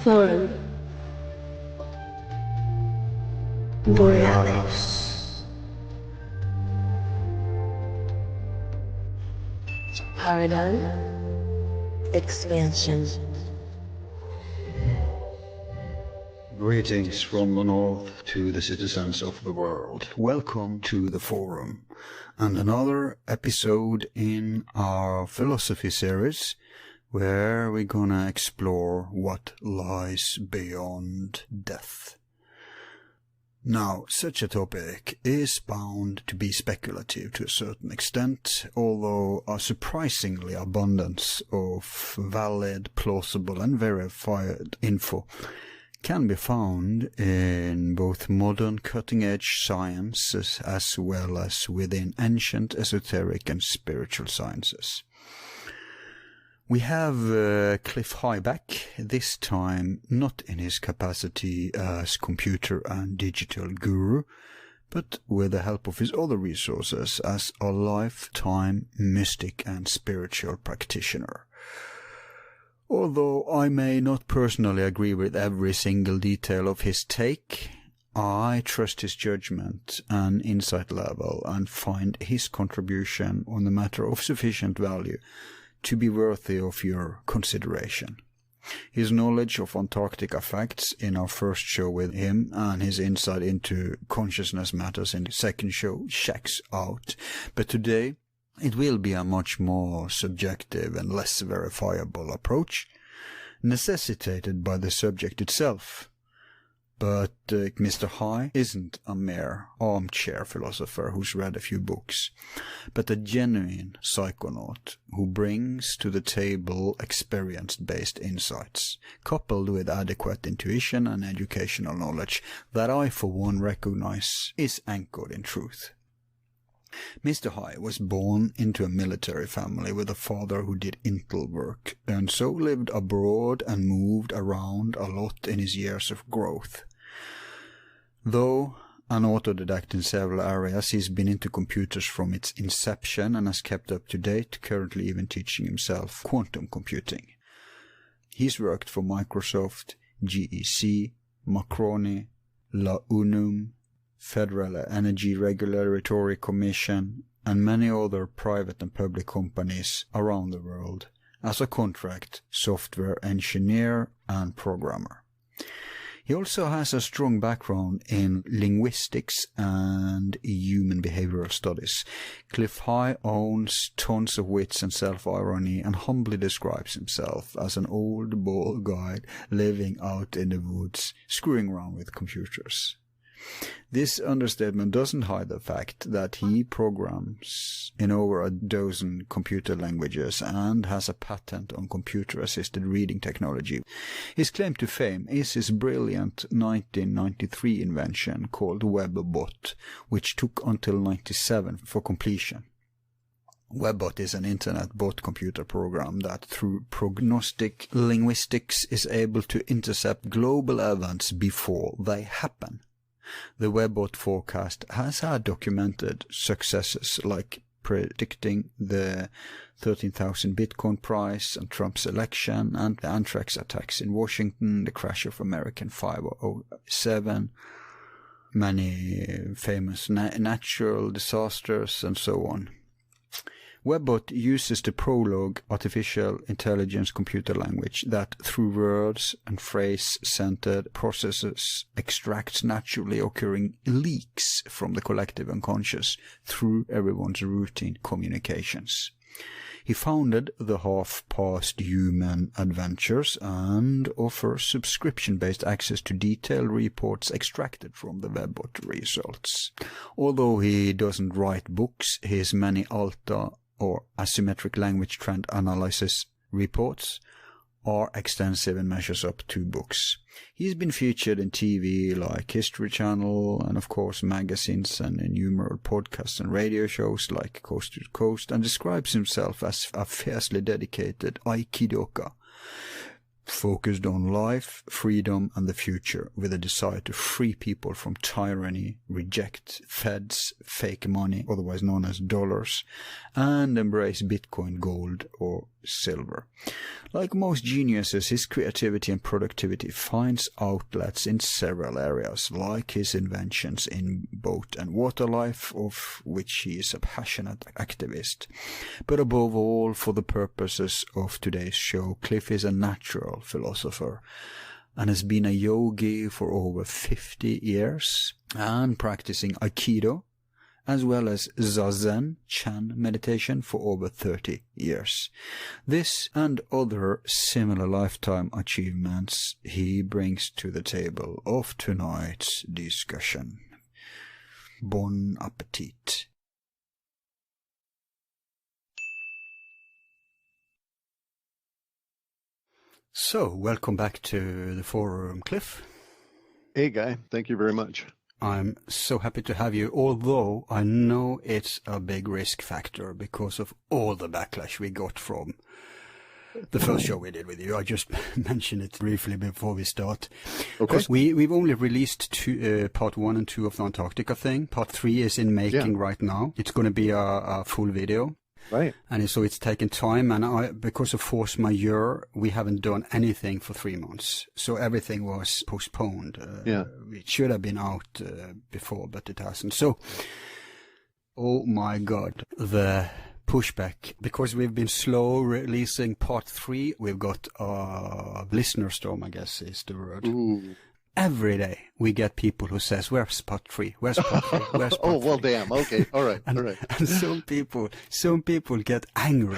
Forum Borealis Paradigm Expansion. Greetings from the north to the citizens of the world. Welcome to the forum and another episode in our philosophy series where we're gonna explore what lies beyond death. Now, such a topic is bound to be speculative to a certain extent, although a surprisingly abundance of valid, plausible and verified info can be found in both modern cutting-edge science as well as within ancient esoteric and spiritual sciences. We have Clif High back, this time not in his capacity as computer and digital guru, but with the help of his other resources as a lifetime mystic and spiritual practitioner. Although I may not personally agree with every single detail of his take, I trust his judgment and insight level and find his contribution on the matter of sufficient value to be worthy of your consideration. His knowledge of Antarctica facts in our first show with him and his insight into consciousness matters in the second show checks out, but today it will be a much more subjective and less verifiable approach, necessitated by the subject itself. But Mr. High isn't a mere armchair philosopher who's read a few books, but a genuine psychonaut who brings to the table experience-based insights, coupled with adequate intuition and educational knowledge that I for one recognize is anchored in truth. Mr. High was born into a military family with a father who did intel work, and so lived abroad and moved around a lot in his years of growth. Though an autodidact in several areas, he's been into computers from its inception and has kept up to date, currently even teaching himself quantum computing. He's worked for Microsoft, GEC, Macroni, La Unum, Federal Energy Regulatory Commission, and many other private and public companies around the world as a contract software engineer and programmer. He also has a strong background in linguistics and human behavioral studies. Clif High owns tons of wits and self-irony and humbly describes himself as an old bald guy living out in the woods, screwing around with computers. This understatement doesn't hide the fact that he programs in over a dozen computer languages and has a patent on computer-assisted reading technology. His claim to fame is his brilliant 1993 invention called WebBot, which took until 1997 for completion. WebBot is an internet bot computer program that through prognostic linguistics is able to intercept global events before they happen. The WebBot forecast has had documented successes like predicting the 13,000 Bitcoin price and Trump's election and the anthrax attacks in Washington, the crash of American 507, many famous natural disasters and so on. WebBot uses the Prolog artificial intelligence computer language that, through words and phrase-centered processes, extracts naturally occurring leaks from the collective unconscious through everyone's routine communications. He founded the Half-Past Human Adventures and offers subscription-based access to detailed reports extracted from the WebBot results. Although he doesn't write books, his many alta or asymmetric language trend analysis reports are extensive and measures up 2 books. He's been featured in TV like History Channel and of course magazines and innumerable podcasts and radio shows like Coast to Coast, and describes himself as a fiercely dedicated Aikidoka, focused on life, freedom and the future, with a desire to free people from tyranny, reject feds, fake money, otherwise known as dollars, and embrace Bitcoin, gold or silver. Like most geniuses, his creativity and productivity finds outlets in several areas, like his inventions in boat and water life, of which he is a passionate activist. But above all, for the purposes of today's show, Clif is a natural philosopher and has been a yogi for over 50 years and practicing Aikido, as well as Zazen, Chan meditation for over 30 years. This and other similar lifetime achievements he brings to the table of tonight's discussion. Bon appetit. So, welcome back to the forum, Clif. Hey, Guy. Thank you very much. I'm so happy to have you, although I know it's a big risk factor because of all the backlash we got from the first show we did with you. I just mentioned it briefly before we start. Okay. Because we've only released part 1 and 2 of the Antarctica thing. Part 3 is in making right now. It's going to be a full video. Right. And so it's taken time, and because of force majeure, we haven't done anything for 3 months. So everything was postponed. It should have been out before, but it hasn't. So, oh my God, the pushback. Because we've been slow releasing part 3, we've got a listener storm, I guess is the word. Ooh. Every day we get people who says, "Where's part 3? Where's part 3? Where's part 3?" Oh, well, damn. Okay. All right. And, all right. and some people get angry.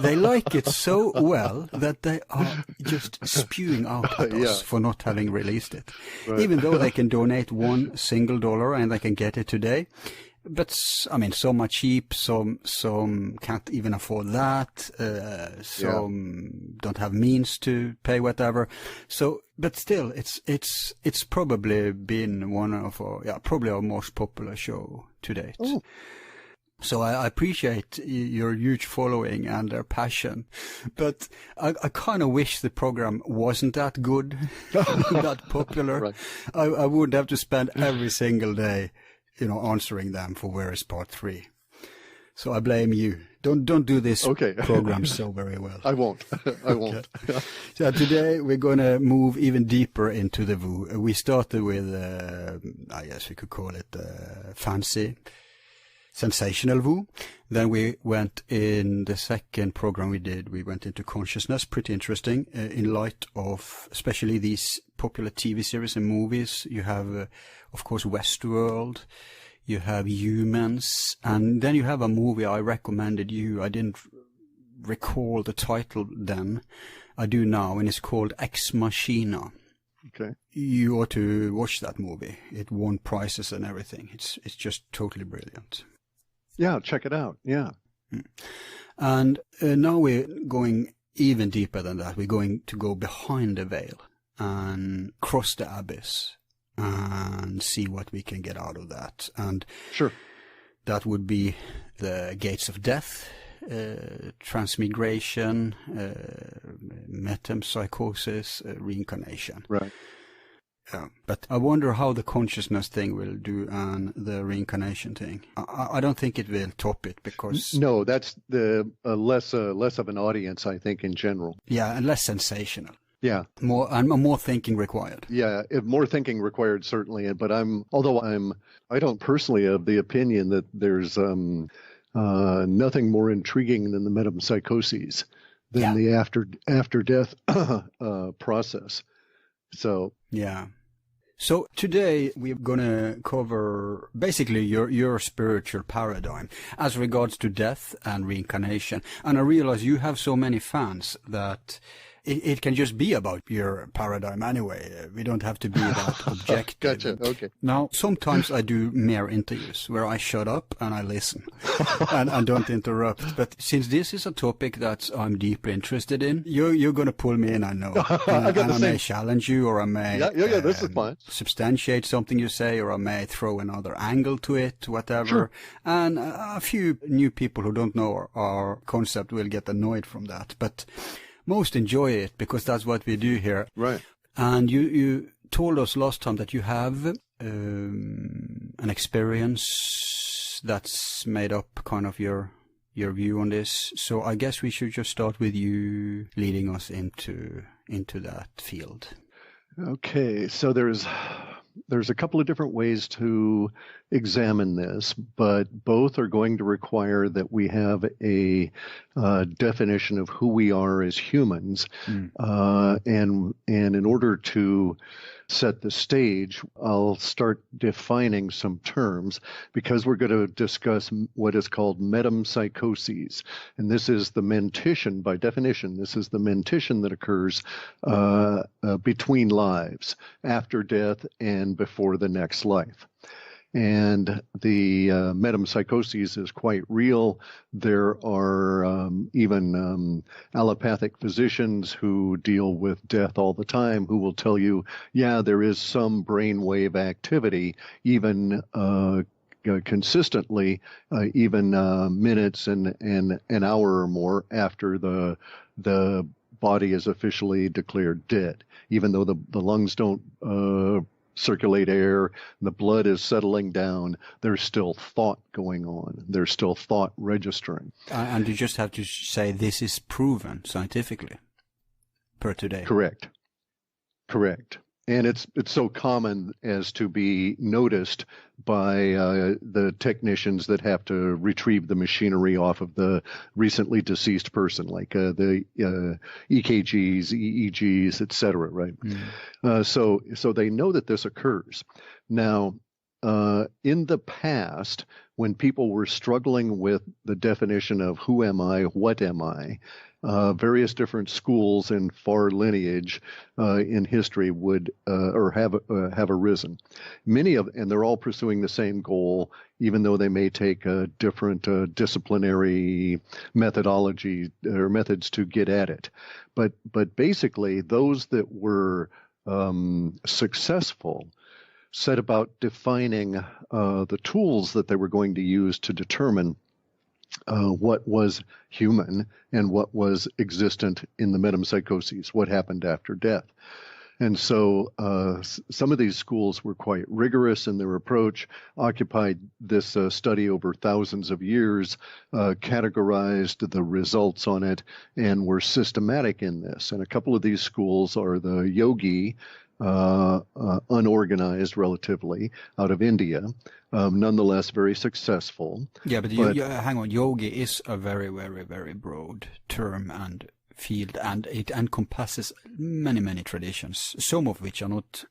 They like it so well that they are just spewing out at us for not having released it. Right. Even though they can donate $1 and they can get it today. But, I mean, some are cheap, some can't even afford that, some don't have means to pay whatever. So, but still, it's probably been one of probably our most popular show to date. Oh. So I appreciate your huge following and their passion, but I kind of wish the program wasn't that good, that popular. Right. I wouldn't have to spend every single day answering them for where is part 3. So I blame you. Don't do this program so very well. I won't. I won't. So today we're going to move even deeper into the Wu. We started with, I guess we could call it fancy, sensational Wu. Then we went in the second program we went into consciousness. Pretty interesting in light of especially these popular TV series and movies. You have, of course, Westworld. You have Humans. And then you have a movie I recommended you. I didn't recall the title then. I do now, and it's called Ex Machina. Okay. You ought to watch that movie. It won prizes and everything. It's just totally brilliant. Yeah, check it out. Yeah. And now we're going even deeper than that. We're going to go behind the veil and cross the abyss and see what we can get out of that. And sure, that would be the gates of death, transmigration, metempsychosis, reincarnation. Right. But I wonder how the consciousness thing will do and the reincarnation thing. I don't think it will top it because... No, that's the less of an audience, I think, in general. Yeah, and less sensational. Yeah. More thinking required. Yeah, more thinking required, certainly. But I don't personally have the opinion that there's nothing more intriguing than the metempsychoses, than the after-death process. So... Yeah. So today we're going to cover basically your spiritual paradigm as regards to death and reincarnation. And I realize you have so many fans that it can just be about your paradigm anyway. We don't have to be that objective. Gotcha. Okay. Now, sometimes I do mere interviews where I shut up and I listen and don't interrupt. But since this is a topic that I'm deeply interested in, you're going to pull me in, I know. And I may challenge you, or I may this is fine. Substantiate something you say, or I may throw another angle to it, whatever. Sure. And a few new people who don't know our concept will get annoyed from that. But most enjoy it because that's what we do here. Right. And you told us last time that you have an experience that's made up kind of your your view on this. So I guess we should just start with you leading us into that field. Okay, so there's a couple of different ways to examine this, but both are going to require that we have a definition of who we are as humans. And in order to set the stage, I'll start defining some terms because we're going to discuss what is called metempsychosis. And this is the mentition, by definition, this is the mentition that occurs between lives, after death and before the next life. And the metempsychosis is quite real. There are even allopathic physicians who deal with death all the time who will tell you, yeah, there is some brainwave activity, even consistently, even minutes and an hour or more after the body is officially declared dead, even though the lungs don't circulate air, the blood is settling down, there's still thought going on. There's still thought registering. And you just have to say this is proven scientifically per today. Correct. And it's so common as to be noticed by the technicians that have to retrieve the machinery off of the recently deceased person, like the EKGs, EEGs, etc. Right? So they know that this occurs. Now, in the past, when people were struggling with the definition of who am I, what am I, various different schools and far lineage in history would or have arisen. And they're all pursuing the same goal, even though they may take different disciplinary methodology or methods to get at it. But basically, those that were successful set about defining the tools that they were going to use to determine what was human and what was existent in the metempsychoses, what happened after death. And so some of these schools were quite rigorous in their approach, occupied this study over thousands of years, categorized the results on it, and were systematic in this. And a couple of these schools are the yogi, unorganized relatively, out of India, nonetheless very successful. Yeah, but hang on, yogi is a very, very, very broad term and field, and it encompasses many, many traditions, some of which are not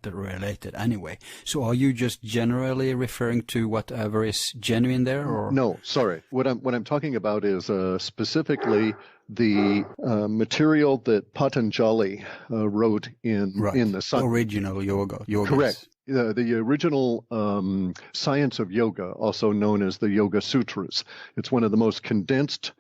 that related anyway. So are you just generally referring to whatever is genuine there? Or? No, sorry. What I'm talking about is specifically the material that Patanjali wrote in the Sun. Original yoga. Correct. The original science of yoga, also known as the Yoga Sutras. It's one of the most condensed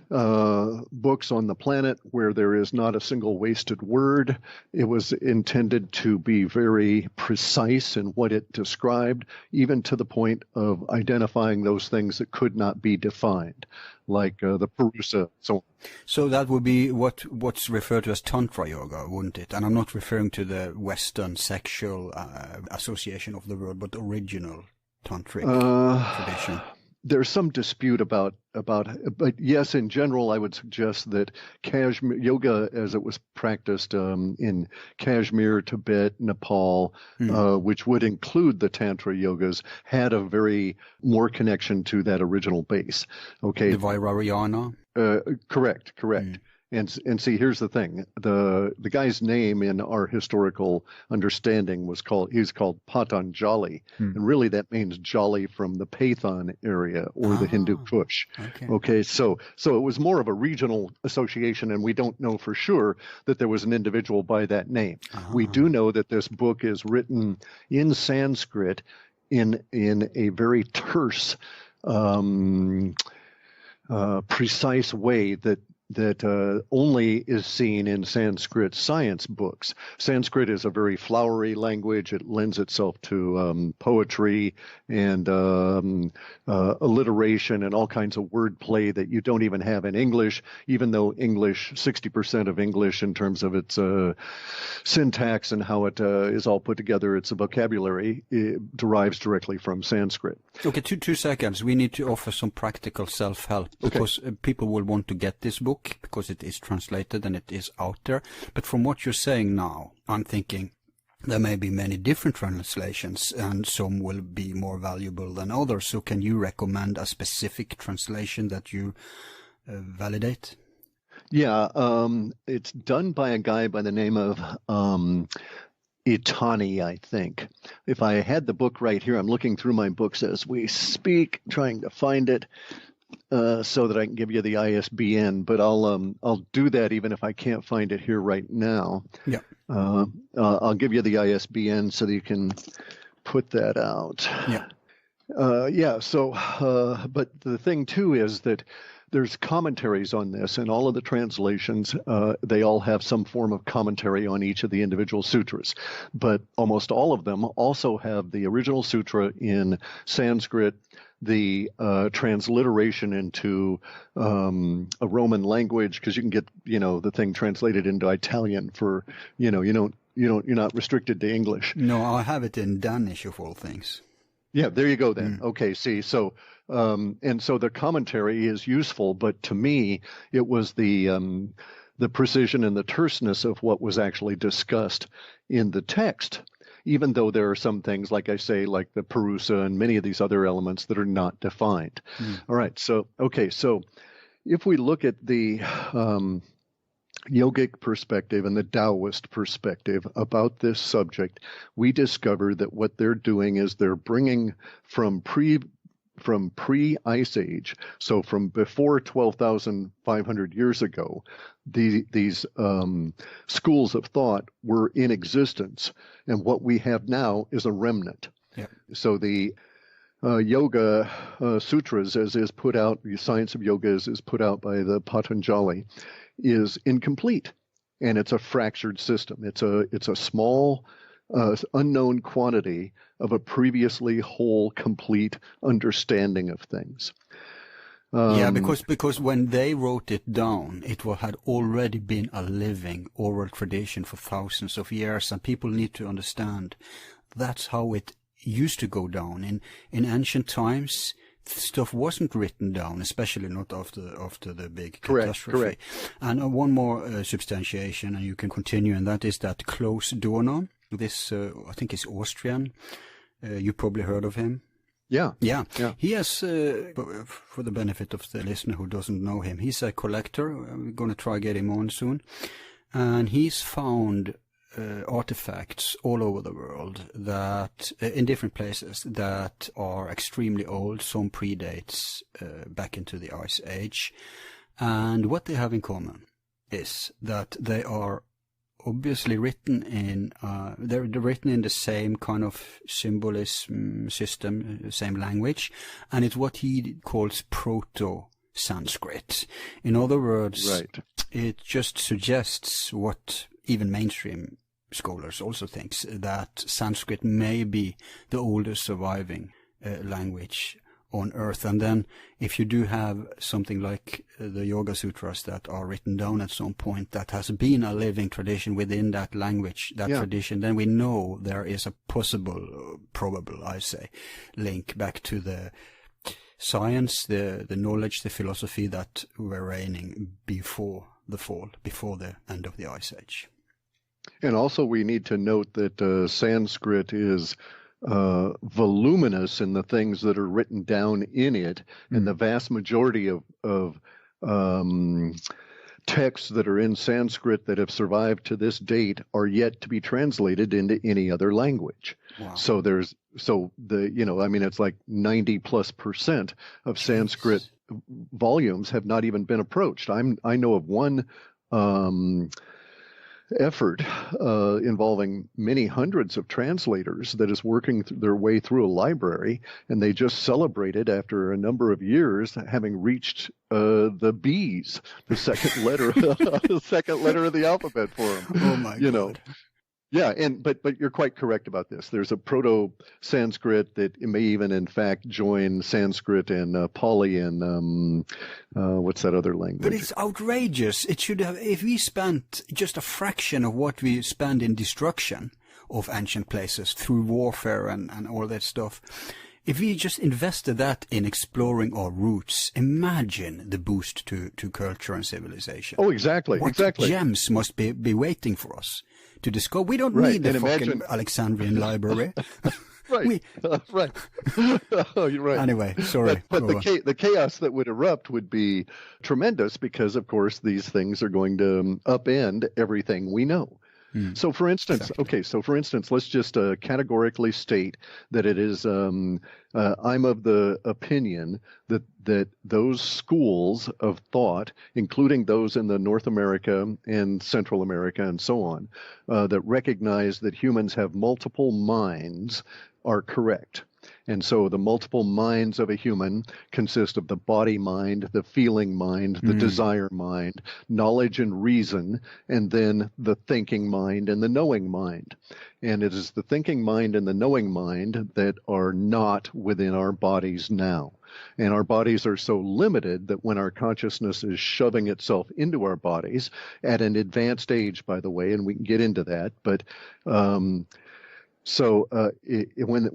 books on the planet where there is not a single wasted word. It was intended to be very precise in what it described, even to the point of identifying those things that could not be defined, like the Purusa. So that would be what's referred to as Tantra yoga, wouldn't it? And I'm not referring to the Western sexual association of the word, but original tantric tradition. There's some dispute about, but yes, in general, I would suggest that Kashmir yoga, as it was practiced in Kashmir, Tibet, Nepal, which would include the Tantra yogas, had a very more connection to that original base. Okay, the Vajrayana. Correct. And see, here's the thing: the guy's name in our historical understanding he's called Patanjali, and really that means jolly from the Pathan area or the Hindu Kush. Okay, so it was more of a regional association, and we don't know for sure that there was an individual by that name. We do know that this book is written in Sanskrit in a very terse, precise way that that only is seen in Sanskrit science books. Sanskrit is a very flowery language. It lends itself to poetry and alliteration and all kinds of wordplay that you don't even have in English, even though English, 60% of English in terms of its syntax and how it is all put together, its vocabulary, it derives directly from Sanskrit. Okay, two seconds. We need to offer some practical self-help because people will want to get this book because it is translated and it is out there. But from what you're saying now, I'm thinking there may be many different translations and some will be more valuable than others. So can you recommend a specific translation that you validate? Yeah, it's done by a guy by the name of Itani, I think. If I had the book right here, I'm looking through my books as we speak, trying to find it so that I can give you the ISBN. But I'll do that even if I can't find it here right now. Yeah. I'll give you the ISBN so that you can put that out. Yeah. So, but the thing too is that there's commentaries on this, and all of the translations, they all have some form of commentary on each of the individual sutras. But almost all of them also have the original sutra in Sanskrit, the transliteration into a Roman language, because you can get, the thing translated into Italian for, you're not restricted to English. No, I have it in Danish of all things. Yeah, there you go then. Okay, see, so and so the commentary is useful, but to me, it was the precision and the terseness of what was actually discussed in the text, even though there are some things, like I say, like the Parusa and many of these other elements that are not defined. All right, so if we look at the yogic perspective and the Taoist perspective about this subject, we discover that what they're doing is they're bringing from pre-Ice Age, so from before 12,500 years ago, these schools of thought were in existence, and what we have now is a remnant. Yeah. So the Yoga Sutras, as is put out, the Science of Yoga as is put out by the Patanjali, is incomplete, and it's a fractured system. It's a small, unknown quantity of a previously whole, complete understanding of things. Because when they wrote it down, it had already been a living oral tradition for thousands of years, and people need to understand that's how it used to go down. In ancient times, stuff wasn't written down, especially not after the big catastrophe. Correct. And one more substantiation, and you can continue, and that is that Klaus Dorner, this I think is Austrian. You probably heard of him. Yeah. He has, for the benefit of the listener who doesn't know him, he's a collector. We're going to try to get him on soon. And he's found artifacts all over the world that, in different places, that are extremely old. Some predates back into the Ice Age. And what they have in common is that they are obviously written in, they're written in the same kind of symbolism system, same language, and it's what he calls proto-Sanskrit. In other words, right. It just suggests what even mainstream scholars also thinks, that Sanskrit may be the oldest surviving language on earth. And then if you do have something like the Yoga Sutras that are written down at some point that has been a living tradition within that language, tradition, then we know there is a probable, I say, link back to the science, the knowledge, the philosophy that were reigning before the fall, before the end of the Ice Age. And also we need to note that Sanskrit is voluminous in the things that are written down in it, and the vast majority of texts that are in Sanskrit that have survived to this date are yet to be translated into any other language. Wow. So it's like 90+% of Sanskrit volumes have not even been approached. I know of one effort involving many hundreds of translators that is working their way through a library, and they just celebrated after a number of years having reached the B's, the second letter, the second letter of the alphabet for them. Oh my you God. know. Yeah, but you're quite correct about this. There's a Proto-Sanskrit that may even, in fact, join Sanskrit and Pali and what's that other language? But it's outrageous. It should have, if we spent just a fraction of what we spend in destruction of ancient places through warfare and all that stuff, if we just invested that in exploring our roots, imagine the boost to culture and civilization. Oh, exactly, What exactly. gems must be waiting for us to discover. We don't Right, need the and fucking imagine- Alexandrian library. Right, right. Oh, you're right. Anyway, sorry. But Go on. the chaos that would erupt would be tremendous because, of course, these things are going to upend everything we know. So, for instance, let's just categorically state that it is. I'm of the opinion that those schools of thought, including those in the North America and Central America and so on, that recognize that humans have multiple minds, are correct. And so the multiple minds of a human consist of the body mind, the feeling mind, the desire mind, knowledge and reason, and then the thinking mind and the knowing mind. And it is the thinking mind and the knowing mind that are not within our bodies now. And our bodies are so limited that when our consciousness is shoving itself into our bodies at an advanced age, by the way, and we can get into that, but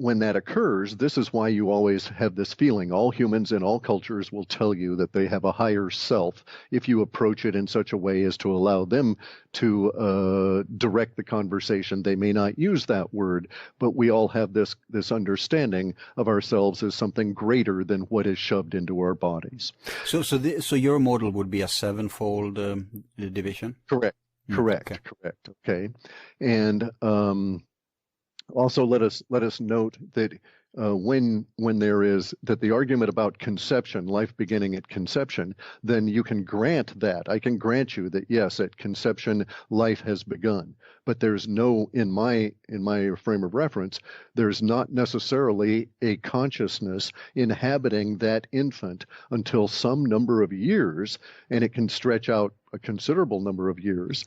when that occurs, this is why you always have this feeling. All humans in all cultures will tell you that they have a higher self if you approach it in such a way as to allow them to direct the conversation. They may not use that word, but we all have this understanding of ourselves as something greater than what is shoved into our bodies. So your model would be a sevenfold division? Correct. Okay. And also, let us note that when there is that the argument about conception, life beginning at conception, then you can grant that. I can grant you that yes, at conception life has begun. But there's no in my frame of reference, there's not necessarily a consciousness inhabiting that infant until some number of years, and it can stretch out a considerable number of years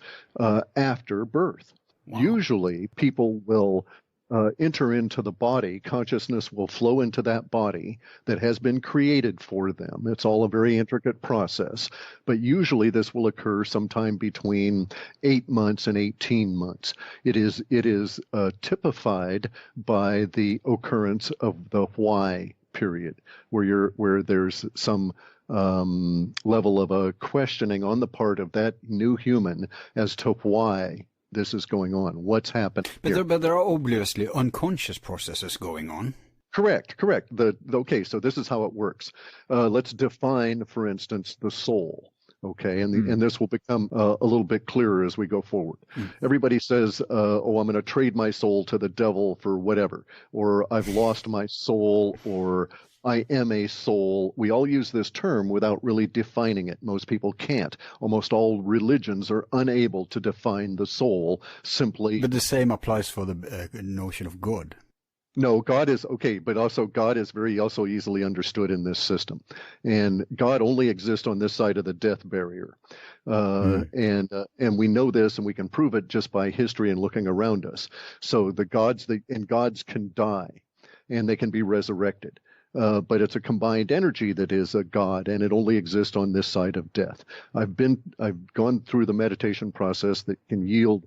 after birth. Wow. Usually, people will enter into the body. Consciousness will flow into that body that has been created for them. It's all a very intricate process, but usually this will occur sometime between 8 months and 18 months. It is typified by the occurrence of the why period, where there's some level of a questioning on the part of that new human as to why this is going on, what's happened here. But there are obviously unconscious processes going on. Correct. Okay, so this is how it works. Let's define, for instance, the soul. Okay, and this will become a little bit clearer as we go forward. Everybody says, "Oh, I'm going to trade my soul to the devil for whatever," or "I've lost my soul," or "I am a soul." We all use this term without really defining it. Most people can't. Almost all religions are unable to define the soul simply. But the same applies for the notion of God. No, God is okay, but also God is very also easily understood in this system, and God only exists on this side of the death barrier, and we know this, and we can prove it just by history and looking around us. So gods can die, and they can be resurrected. But it's a combined energy that is a God, and it only exists on this side of death. I've gone through the meditation process that can yield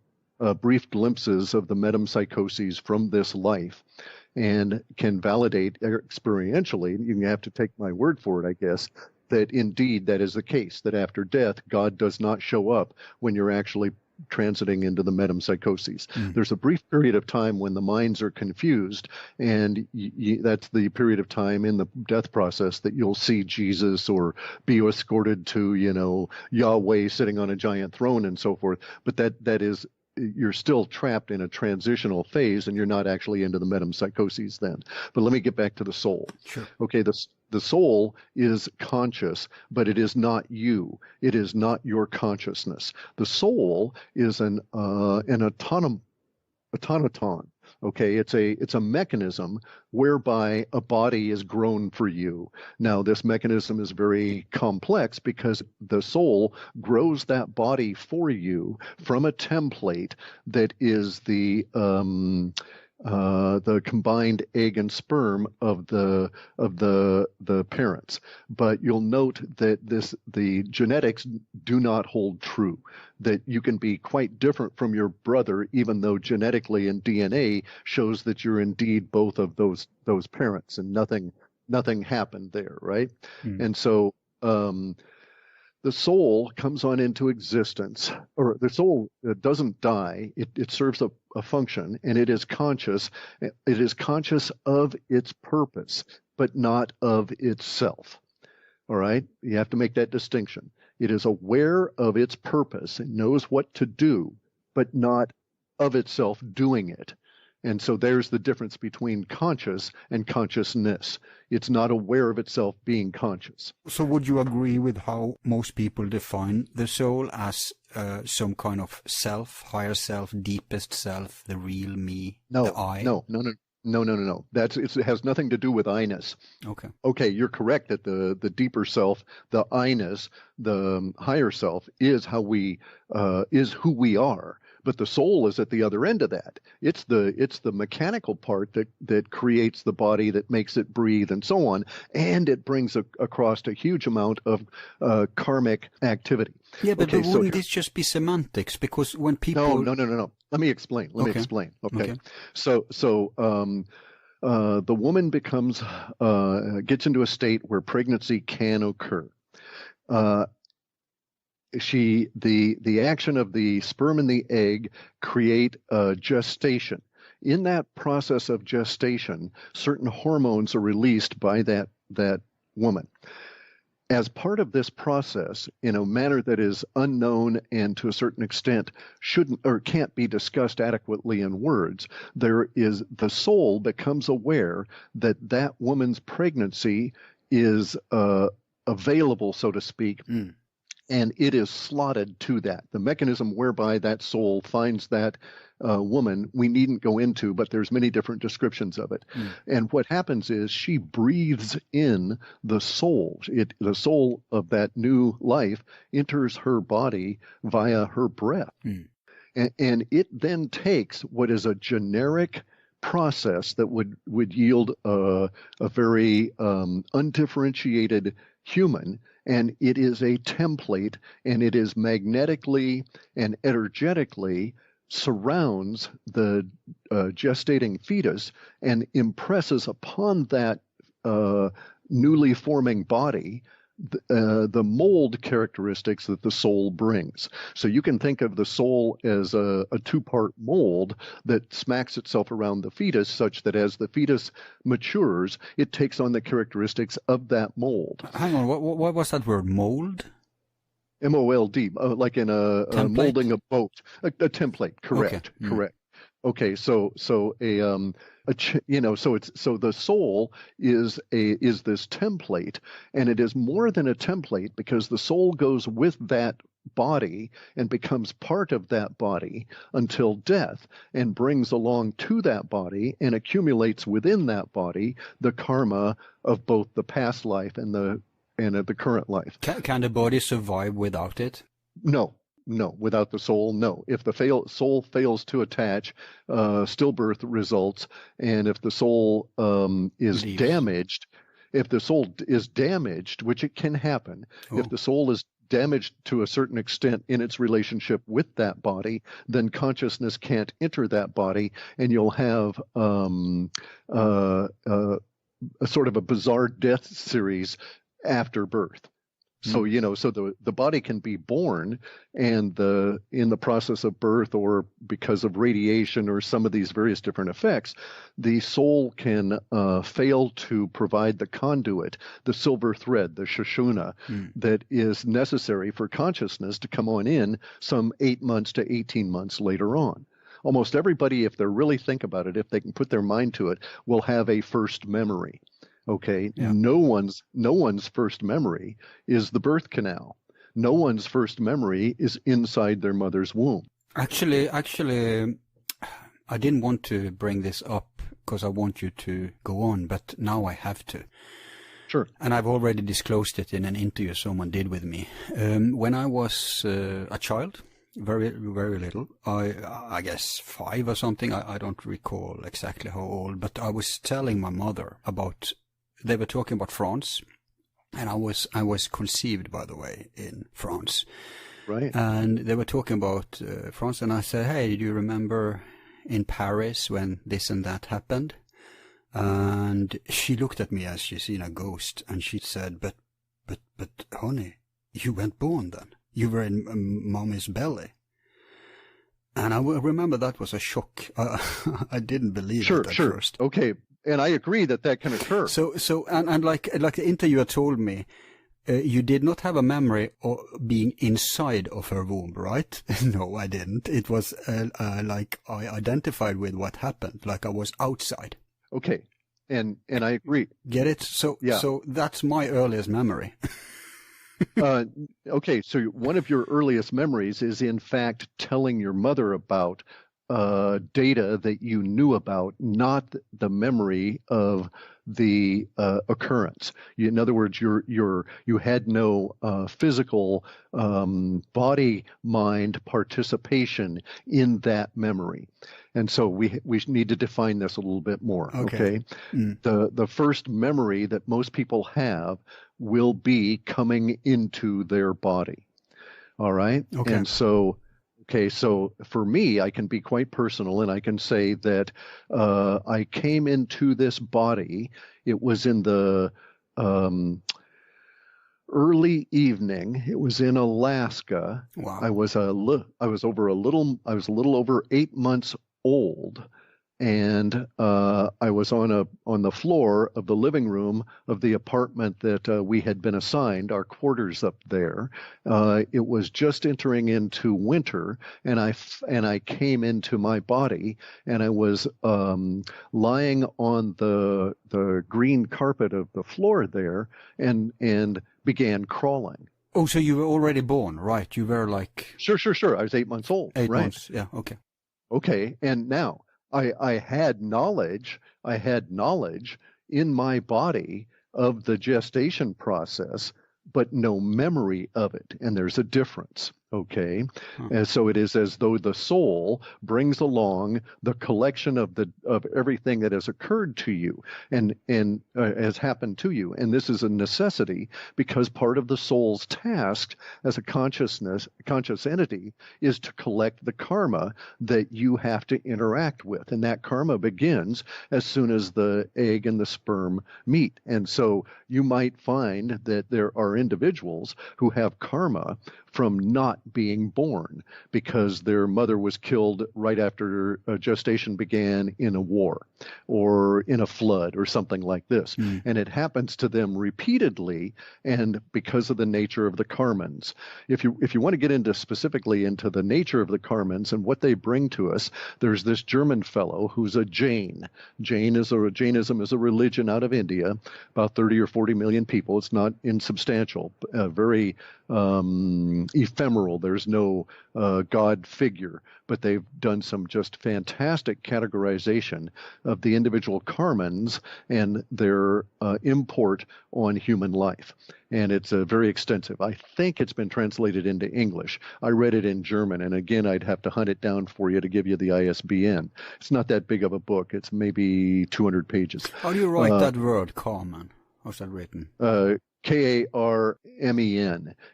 brief glimpses of the metempsychoses from this life, and can validate experientially. You have to take my word for it, I guess, that indeed that is the case. That after death, God does not show up when you're actually transiting into the metempsychoses. There's a brief period of time when the minds are confused, and that's the period of time in the death process that you'll see Jesus or be escorted to, Yahweh sitting on a giant throne and so forth. But that is you're still trapped in a transitional phase, and you're not actually into the metempsychoses then. But let me get back to the soul. Sure. Okay, the soul is conscious, but it is not you. It is not your consciousness. The soul is an automaton. Okay, it's a mechanism whereby a body is grown for you. Now, this mechanism is very complex because the soul grows that body for you from a template that is the combined egg and sperm of the parents. But you'll note that the genetics do not hold true. That you can be quite different from your brother, even though genetically and DNA shows that you're indeed both of those parents, and nothing happened there, right? And so the soul comes on into existence, or the soul doesn't die. It serves a function, and it is conscious. It is conscious of its purpose, but not of itself. All right? You have to make that distinction. It is aware of its purpose and knows what to do, but not of itself doing it. And so there's the difference between conscious and consciousness. It's not aware of itself being conscious. So would you agree with how most people define the soul as some kind of self, higher self, deepest self, the real me, the I? No. It has nothing to do with I-ness. Okay, you're correct that the deeper self, the I-ness, the higher self is is who we are. But the soul is at the other end of that. It's the mechanical part that creates the body, that makes it breathe, and so on, and it brings across a huge amount of karmic activity. Yeah, but wouldn't this just be semantics? Because when people No. Let me explain. Okay. So the woman gets into a state where pregnancy can occur. The action of the sperm and the egg create gestation. In that process of gestation, certain hormones are released by that woman. As part of this process, in a manner that is unknown and to a certain extent shouldn't or can't be discussed adequately in words, the soul becomes aware that woman's pregnancy is available, so to speak. And it is slotted to that. The mechanism whereby that soul finds that woman, we needn't go into, but there's many different descriptions of it. And what happens is she breathes in the soul. The soul of that new life enters her body via her breath. And it then takes what is a generic process that would yield a very undifferentiated human, and it is a template, and it is magnetically and energetically surrounds the gestating fetus and impresses upon that newly forming body the mold characteristics that the soul brings. So you can think of the soul as a two-part mold that smacks itself around the fetus, such that as the fetus matures, it takes on the characteristics of that mold. Hang on, what was that word, mold? M-O-L-D, like in a molding a boat. A template, correct, okay. Correct. Okay, so the soul is this template, and it is more than a template because the soul goes with that body and becomes part of that body until death, and brings along to that body and accumulates within that body the karma of both the past life and the current life. Can the body survive without it? No, without the soul, no. If the soul fails to attach, stillbirth results, and if the soul is damaged, which it can happen, if the soul is damaged to a certain extent in its relationship with that body, then consciousness can't enter that body, and you'll have a sort of a bizarre death series after birth. So, so the body can be born, and in the process of birth, or because of radiation or some of these various different effects, the soul can fail to provide the conduit, the silver thread, the shoshuna, that is necessary for consciousness to come on in some 8 months to 18 months later on. Almost everybody, if they really think about it, if they can put their mind to it, will have a first memory. Okay, Yeah. no one's first memory is the birth canal. No one's first memory is inside their mother's womb. Actually, I didn't want to bring this up because I want you to go on, but now I have to. Sure. And I've already disclosed it in an interview someone did with me. When I was a child, very, very little, I guess 5 or something, I don't recall exactly how old, but I was telling my mother about, they were talking about France, and I was conceived, by the way, in France. Right. And they were talking about France, and I said, hey, do you remember in Paris when this and that happened? And she looked at me as she's seen a ghost, and she said, but honey, you weren't born then. You were in mommy's belly. And I remember that was a shock. I didn't believe it at first. Okay. And I agree that can occur. And like the interviewer told me, you did not have a memory of being inside of her womb, right? No, I didn't. It was like I identified with what happened, like I was outside. Okay. And I agree. Get it? So that's my earliest memory. Okay. So one of your earliest memories is in fact telling your mother about data that you knew about, not the memory of the occurrence. In other words, you had no physical body-mind participation in that memory. And so we need to define this a little bit more. Okay. The first memory that most people have will be coming into their body. All right. Okay. And so. Okay, so for me, I can be quite personal, and I can say that I came into this body. It was in the early evening. It was in Alaska. Wow. I was a little over 8 months old, and I was on the floor of the living room of the apartment that we had been assigned, our quarters up there. It was just entering into winter, and I came into my body, and I was lying on the green carpet of the floor there, and began crawling. Oh, so you were already born, right? You were like... Sure. I was 8 months old. 8 right? months, yeah, okay. Okay, and now I had knowledge in my body of the gestation process, but no memory of it. And there's a difference. Okay. And so it is as though the soul brings along the collection of everything that has occurred to you and has happened to you. And this is a necessity because part of the soul's task as a conscious entity is to collect the karma that you have to interact with. And that karma begins as soon as the egg and the sperm meet. And so you might find that there are individuals who have karma from not being born because their mother was killed right after gestation began in a war or in a flood or something like this. And it happens to them repeatedly, and because of the nature of the karmans. If you want to get specifically into the nature of the karmans and what they bring to us, there's this German fellow who's a Jain. Jainism is a religion out of India, about 30 or 40 million people. It's not insubstantial, very ephemeral. There's no God figure, but they've done some just fantastic categorization of the individual karmans and their import on human life. And it's very extensive. I think it's been translated into English. I read it in German, and again, I'd have to hunt it down for you to give you the ISBN. It's not that big of a book. It's maybe 200 pages. How do you write that word, karman? How's that written? Karmen.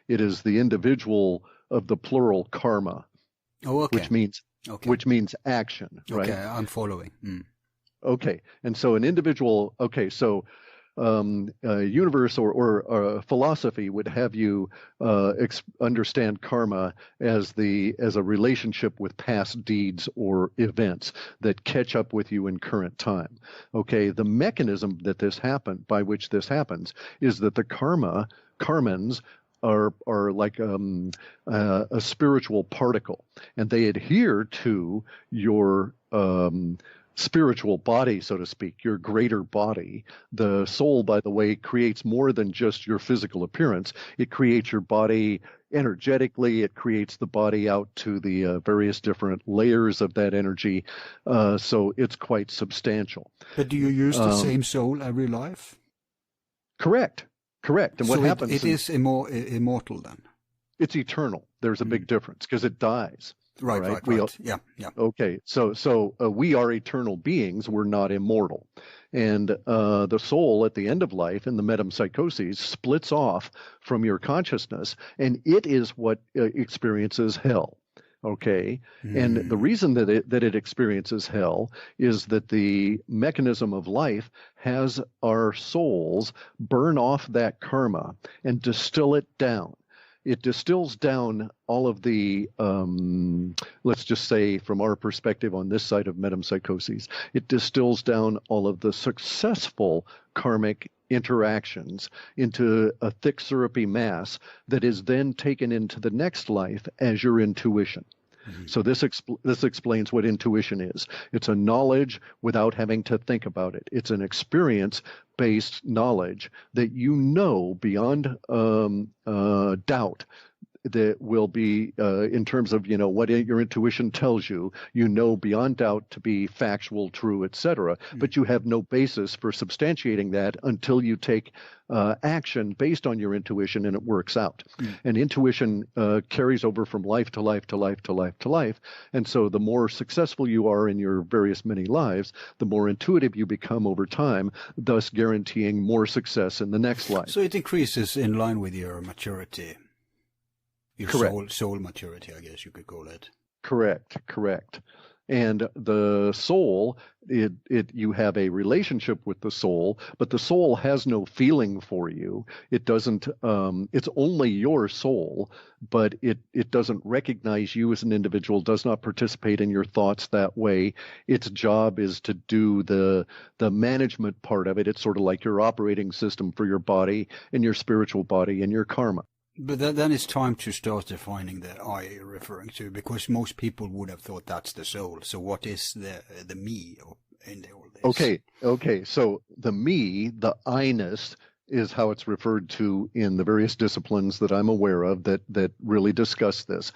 It is the individual of the plural karma, which means action. Right? Okay, I'm following. Okay, and so an individual. Okay, so universe or philosophy would have you understand karma as a relationship with past deeds or events that catch up with you in current time. Okay, the mechanism by which this happens is that the karmans are like a spiritual particle, and they adhere to your spiritual body, so to speak, your greater body. The soul, by the way, creates more than just your physical appearance. It creates your body energetically. It creates the body out to the various different layers of that energy. So it's quite substantial. But do you use the same soul every life? Correct. And what happens? It is immortal then? It's eternal. There's a big difference because it dies. Right. Yeah. Okay, so we are eternal beings. We're not immortal. And the soul at the end of life in the metempsychosis splits off from your consciousness, and it is what experiences hell. Okay, and the reason that it experiences hell is that the mechanism of life has our souls burn off that karma and distill it down. It distills down all of the, let's just say from our perspective on this side of metempsychoses, it distills down all of the successful karmic interactions into a thick syrupy mass that is then taken into the next life as your intuition. So this explains what intuition is. It's a knowledge without having to think about it. It's an experience-based knowledge that you know beyond doubt that will be, in terms of, what your intuition tells you, beyond doubt to be factual, true, etc. But you have no basis for substantiating that until you take action based on your intuition and it works out. And intuition carries over from life to life to life to life to life. And so the more successful you are in your various many lives, the more intuitive you become over time, thus guaranteeing more success in the next life. So it increases in line with your maturity. Your soul maturity, I guess you could call it. Correct. And the soul, you have a relationship with the soul, but the soul has no feeling for you. It doesn't, it's only your soul, but it doesn't recognize you as an individual, does not participate in your thoughts that way. Its job is to do the management part of it. It's sort of like your operating system for your body and your spiritual body and your karma. But then it's time to start defining the I you're referring to, because most people would have thought that's the soul. So what is the me in all this? Okay. So the me, the I-ness, is how it's referred to in the various disciplines that I'm aware of that really discuss this.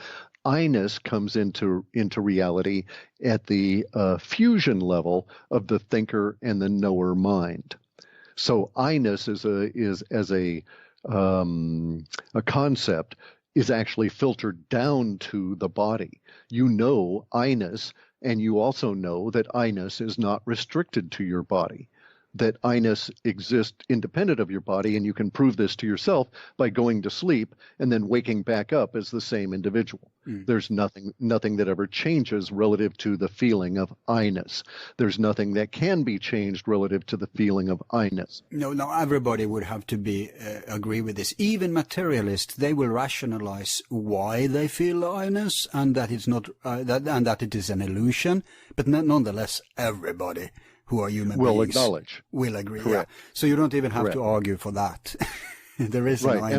I-ness comes into reality at the fusion level of the thinker and the knower mind. So I-ness is a concept is actually filtered down to the body. I-ness, and you also know that I-ness is not restricted to your body, that I-ness exists independent of your body, and you can prove this to yourself by going to sleep and then waking back up as the same individual. There's nothing that ever changes relative to the feeling of I-ness. There's nothing that can be changed relative to the feeling of I-ness. No, everybody would have to agree with this. Even materialists, they will rationalize why they feel I-ness and that it's not, and that it is an illusion. But nonetheless, everybody who are human beings will agree. Correct. Yeah. So you don't even have to argue for that. There is an I-ness.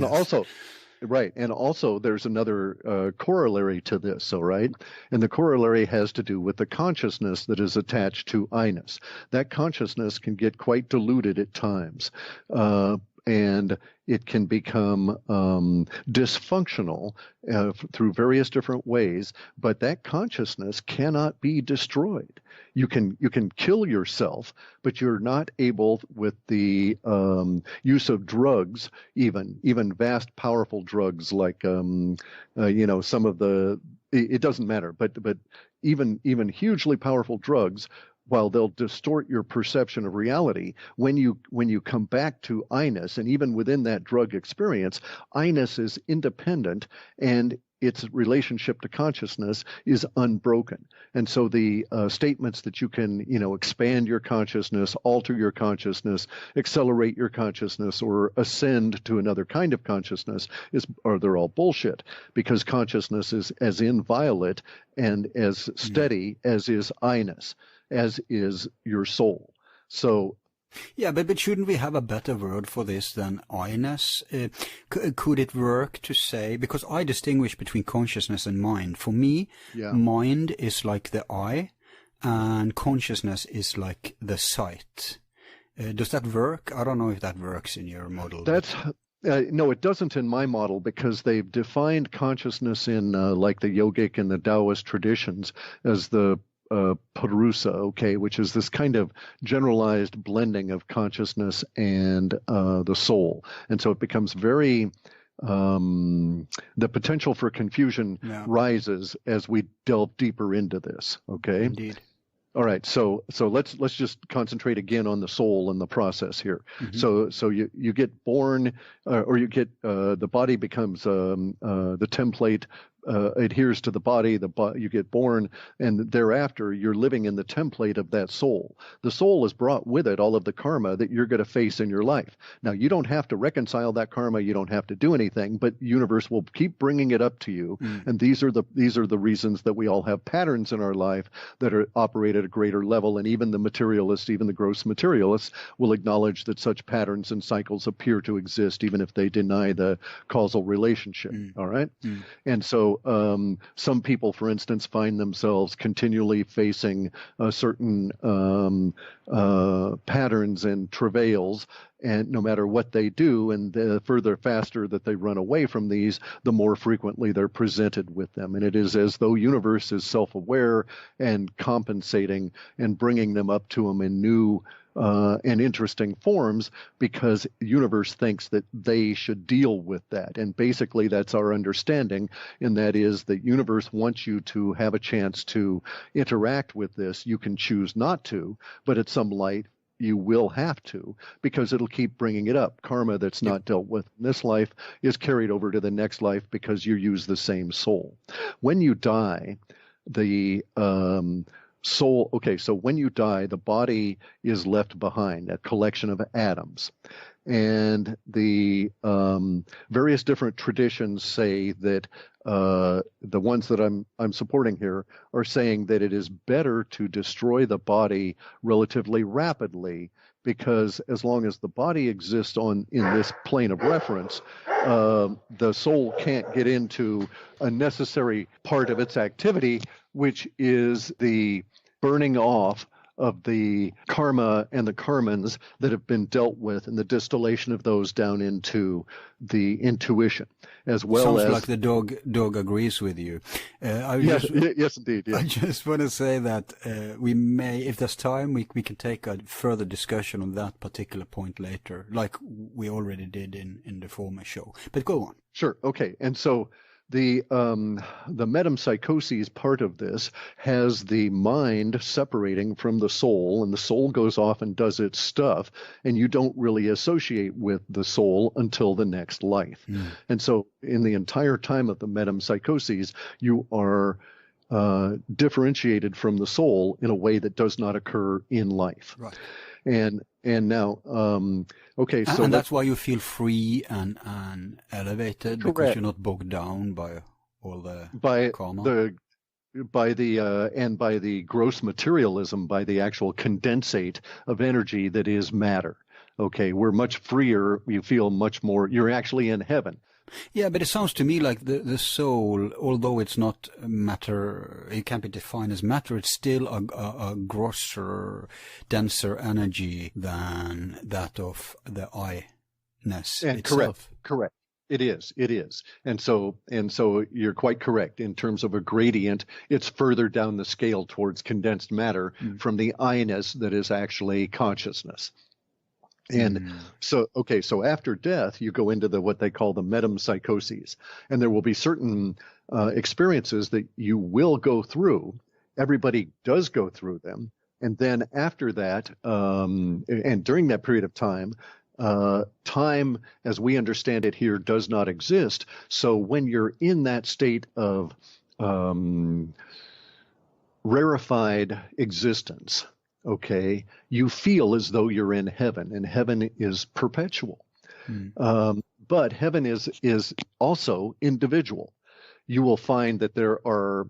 And also there's another corollary to this, all right? And the corollary has to do with the consciousness that is attached to I-ness. That consciousness can get quite diluted at times, and it can become dysfunctional through various different ways, but that consciousness cannot be destroyed. You can kill yourself, but you're not able, with the use of drugs, even vast, powerful drugs like some of the. It doesn't matter, but even hugely powerful drugs, while they'll distort your perception of reality, when you come back to I-ness, and even within that drug experience, I-ness is independent, and its relationship to consciousness is unbroken. And so the statements that you can, expand your consciousness, alter your consciousness, accelerate your consciousness, or ascend to another kind of consciousness they're all bullshit, because consciousness is as inviolate and as steady as is I-ness, as is your soul. So yeah, but shouldn't we have a better word for this than I-ness? Could it work to say, because I distinguish between consciousness and mind. For me, mind is like the eye, and consciousness is like the sight. Does that work? I don't know if that works in your model. No, it doesn't in my model, because they've defined consciousness in like the yogic and the Taoist traditions as the Purusa, which is this kind of generalized blending of consciousness and the soul. And so it becomes very, the potential for confusion rises as we delve deeper into this, okay? Indeed. All right, so let's just concentrate again on the soul and the process here. Mm-hmm. So you get born, or you get the body becomes the template. Adheres to the body, you get born, and thereafter you're living in the template of that soul. The soul has brought with it all of the karma that you're going to face in your life. Now, you don't have to reconcile that karma, you don't have to do anything, but the universe will keep bringing it up to you. And these are the reasons that we all have patterns in our life that operate at a greater level, and even the materialists, even the gross materialists, will acknowledge that such patterns and cycles appear to exist, even if they deny the causal relationship. All right? And so some people, for instance, find themselves continually facing certain patterns and travails, and no matter what they do, and the faster that they run away from these, the more frequently they're presented with them. And it is as though universe is self-aware and compensating and bringing them up to them in new and interesting forms, because the universe thinks that they should deal with that. And basically that's our understanding, and that is the universe wants you to have a chance to interact with this. You can choose not to, but at some light you will have to, because it'll keep bringing it up. Karma that's not dealt with in this life is carried over to the next life because you use the same soul. When you die, the soul, so when you die, the body is left behind, a collection of atoms. And the various different traditions say that the ones that I'm supporting here are saying that it is better to destroy the body relatively rapidly, because as long as the body exists in this plane of reference, the soul can't get into a necessary part of its activity, which is the burning off of the karma and the karmans that have been dealt with, and the distillation of those down into the intuition, as well as... Sounds like the dog agrees with you. Yes, indeed. Yeah. I just want to say that we may, if there's time, we can take a further discussion on that particular point later, like we already did in the former show. But go on. Sure. Okay. And so the metempsychosis part of this has the mind separating from the soul, and the soul goes off and does its stuff, and you don't really associate with the soul until the next life. And so in the entire time of the metempsychosis, you are differentiated from the soul in a way that does not occur in life. Right. And now, so and that's why you feel free and elevated, correct, because you're not bogged down by all the karma. By the gross materialism, by the actual condensate of energy that is matter. Okay, we're much freer. You feel much more. You're actually in heaven. Yeah, but it sounds to me like the soul, although it's not matter, it can't be defined as matter, it's still a grosser, denser energy than that of the I-ness itself. Correct. It is. And so you're quite correct. In terms of a gradient, it's further down the scale towards condensed matter from the I-ness that is actually consciousness. And so after death, you go into what they call the metempsychoses, and there will be certain experiences that you will go through. Everybody does go through them. And then after that, and during that period of time, time as we understand it here does not exist. So when you're in that state of rarefied existence, okay, you feel as though you're in heaven, and heaven is perpetual. But heaven is also individual. You will find that there are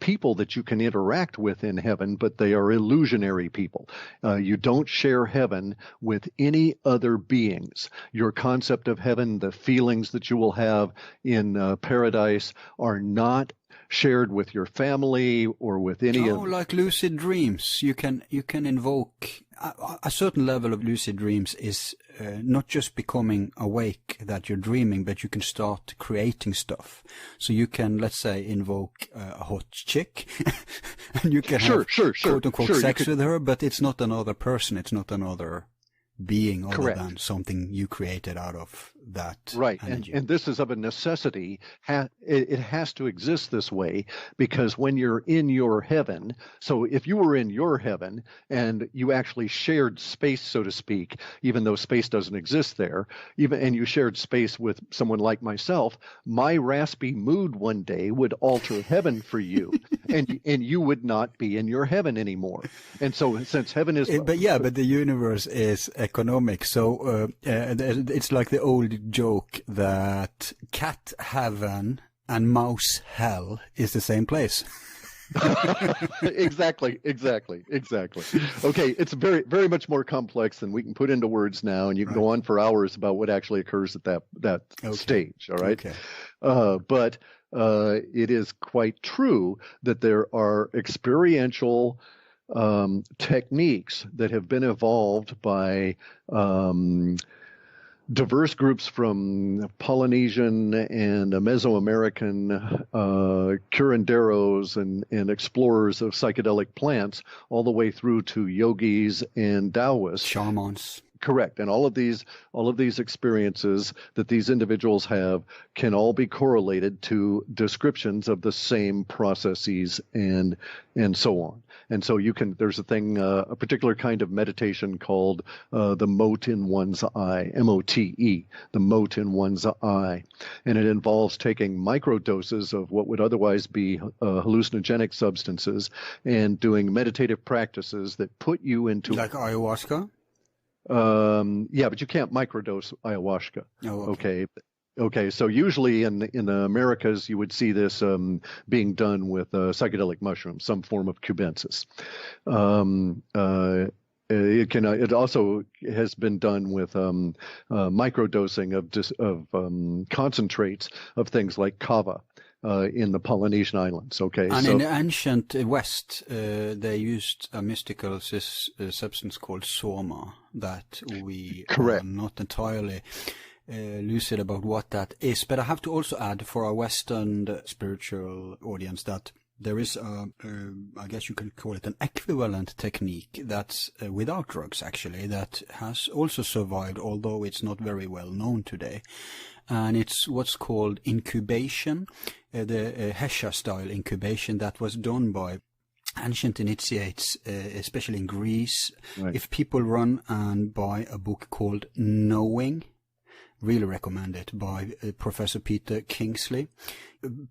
people that you can interact with in heaven, but they are illusionary people. You don't share heaven with any other beings. Your concept of heaven, the feelings that you will have in paradise, are not shared with your family or with any of... like lucid dreams. You can invoke a certain level of lucid dreams is not just becoming awake that you're dreaming, but you can start creating stuff. So you can, let's say, invoke a hot chick, and you can have quote-unquote sex with her, but it's not another person, it's not another being other than something you created out of that energy. And this is of a necessity. It has to exist this way, because when you're in your heaven, so if you were in your heaven and you actually shared space, so to speak, even though space doesn't exist there, and you shared space with someone like myself, my raspy mood one day would alter heaven for you, and you would not be in your heaven anymore. And so since heaven is... But the universe is economic, so it's like the old joke that cat heaven and mouse hell is the same place. Exactly. Okay, it's very, very much more complex than we can put into words now, and you can go on for hours about what actually occurs at that stage. All right, but it is quite true that there are experiential techniques that have been evolved by diverse groups from Polynesian and Mesoamerican curanderos and explorers of psychedelic plants, all the way through to yogis and Taoists. Shamans. Correct. And all of these experiences that these individuals have can all be correlated to descriptions of the same processes and so on. And so there's a particular kind of meditation called the mote in one's eye, MOTE, the mote in one's eye. And it involves taking microdoses of what would otherwise be hallucinogenic substances and doing meditative practices that put you into... Like ayahuasca? Yeah, but you can't microdose ayahuasca. Oh, okay. Okay. So usually in the Americas, you would see this being done with psychedelic mushrooms, some form of cubensis. It also has been done with microdosing of concentrates of things like kava. In the Polynesian islands, okay? And in the ancient West, they used a mystical substance called soma that we are not entirely lucid about what that is. But I have to also add for our Western spiritual audience that there is I guess you can call it an equivalent technique that's without drugs, actually, that has also survived, although it's not very well known today. And it's what's called incubation, the Hesha-style incubation that was done by ancient initiates, especially in Greece. Right. If people run and buy a book called Knowing, really recommend it, by Professor Peter Kingsley.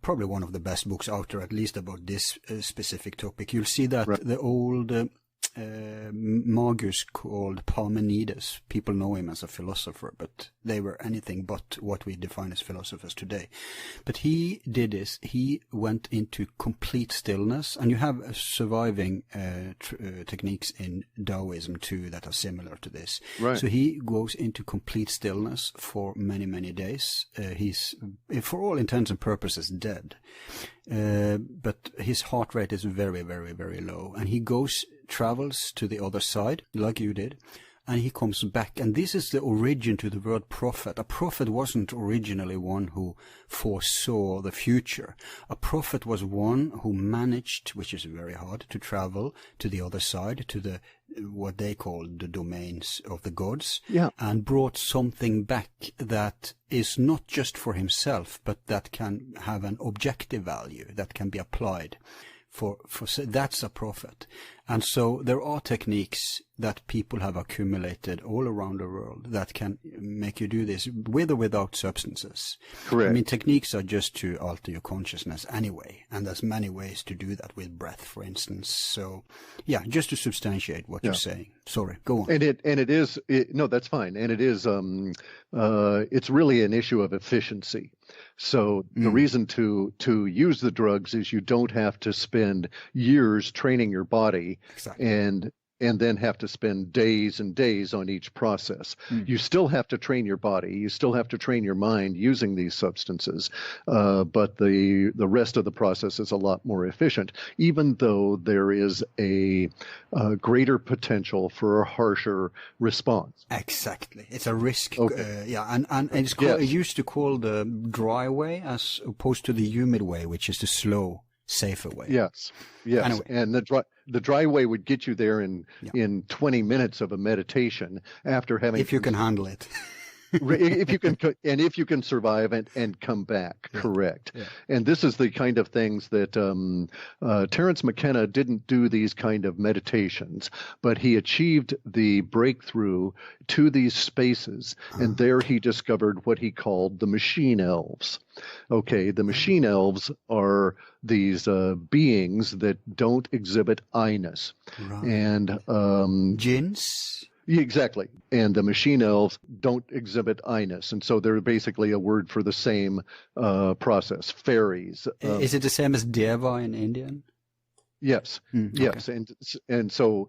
Probably one of the best books out there, at least about this specific topic. You'll see that the old magus called Parmenides, people know him as a philosopher, but they were anything but what we define as philosophers today. But he did this. He went into complete stillness, and you have surviving techniques in Taoism too that are similar to this. Right. So he goes into complete stillness for many, many days. He's, for all intents and purposes, dead. But his heart rate is very, very, very low, and he travels to the other side, like you did, and he comes back. And this is the origin to the word prophet. A prophet wasn't originally one who foresaw the future. A prophet was one who managed, which is very hard, to travel to the other side, to what they called the domains of the gods, and brought something back that is not just for himself, but that can have an objective value that can be applied. That's a prophet. And so there are techniques that people have accumulated all around the world that can make you do this with or without substances. Correct. I mean, techniques are just to alter your consciousness anyway, and there's many ways to do that with breath, for instance. So, yeah, just to substantiate what you're saying. Sorry, go on. No, that's fine. And it is, it's really an issue of efficiency. So the reason to use the drugs is you don't have to spend years training your body and then have to spend days and days on each process. You still have to train your body. You still have to train your mind using these substances. But the rest of the process is a lot more efficient, even though there is a greater potential for a harsher response. Exactly. It's a risk. Okay. And it's it used to call the dry way as opposed to the humid way, which is the slow, safer way. Yes. Anyway. And the dry way would get you there in 20 minutes of a meditation after having. If you can handle it. if you can survive and come back. Correct. Yeah. And this is the kind of things that Terence McKenna didn't do these kind of meditations, but he achieved the breakthrough to these spaces, and there he discovered what he called the machine elves. Okay, the machine elves are these beings that don't exhibit I-ness. Right. And jinns? Exactly. And the machine elves don't exhibit I-ness. And so they're basically a word for the same process. Fairies. Is it the same as Deva in Indian? Yes. Yes. Okay. And so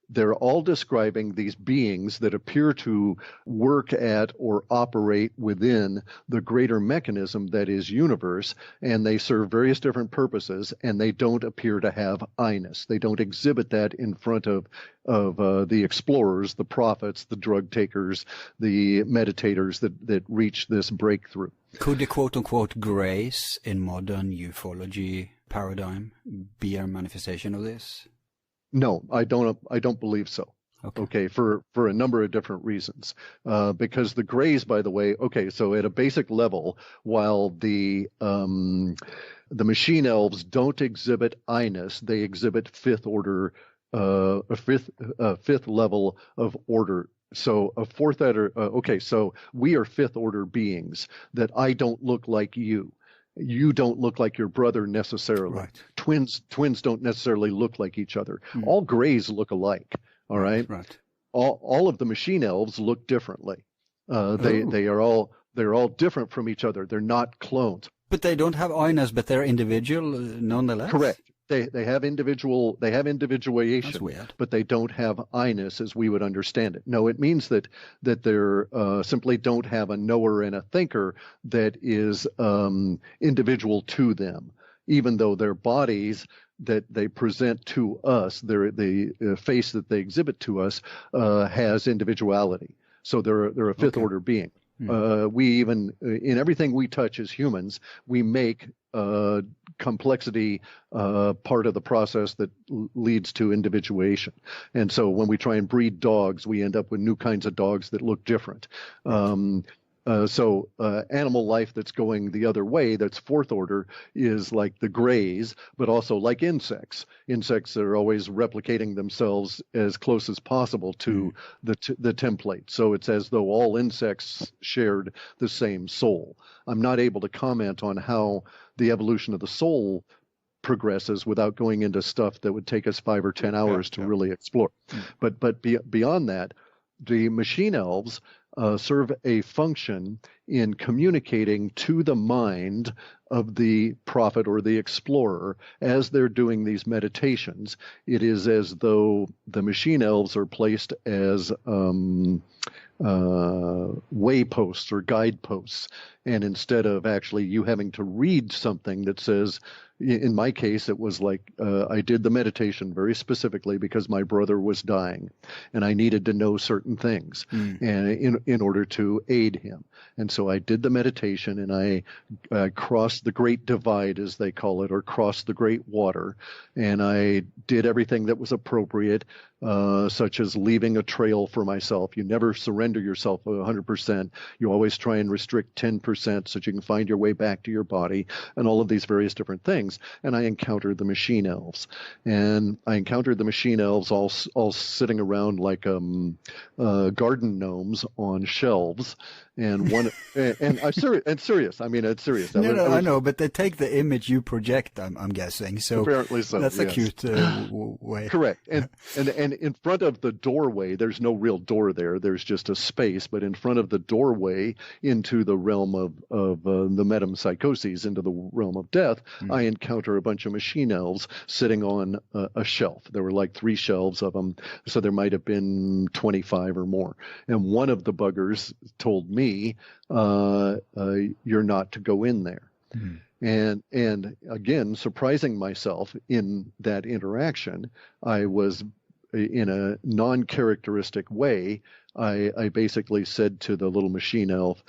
they're all describing these beings that appear to work at or operate within the greater mechanism that is universe, and they serve various different purposes, and they don't appear to have I-ness. They don't exhibit that in front of the explorers, the prophets, the drug takers, the meditators that reach this breakthrough. Could the quote-unquote grace in modern ufology paradigm be a manifestation of this? No, I don't believe so. Okay, for a number of different reasons. Because the grays, by the way, so at a basic level, while the machine elves don't exhibit I-ness, they exhibit fifth level of order. So a fourth order. So we are fifth order beings. That I don't look like you. You don't look like your brother necessarily. Right. Twins don't necessarily look like each other. All grays look alike. All right. Right. All of the machine elves look differently. They're all different from each other. They're not clones. But they don't have I-ness, but they're individual nonetheless. Correct. They have individuation. That's weird. But they don't have I-ness as we would understand it. No, it means that they're simply don't have a knower and a thinker that is individual to them, even though their bodies that they present to us, the face that they exhibit to us, has individuality. So they're a fifth order being. We even, in everything we touch as humans, we make complexity part of the process that leads to individuation. And so when we try and breed dogs, we end up with new kinds of dogs that look different. So animal life that's going the other way, that's fourth order, is like the grays, but also like insects. Insects are always replicating themselves as close as possible to the template. So it's as though all insects shared the same soul. I'm not able to comment on how the evolution of the soul progresses without going into stuff that would take us 5 or 10 hours to really explore. But beyond that, the machine elves serve a function in communicating to the mind of the prophet or the explorer as they're doing these meditations. It is as though the machine elves are placed as wayposts or guideposts. And instead of actually you having to read something that says, in my case, it was like I did the meditation very specifically because my brother was dying and I needed to know certain things and in order to aid him. And so I did the meditation and I crossed the great divide, as they call it, or crossed the great water. And I did everything that was appropriate. such as leaving a trail for myself. You never surrender yourself 100%. You always try and restrict 10% so that you can find your way back to your body, and all of these various different things. And I encountered the machine elves. And I encountered the machine elves all sitting around like garden gnomes on shelves. And one, and I'm serious. I mean, it's serious. I know, but they take the image you project. I'm guessing. So apparently so. That's yes. a cute way. Correct. And in front of the doorway, there's no real door there. There's just a space. But in front of the doorway into the realm of the metempsychosis, into the realm of death, I encounter a bunch of machine elves sitting on a shelf. There were like 3 shelves of them, so there might have been 25 or more. And one of the buggers told me, you're not to go in there. And again, surprising myself in that interaction, I was, in a non-characteristic way, I basically said to the little machine elf,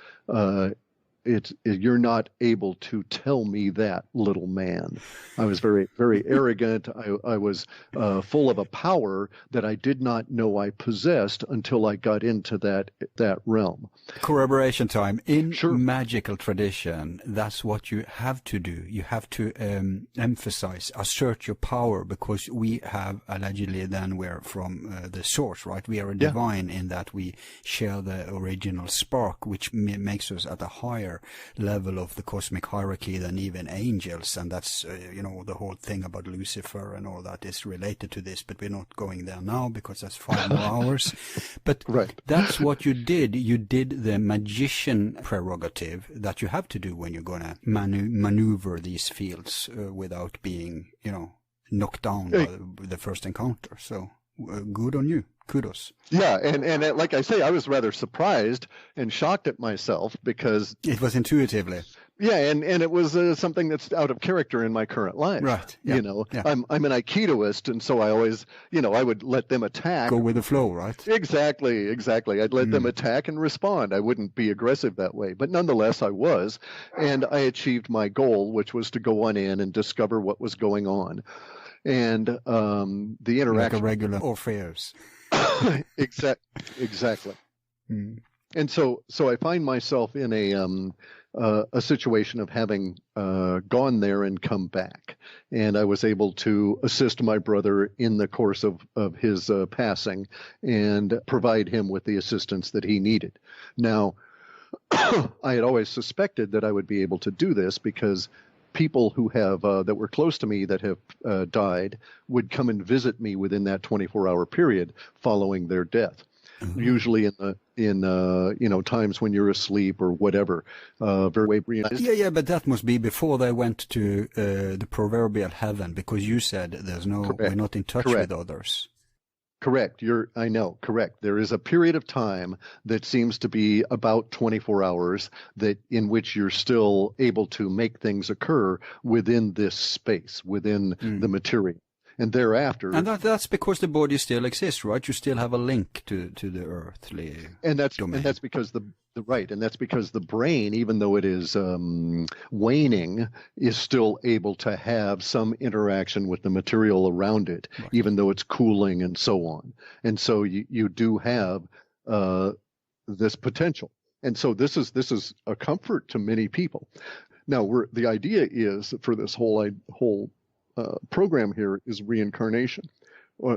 you're not able to tell me that, little man. I was very, very arrogant. I was full of a power that I did not know I possessed until I got into that realm. Corroboration time. In Sure. magical tradition, that's what you have to do. You have to emphasize, assert your power, because we have allegedly then we're from the source, right? We are a divine in that we share the original spark, which makes us at a higher level of the cosmic hierarchy than even angels. And that's, the whole thing about Lucifer and all that is related to this, but we're not going there now because that's 5 more hours. But right. That's what you did. You did the magician prerogative that you have to do when you're going to maneuver these fields without being, knocked down by the first encounter. So good on you. Kudos. Yeah, and like I say, I was rather surprised and shocked at myself because it was intuitively. Yeah, and it was something that's out of character in my current life. Right. Yeah. I'm an Aikidoist, and so I always, I would let them attack. Go with the flow, right? Exactly. I'd let them attack and respond. I wouldn't be aggressive that way, but nonetheless, I was, and I achieved my goal, which was to go on in and discover what was going on, and the interaction. Like a regular Orpheus. Exactly. And so I find myself in a situation of having gone there and come back, and I was able to assist my brother in the course of his passing and provide him with the assistance that he needed. Now, I had always suspected that I would be able to do this because people who have that were close to me that have died would come and visit me within that 24-hour period following their death. Mm-hmm. Usually in times when you're asleep or whatever. Very Yeah, but that must be before they went to the proverbial heaven, because you said we're not in touch with others. Correct. Correct. There is a period of time that seems to be about 24 hours in which you're still able to make things occur within this space, within the material. And thereafter, and that's because the body still exists, right? You still have a link to the earthly domain. And that's because the brain, even though it is waning, is still able to have some interaction with the material around it, right, even though it's cooling and so on. And so you do have this potential. And so this is a comfort to many people. Now, the idea is for this whole program here is reincarnation,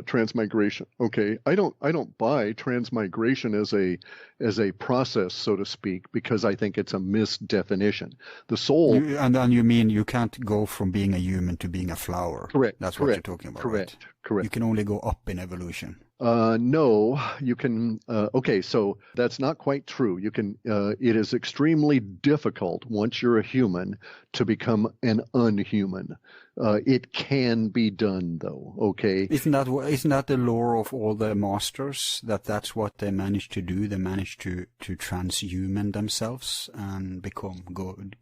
transmigration. Okay, I don't buy transmigration as a process, so to speak, because I think it's a misdefinition. The soul, and then you mean you can't go from being a human to being a flower. Correct. That's what you're talking about. Correct. Right? Correct. You can only go up in evolution. No, you can. Okay, so that's not quite true. You can. It is extremely difficult once you're a human to become an unhuman. It can be done, though. Okay. Isn't that the lore of all the masters? That's what they managed to do. They managed to transhuman themselves and become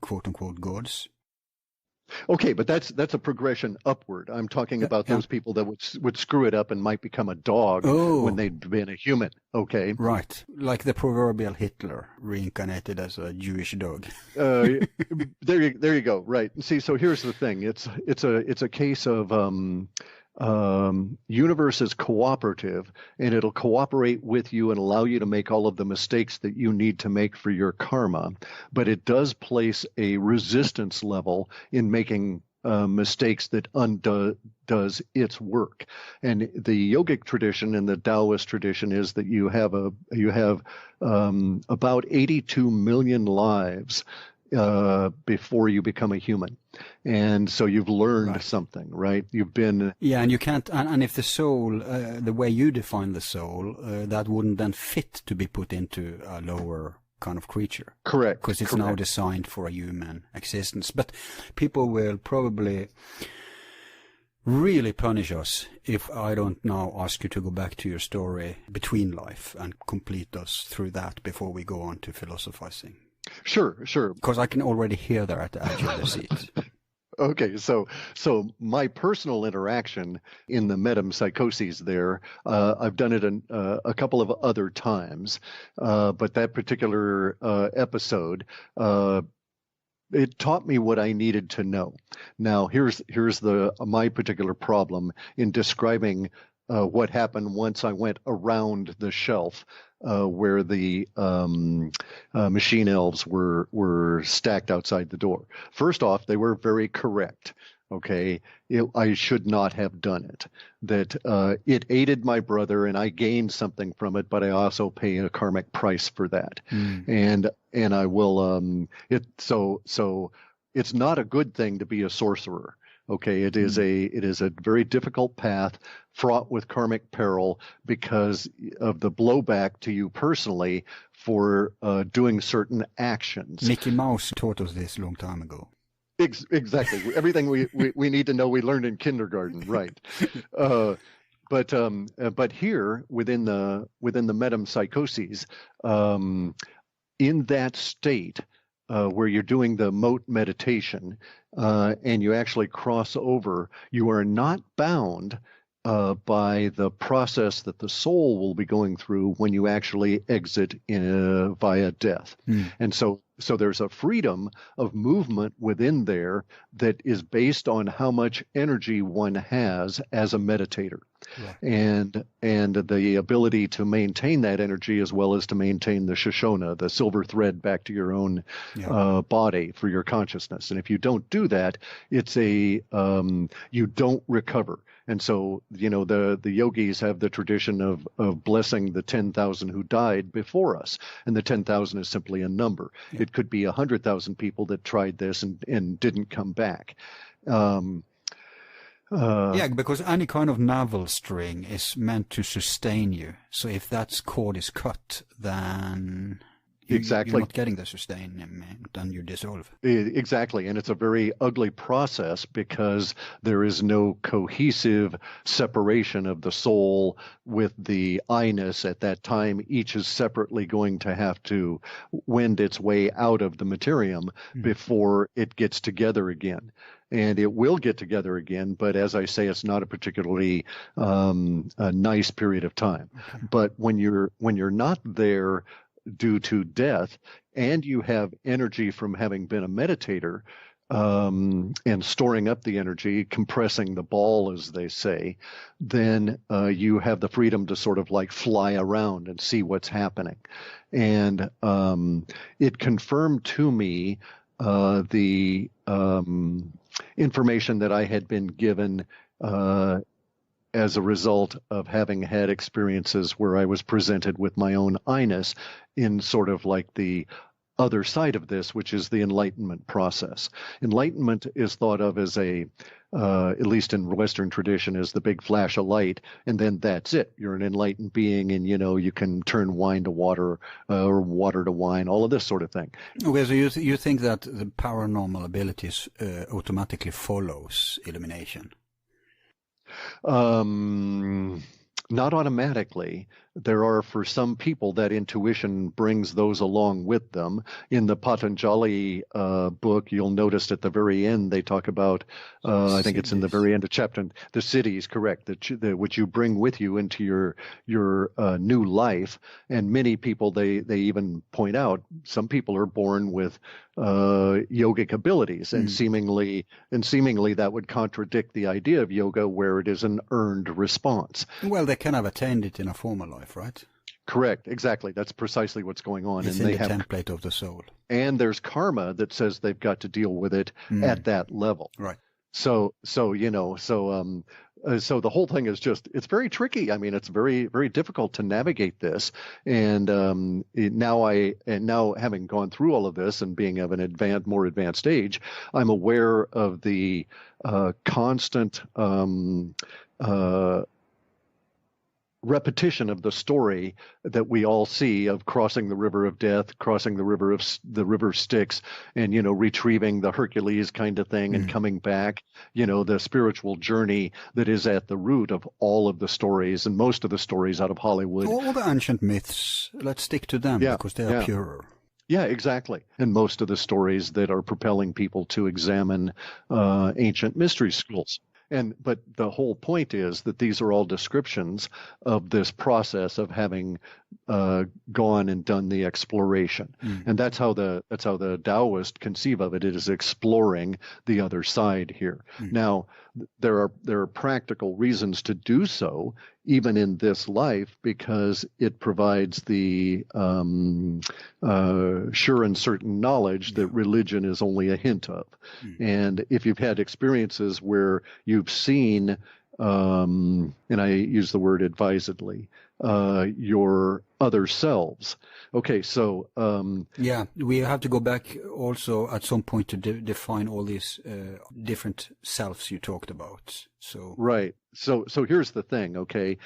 quote unquote gods. Okay, but that's a progression upward. I'm talking about those people that would screw it up and might become a dog when they'd been a human. Okay, right, like the proverbial Hitler reincarnated as a Jewish dog. There you go. Right. See, so here's the thing. It's a case of universe is cooperative, and it'll cooperate with you and allow you to make all of the mistakes that you need to make for your karma. But it does place a resistance level in making mistakes that undoes its work. And the yogic tradition and the Taoist tradition is that you have about 82 million lives before you become a human. And so you've learned something, right? You've been... Yeah, and you can't... And if the soul, the way you define the soul, that wouldn't then fit to be put into a lower kind of creature. Correct. Because it's now designed for a human existence. But people will probably really punish us if I don't now ask you to go back to your story between life and complete us through that before we go on to philosophizing. Sure. Because I can already hear there at the edge of the seat. Okay, so my personal interaction in the metempsychosis there, I've done it a couple of other times, but that particular episode, it taught me what I needed to know. Now, here's my particular problem in describing what happened once I went around the shelf where the machine elves were stacked outside the door. First off, they were very correct. Okay, I should not have done it. That it aided my brother, and I gained something from it, but I also pay a karmic price for that. And I will. So it's not a good thing to be a sorcerer. Okay, it is a very difficult path, fraught with karmic peril because of the blowback to you personally for doing certain actions. Mickey Mouse taught us this a long time ago. Exactly. Everything we need to know we learned in kindergarten, right? But here within the metempsychoses, in that state where you're doing the moat meditation and you actually cross over, you are not bound by the process that the soul will be going through when you actually exit via death. And so there's a freedom of movement within there that is based on how much energy one has as a meditator. And the ability to maintain that energy as well as to maintain the Shoshona, the silver thread back to your own body for your consciousness. And if you don't do that, it's you don't recover. And so, the yogis have the tradition of blessing the 10,000 who died before us. And the 10,000 is simply a number. Yeah. It could be 100,000 people that tried this and didn't come back. Because any kind of navel string is meant to sustain you. So if that cord is cut, then you're not getting the sustainment, then you dissolve. Exactly, and it's a very ugly process because there is no cohesive separation of the soul with the I-ness at that time. Each is separately going to have to wend its way out of the materium before it gets together again. And it will get together again, but as I say, it's not a particularly a nice period of time. Okay. But when you're not there due to death, and you have energy from having been a meditator, and storing up the energy, compressing the ball, as they say, then you have the freedom to sort of like fly around and see what's happening. And it confirmed to me the information that I had been given as a result of having had experiences where I was presented with my own I-ness in sort of like the other side of this, which is the enlightenment process. Enlightenment is thought of as at least in Western tradition, as the big flash of light, and then that's it. You're an enlightened being, and you can turn wine to water or water to wine, all of this sort of thing. Okay, so you think that the paranormal abilities automatically follows illumination? Not automatically. for some people, that intuition brings those along with them. In the Patanjali book, you'll notice at the very end they talk about, I think it's in the very end of chapter, the siddhis, correct, which you bring with you into your new life. And many people, they even point out, some people are born with yogic abilities, and seemingly that would contradict the idea of yoga, where it is an earned response. Well, they can have attained it in a former life, right? Correct, exactly. That's precisely what's going on. It's and in they the have template of the soul. And there's karma that says they've got to deal with it at that level. Right. So the whole thing is it's very tricky. I mean, it's very, very difficult to navigate this. And now having gone through all of this and being of an more advanced age, I'm aware of the constant repetition of the story that we all see of crossing the river of death, crossing the river Styx, and retrieving the Hercules kind of thing and coming back, the spiritual journey that is at the root of all of the stories, and most of the stories out of Hollywood. All the ancient myths, let's stick to them because they are purer. Yeah, exactly. And most of the stories that are propelling people to examine ancient mystery schools. But the whole point is that these are all descriptions of this process of having gone and done the exploration, and that's how the Taoists conceive of it. It is exploring the other side here. Now, there are practical reasons to do so, even in this life, because it provides the sure and certain knowledge that religion is only a hint of. And if you've had experiences where you've seen, and I use the word advisedly, your other selves. Okay, so we have to go back also at some point to define all these different selves you talked about. So right. So here's the thing. Okay,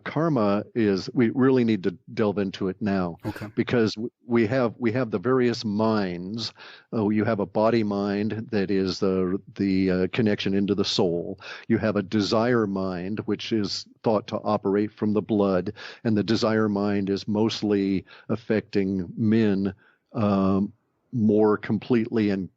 karma is. We really need to delve into it now. Okay. Because we have the various minds. You have a body mind that is the connection into the soul. You have a desire mind, which is thought to operate from the blood, and the desire mind is mostly affecting men more completely and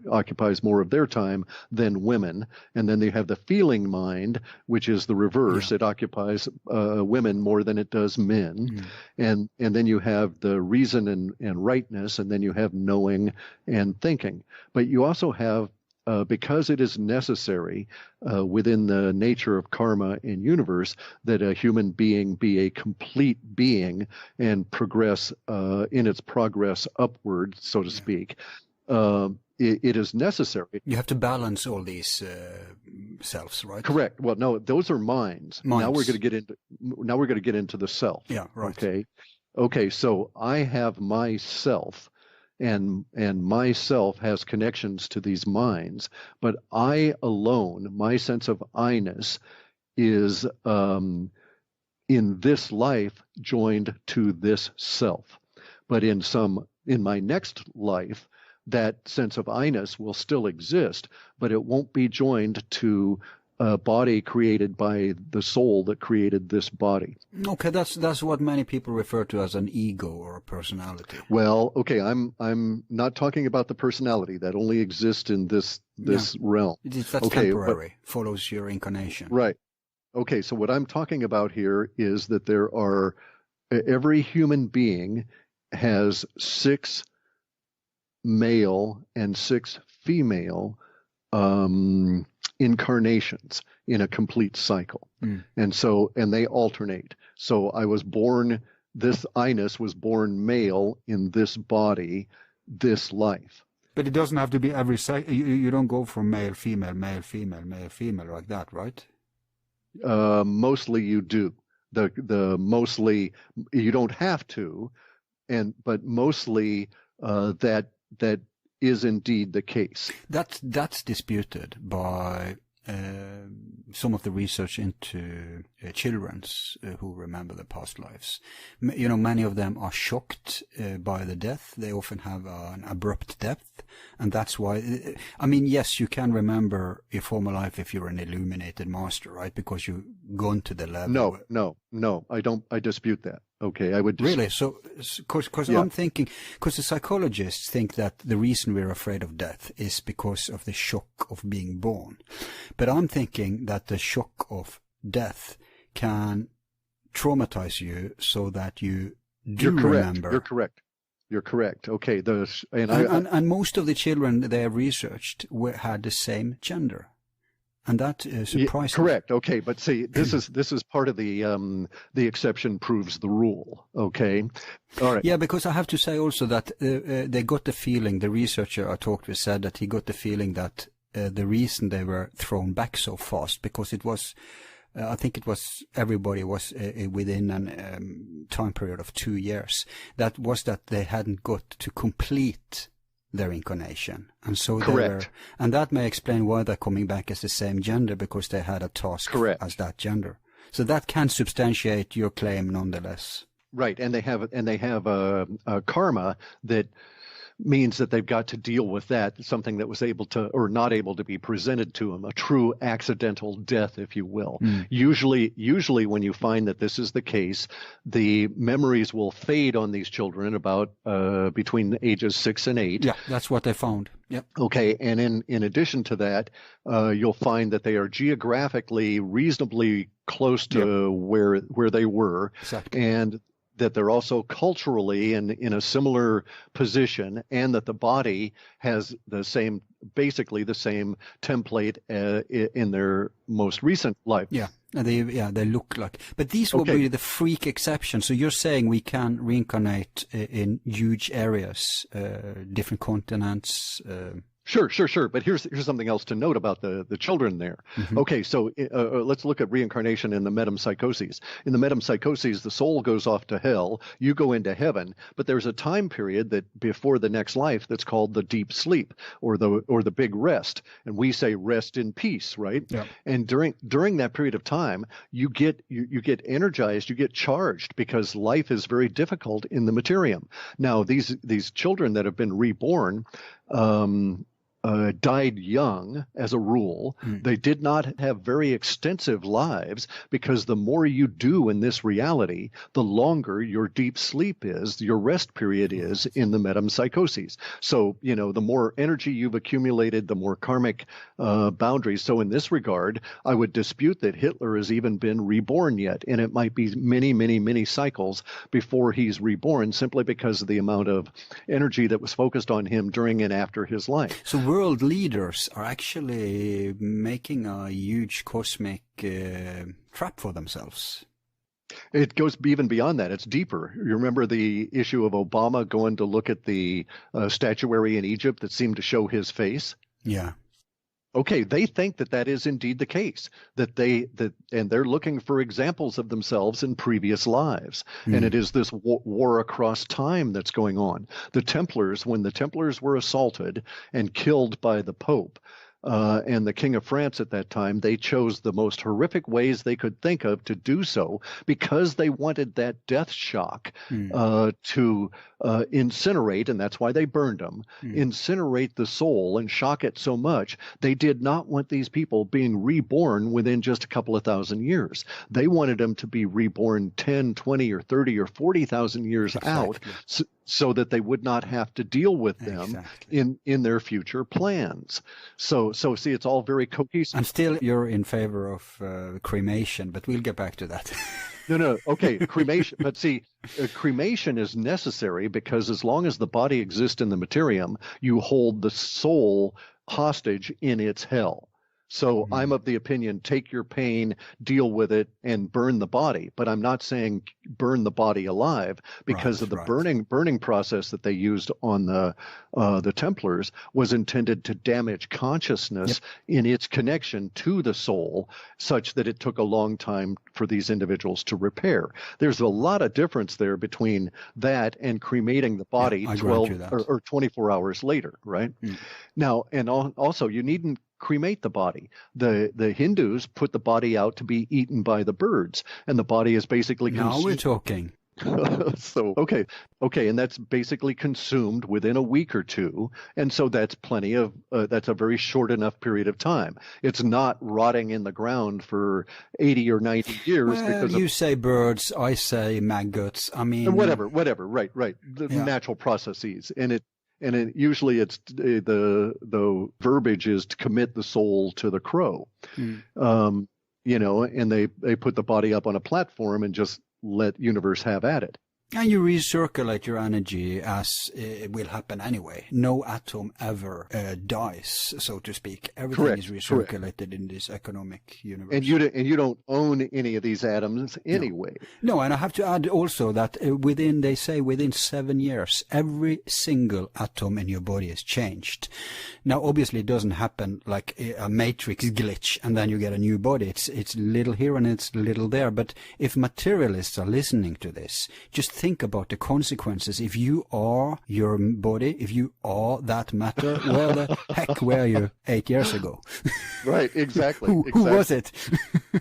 occupies more of their time than women. And then they have the feeling mind, which is the reverse. It occupies women more than it does men. And then you have the reason and rightness, and then you have knowing and thinking. But you also have, because it is necessary within the nature of karma and universe that a human being be a complete being and progress in its progress upward, so to speak, it is necessary. You have to balance all these selves, right? Correct. Well, no, those are minds. Now we're going to get into the self. Yeah, right. Okay. So I have myself. And myself has connections to these minds, but I alone, my sense of I-ness, is in this life joined to this self. But in my next life, that sense of I-ness will still exist, but it won't be joined to a body created by the soul that created this body. Okay, that's what many people refer to as an ego or a personality. Well, okay, I'm not talking about the personality that only exists in this realm. That's temporary, follows your incarnation. Right. Okay, so what I'm talking about here is that every human being has 6 male and 6 female incarnations in a complete cycle. And they alternate. So I was born, this I-ness was born male in this body, this life. But it doesn't have to be every cycle. You don't go from male, female, male, female, male, female like that, right? Mostly you do. The mostly you don't have to, but mostly that is indeed the case. That's disputed by some of the research into children's who remember their past lives. Many of them are shocked by the death. They often have an abrupt death, and that's why. Yes, you can remember your former life if you're an illuminated master, right? Because you've gone to the level. No, I don't. I dispute that. Okay, I would really. So, because I'm thinking, because the psychologists think that the reason we're afraid of death is because of the shock of being born, but I'm thinking that the shock of death can traumatize you so that you do remember. You're correct. Okay, and most of the children they have researched had the same gender. And that is surprising. Correct. Okay, but see, this is part of the exception proves the rule. Okay, all right. Yeah, because I have to say also that they got the feeling. The researcher I talked with said that he got the feeling that the reason they were thrown back so fast because it was, I think it was everybody was within a time period of 2 years. That was that they hadn't got to complete their incarnation, and so correct, and that may explain why they're coming back as the same gender, because they had a task as that gender. So that can substantiate your claim nonetheless. Right, and they have a karma that means that they've got to deal with that, something that was able to or not able to be presented to them, a true accidental death, if you will. Usually when you find that this is the case, the memories will fade on these children about between the ages 6 and 8. Yeah, that's what they found. Yep. Okay, and in addition to that, you'll find that they are geographically reasonably close to where they were. Exactly. And that they're also culturally in a similar position, and that the body has basically the same template in their most recent life. Yeah, they look like. But these will be the freak exception. So you're saying we can reincarnate in huge areas, different continents. Sure. But here's something else to note about the children there. Mm-hmm. Okay, so let's look at reincarnation in the metempsychoses. In the metempsychoses, the soul goes off to hell, you go into heaven, but there's a time period that before the next life that's called the deep sleep or the big rest, and we say rest in peace, right? Yeah. And during that period of time, you get energized, you get charged, because life is very difficult in the materium. Now, these children that have been reborn died young as a rule. They did not have very extensive lives, because the more you do in this reality, the longer your deep sleep is, your rest period is in the metempsychoses. So, the more energy you've accumulated, the more karmic boundaries. So in this regard, I would dispute that Hitler has even been reborn yet, and it might be many, many, many cycles before he's reborn, simply because of the amount of energy that was focused on him during and after his life. So world leaders are actually making a huge cosmic trap for themselves. It goes even beyond that. It's deeper. You remember the issue of Obama going to look at the statuary in Egypt that seemed to show his face? Yeah. Okay, they think that is indeed the case, and they're looking for examples of themselves in previous lives. And it is this war across time that's going on. The Templars, when the Templars were assaulted and killed by the Pope, and the King of France at that time, they chose the most horrific ways they could think of to do so, because they wanted that death shock to incinerate, and that's why they burned them, incinerate the soul and shock it so much. They did not want these people being reborn within just a couple of thousand years. They wanted them to be reborn 10, 20, or 30, or 40,000 years out, so that they would not have to deal with them in their future plans. So see, it's all very cohesive. And still, you're in favor of cremation, but we'll get back to that. No. Okay, cremation. But see, cremation is necessary, because as long as the body exists in the materium, you hold the soul hostage in its hell. So I'm of the opinion, take your pain, deal with it, and burn the body. But I'm not saying burn the body alive, because of the burning process that they used on the Templars was intended to damage consciousness in its connection to the soul, such that it took a long time for these individuals to repair. There's a lot of difference there between that and cremating the body 12 or 24 hours later, right? Now, and also, you needn't cremate the body. The Hindus put the body out to be eaten by the birds, and the body is basically Now we're talking. So okay, and that's basically consumed within a week or two, and so that's plenty of that's a very short enough period of time. It's not rotting in the ground for 80 or 90 years. Well, because you say birds, I say maggots. I mean, whatever, right, the natural processes, and it usually it's the verbiage is to commit the soul to the crow, and they put the body up on a platform and just let universe have at it. And you recirculate your energy as it will happen anyway. No atom ever dies, so to speak. Everything is recirculated in this economic universe. And you don't own any of these atoms anyway. No, and I have to add also that within 7 years, every single atom in your body is changed. Now, obviously, it doesn't happen like a matrix glitch, and then you get a new body. It's little here and it's little there. But if materialists are listening to this, just think about the consequences. If you are your body, if you are that matter, where the heck were you 8 years ago? Right, exactly. Who was it?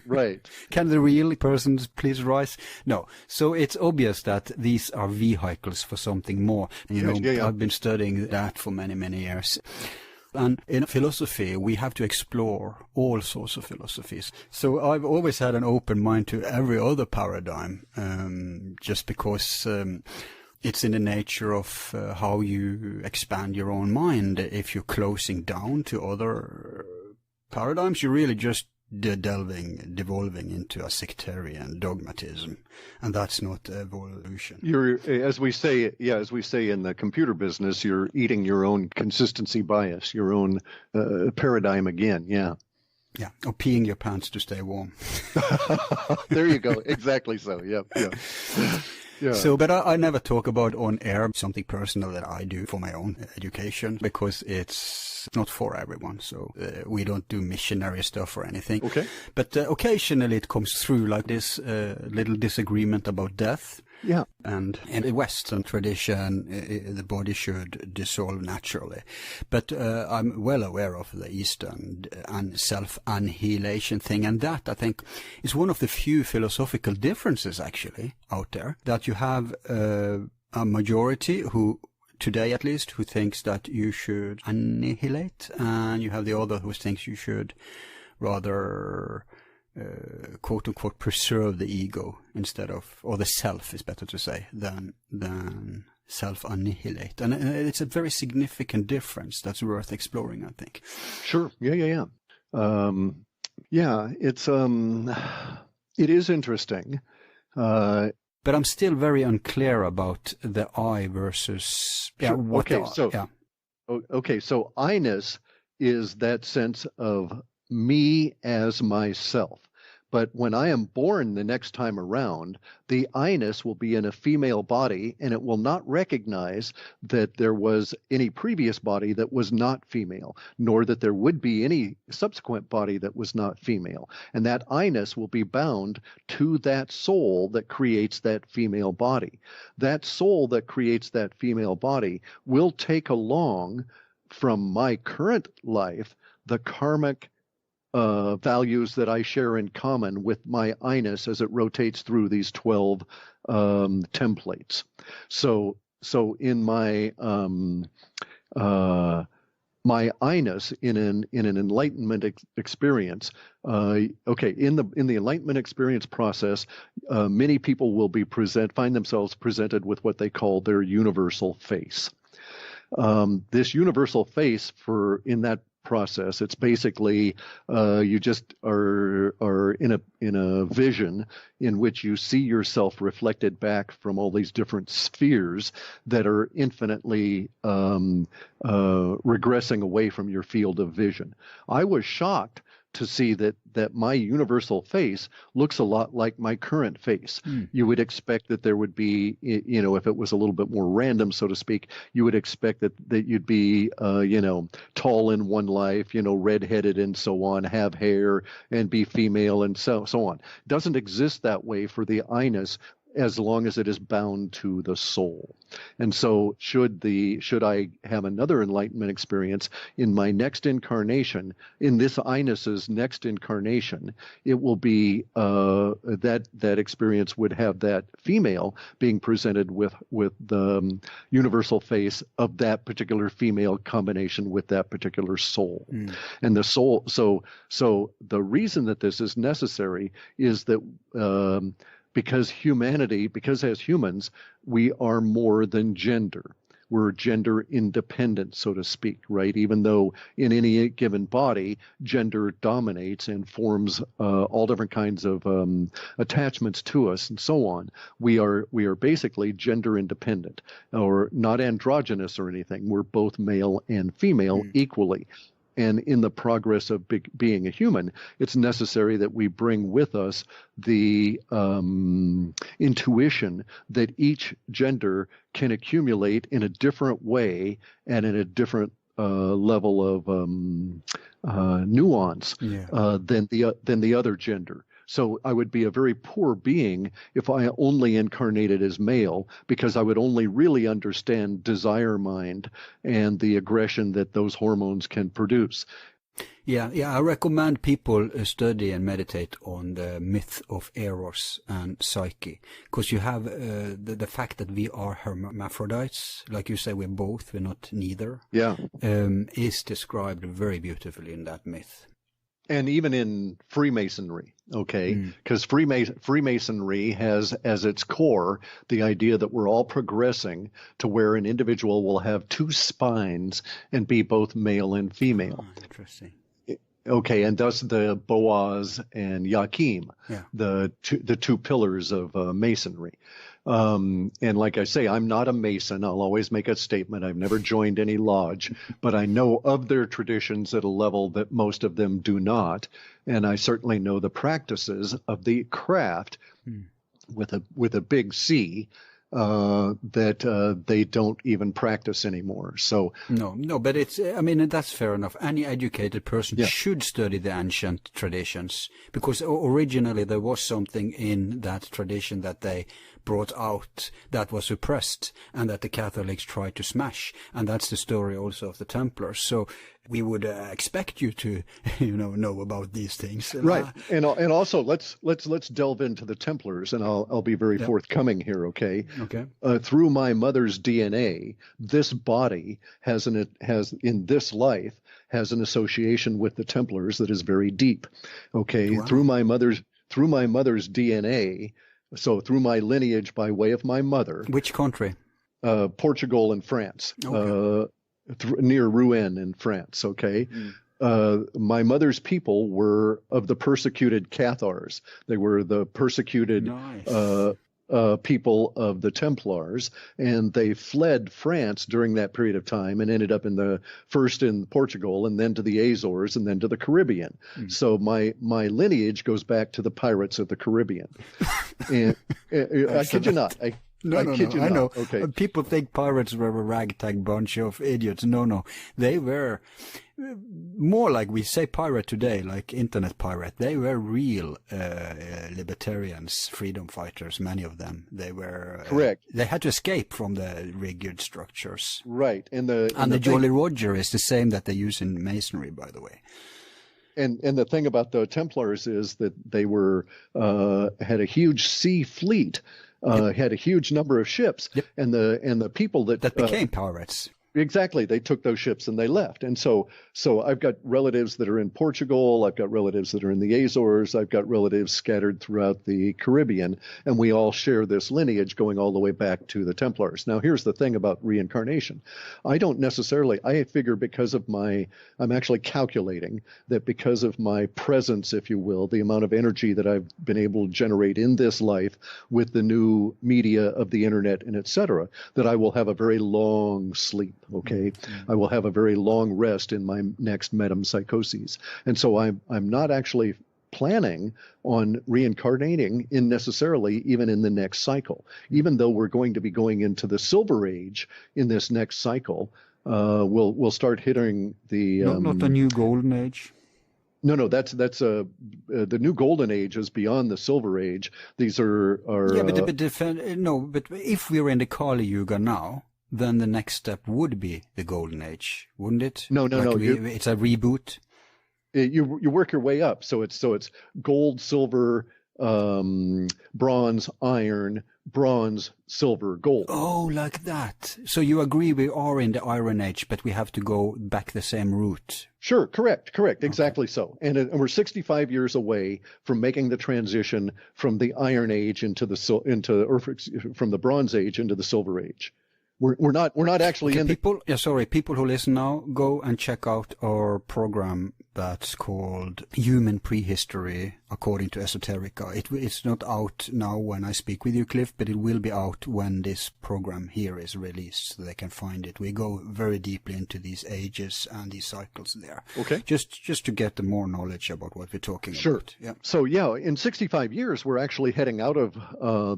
Right. Can the real persons please rise? No. So it's obvious that these are vehicles for something more. I've been studying that for many, many years. And in philosophy, we have to explore all sorts of philosophies. So I've always had an open mind to every other paradigm, just because it's in the nature of how you expand your own mind. If you're closing down to other paradigms, you're really just devolving into a sectarian dogmatism, and that's not evolution. You're, as we say in the computer business, you're eating your own consistency bias, your own paradigm again. Yeah, or peeing your pants to stay warm. There you go. Exactly so. Yeah. Yeah. So, but I never talk about on air something personal that I do for my own education, because it's not for everyone. So we don't do missionary stuff or anything. Okay. But occasionally it comes through like this little disagreement about death. Yeah. And in the Western tradition, the body should dissolve naturally. But I'm well aware of the Eastern self-annihilation thing. And that, I think, is one of the few philosophical differences, actually, out there. That you have a majority who, today at least, who thinks that you should annihilate. And you have the other who thinks you should rather quote unquote preserve the ego instead of, or the self is better to say, than self-annihilate. And it's a very significant difference that's worth exploring, I think. Sure. Yeah. It's it is interesting. But I'm still very unclear about the I versus So I-ness is that sense of me as myself. But when I am born the next time around, the I-ness will be in a female body, and it will not recognize that there was any previous body that was not female, nor that there would be any subsequent body that was not female. And that I-ness will be bound to that soul that creates that female body. That soul that creates that female body will take along from my current life the karmic values that I share in common with my I-ness as it rotates through these 12 templates. So in my my I-ness in an enlightenment experience, in the enlightenment experience process, many people will find themselves presented with what they call their universal face. This universal face in that process, it's basically you just are in a vision in which you see yourself reflected back from all these different spheres that are infinitely regressing away from your field of vision. I was shocked to see that my universal face looks a lot like my current face. You would expect that there would be, if it was a little bit more random, so to speak, you would expect that you'd be, tall in one life, redheaded and so on, have hair and be female and so on. It doesn't exist that way for the I-ness as long as it is bound to the soul. And so should I have another enlightenment experience in my next incarnation, in this Inus's next incarnation, it will be that experience would have that female being presented with the universal face of that particular female combination with that particular soul. And the soul, so the reason that this is necessary is that because as humans, we are more than gender. We're gender independent, so to speak, right? Even though in any given body, gender dominates and forms all different kinds of attachments to us and so on. We are basically gender independent, or not androgynous or anything. We're both male and female equally. And in the progress of being a human, it's necessary that we bring with us the intuition that each gender can accumulate in a different way and in a different level of nuance than the other gender. So I would be a very poor being if I only incarnated as male, because I would only really understand desire mind and the aggression that those hormones can produce. Yeah, I recommend people study and meditate on the myth of Eros and Psyche, because you have the fact that we are hermaphrodites, like you say, we're both, we're not neither, is described very beautifully in that myth. And even in Freemasonry, okay, because Freemasonry has as its core the idea that we're all progressing to where an individual will have two spines and be both male and female. Oh, interesting. Okay, and thus the Boaz and Yakim, the two pillars of Masonry. And like I say, I'm not a Mason. I'll always make a statement. I've never joined any lodge, but I know of their traditions at a level that most of them do not. And I certainly know the practices of the craft with a big C that they don't even practice anymore. So no, but that's fair enough. Any educated person should study the ancient traditions, because originally there was something in that tradition that they brought out that was suppressed and that the Catholics tried to smash, and that's the story also of the Templars. So we would expect you to know about these things, right? And also let's delve into the Templars, and I'll be very forthcoming here. Okay. Through my mother's DNA, this body has in this life has an association with the Templars that is very deep. Okay. Wow. Through my mother's DNA. So through my lineage by way of my mother. Which country? Portugal and France. Okay. Near Rouen in France. Okay. My mother's people were of the persecuted Cathars. They were the persecuted people of the Templars, and they fled France during that period of time and ended up first in Portugal and then to the Azores and then to the Caribbean. So my lineage goes back to the pirates of the Caribbean. And I kid you not. No, I know. Okay. People think pirates were a ragtag bunch of idiots. No. They were more like we say pirate today, like internet pirate. They were real libertarians, freedom fighters, many of them. They were correct. They had to escape from the rigid structures. Right. And the Jolly Roger is the same that they use in Masonry, by the way. And the thing about the Templars is that they had a huge sea fleet. Had a huge number of ships, and the people that became pirates. Exactly. They took those ships and they left. And so I've got relatives that are in Portugal. I've got relatives that are in the Azores. I've got relatives scattered throughout the Caribbean. And we all share this lineage going all the way back to the Templars. Now, here's the thing about reincarnation. I figure I'm actually calculating that because of my presence, if you will, the amount of energy that I've been able to generate in this life with the new media of the internet and et cetera, that I will have a very long sleep. Okay, I will have a very long rest in my next metempsychosis, and so I'm not actually planning on reincarnating necessarily even in the next cycle. Even though we're going to be going into the Silver Age in this next cycle, we'll start hitting the not the new Golden Age. No, that's the new golden age is beyond the silver age. These are yeah, but if we're in the Kali Yuga now, then the next step would be the golden age, wouldn't it? No. It's a reboot. You work your way up. So it's gold, silver, bronze, iron, bronze, silver, gold. Oh, like that. So you agree we are in the Iron Age, but we have to go back the same route. Sure, correct, exactly so. And we're 65 years away from making the transition from the Iron Age from the Bronze Age into the Silver Age. We're not actually okay, in people who listen now, go and check out our program that's called Human Prehistory According to Esoterica. It's not out now when I speak with you, Cliff, but it will be out when this program here is released, so they can find it. We go very deeply into these ages and these cycles there. Okay. Just to get the more knowledge about what we're talking about. Yeah. So in 65 years, we're actually heading out of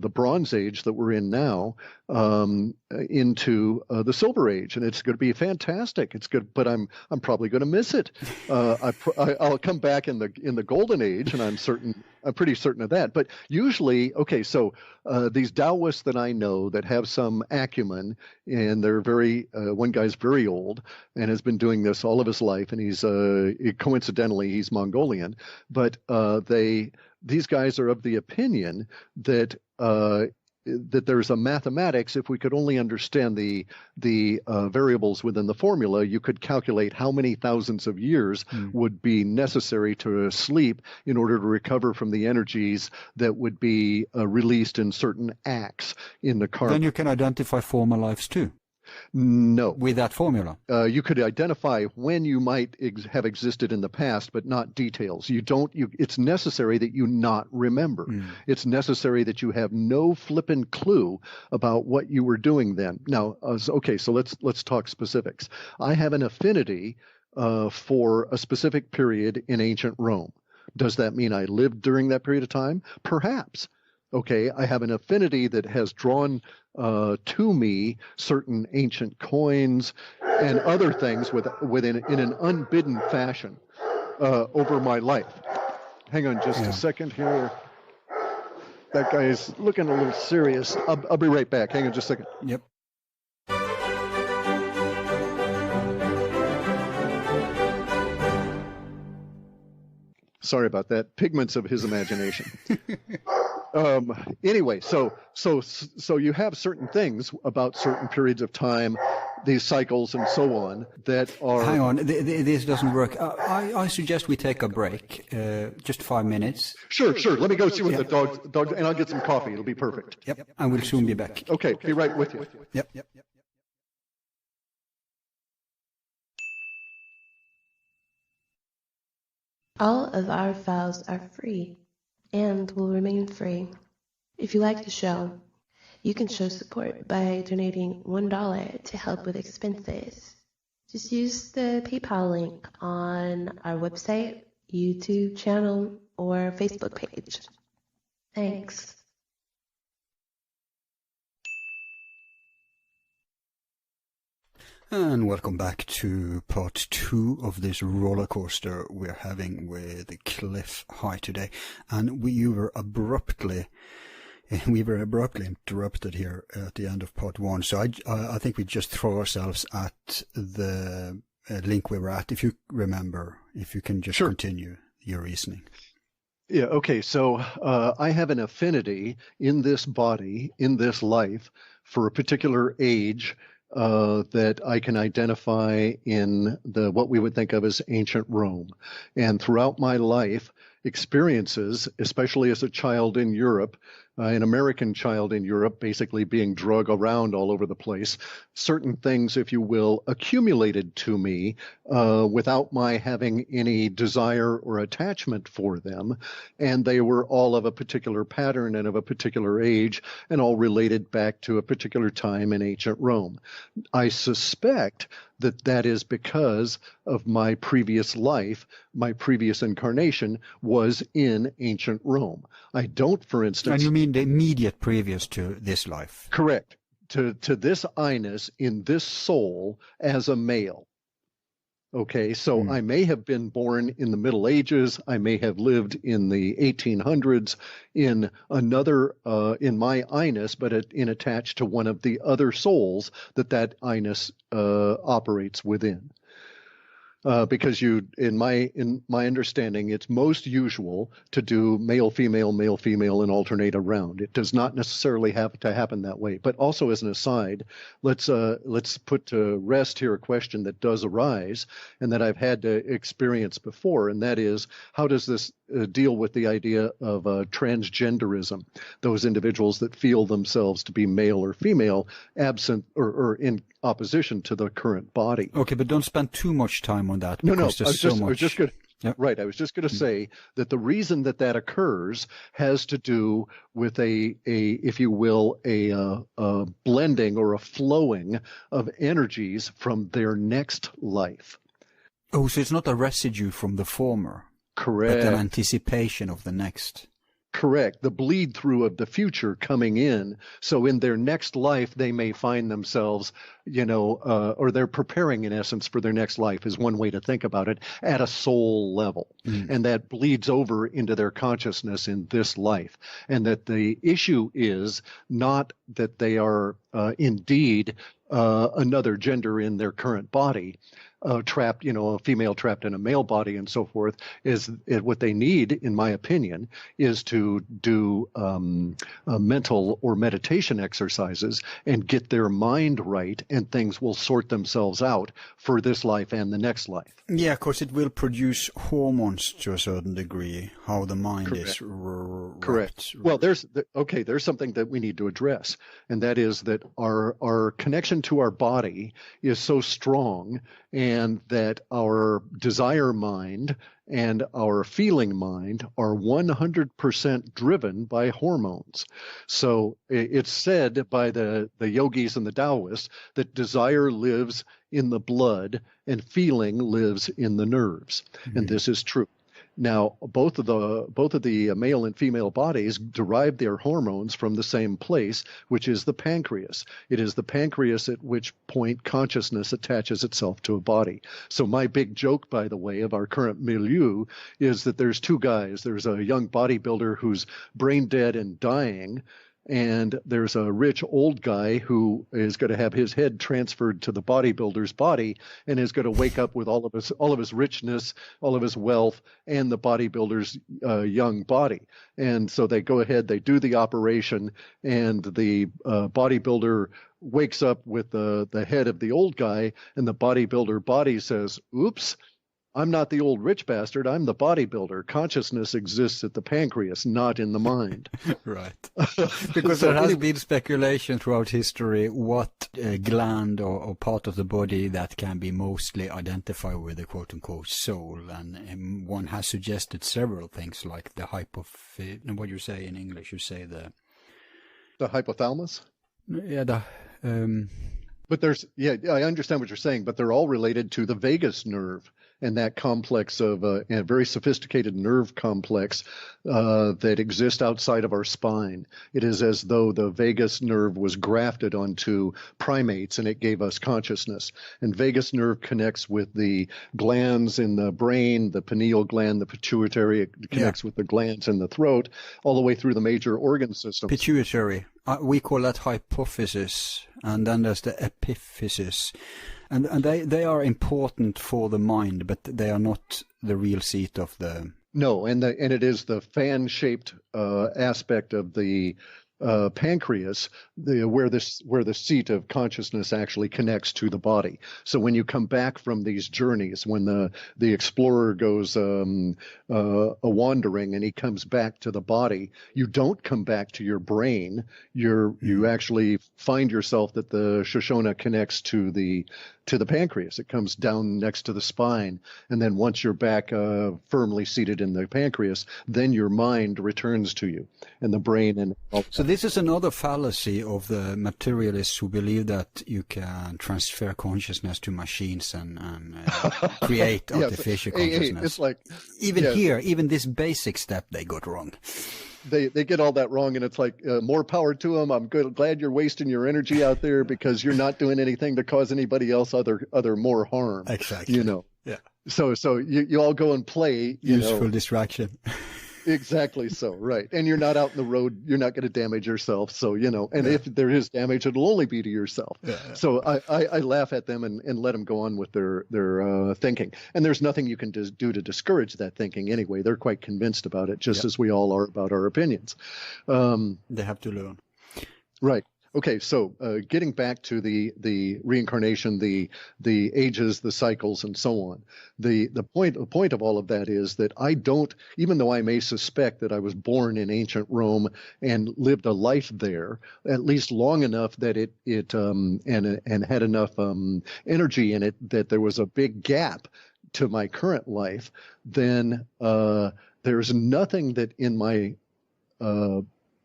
the Bronze Age that we're in now into the Silver Age, and it's going to be fantastic. It's good, but I'm probably going to miss it. I'll come back in the Golden Age, and I'm pretty certain of that. But usually, these Taoists that I know that have some acumen, and they're one guy's very old and has been doing this all of his life, and he's coincidentally he's Mongolian, but these guys are of the opinion that there's a mathematics. If we could only understand the variables within the formula, you could calculate how many thousands of years would be necessary to sleep in order to recover from the energies that would be released in certain acts in the karma. Then you can identify former lives too. No. With that formula? You could identify when you might have existed in the past, but not details. It's necessary that you not remember. It's necessary that you have no flippin' clue about what you were doing then. Now, so let's talk specifics. I have an affinity for a specific period in ancient Rome. Does that mean I lived during that period of time? Perhaps. Okay, I have an affinity that has drawn to me certain ancient coins and other things in an unbidden fashion over my life. Hang on just a second here. That guy's looking a little serious. I'll be right back. Hang on just a second. Yep. Sorry about that. Pigments of his imagination. Anyway, so you have certain things about certain periods of time, these cycles and so on that are... Hang on, this doesn't work. I suggest we take a break, just 5 minutes. Sure. Let me go see what the dog, and I'll get some coffee. It'll be perfect. Yep, and we'll soon be back. Okay, be right with you. Yep. All of our files are free and will remain free. If you like the show, you can show support by donating $1 to help with expenses. Just use the PayPal link on our website, YouTube channel, or Facebook page. Thanks. And welcome back to part 2 of this roller coaster we're having with Clif High today. And we were abruptly interrupted here at the end of part 1. So I think we just throw ourselves at the link we were at. If you remember, if you can just continue your reasoning. Yeah, okay. So I have an affinity in this body, in this life, for a particular age that I can identify in what we would think of as ancient Rome. And throughout my life, experiences, especially as a child in Europe, an American child in Europe, basically being drug around all over the place, certain things, if you will, accumulated to me without my having any desire or attachment for them. And they were all of a particular pattern and of a particular age, and all related back to a particular time in ancient Rome. I suspect that is because of my previous life, my previous incarnation was in ancient Rome. I don't, for instance... And you mean the immediate previous to this life? Correct. To this I-ness in this soul as a male. Okay, so I may have been born in the Middle Ages. I may have lived in the 1800s in another, in my I-ness, but attached to one of the other souls that I-ness operates within. Because in my understanding, it's most usual to do male, female, and alternate around. It does not necessarily have to happen that way. But also, as an aside, let's put to rest here a question that does arise and that I've had to experience before, and that is, how does this deal with the idea of transgenderism? Those individuals that feel themselves to be male or female, absent or in opposition to the current body. Okay, but don't spend too much time on that. No, I was just going Yep. Right. I was just going to say that the reason that occurs has to do with if you will, a blending or a flowing of energies from their next life. Oh, so it's not a residue from the former. Correct. But an anticipation of the next. Correct. The bleed through of the future coming in. So in their next life, they may find themselves, or they're preparing in essence for their next life is one way to think about it at a soul level. And that bleeds over into their consciousness in this life. And that the issue is not that they are indeed another gender in their current body, trapped, a female trapped in a male body and so forth, is what they need, in my opinion, is to do mental or meditation exercises and get their mind right, and things will sort themselves out for this life and the next life. Yeah, of course, it will produce hormones to a certain degree, how the mind is correct. Well, there's something that we need to address, and that is that our connection to our body is so strong, and that our desire mind and our feeling mind are 100% driven by hormones. So it's said by the yogis and the Taoists that desire lives in the blood and feeling lives in the nerves. And this is true. Now, both of the male and female bodies derive their hormones from the same place, which is the pancreas. It is the pancreas at which point consciousness attaches itself to a body. So my big joke, by the way, of our current milieu is that there's two guys. There's a young bodybuilder who's brain dead and dying, and there's a rich old guy who is going to have his head transferred to the bodybuilder's body and is going to wake up with all of his richness, all of his wealth, and the bodybuilder's young body. And so they go ahead, they do the operation, and the bodybuilder wakes up with the head of the old guy, and the bodybuilder body says, "Oops, I'm not the old rich bastard. I'm the bodybuilder. Consciousness exists at the pancreas, not in the mind." Right. Because there has been speculation throughout history what gland or part of the body that can be mostly identified with the quote-unquote soul. And one has suggested several things like the what you say in English, you say the hypothalamus? Yeah, But I understand what you're saying, but they're all related to the vagus nerve. And that complex of a very sophisticated nerve complex that exists outside of our spine. It is as though the vagus nerve was grafted onto primates and it gave us consciousness. And vagus nerve connects with the glands in the brain, the pineal gland, the pituitary. It connects with the glands in the throat, all the way through the major organ systems. Pituitary. We call that hypophysis, and then there's the epiphysis. And they are important for the mind, but they are not the real seat of the... No, and it is the fan-shaped aspect of the pancreas, where the seat of consciousness actually connects to the body. So when you come back from these journeys, when the explorer goes a wandering and he comes back to the body, you don't come back to your brain. You actually find yourself that the Shoshona connects to the pancreas. It comes down next to the spine. And then once you're back firmly seated in the pancreas, then your mind returns to you and the brain. And so this is another fallacy of the materialists who believe that you can transfer consciousness to machines and create artificial consciousness. It's like, even this basic step they got wrong. They get all that wrong, and it's like more power to them. I'm glad you're wasting your energy out there because you're not doing anything to cause anybody else other more harm. Exactly. Yeah. So you all go and play, Useful distraction. Exactly so, right. And you're not out in the road, you're not going to damage yourself. So, and if there is damage, it'll only be to yourself. Yeah. So I laugh at them and let them go on with their thinking. And there's nothing you can do to discourage that thinking anyway. They're quite convinced about it, just as we all are about our opinions. They have to learn. Right. Okay, so getting back to the reincarnation, the ages, the cycles, and so on. The point of all of that is that I don't, even though I may suspect that I was born in ancient Rome and lived a life there, at least long enough that it and had enough energy in it that there was a big gap to my current life, then there's nothing that in my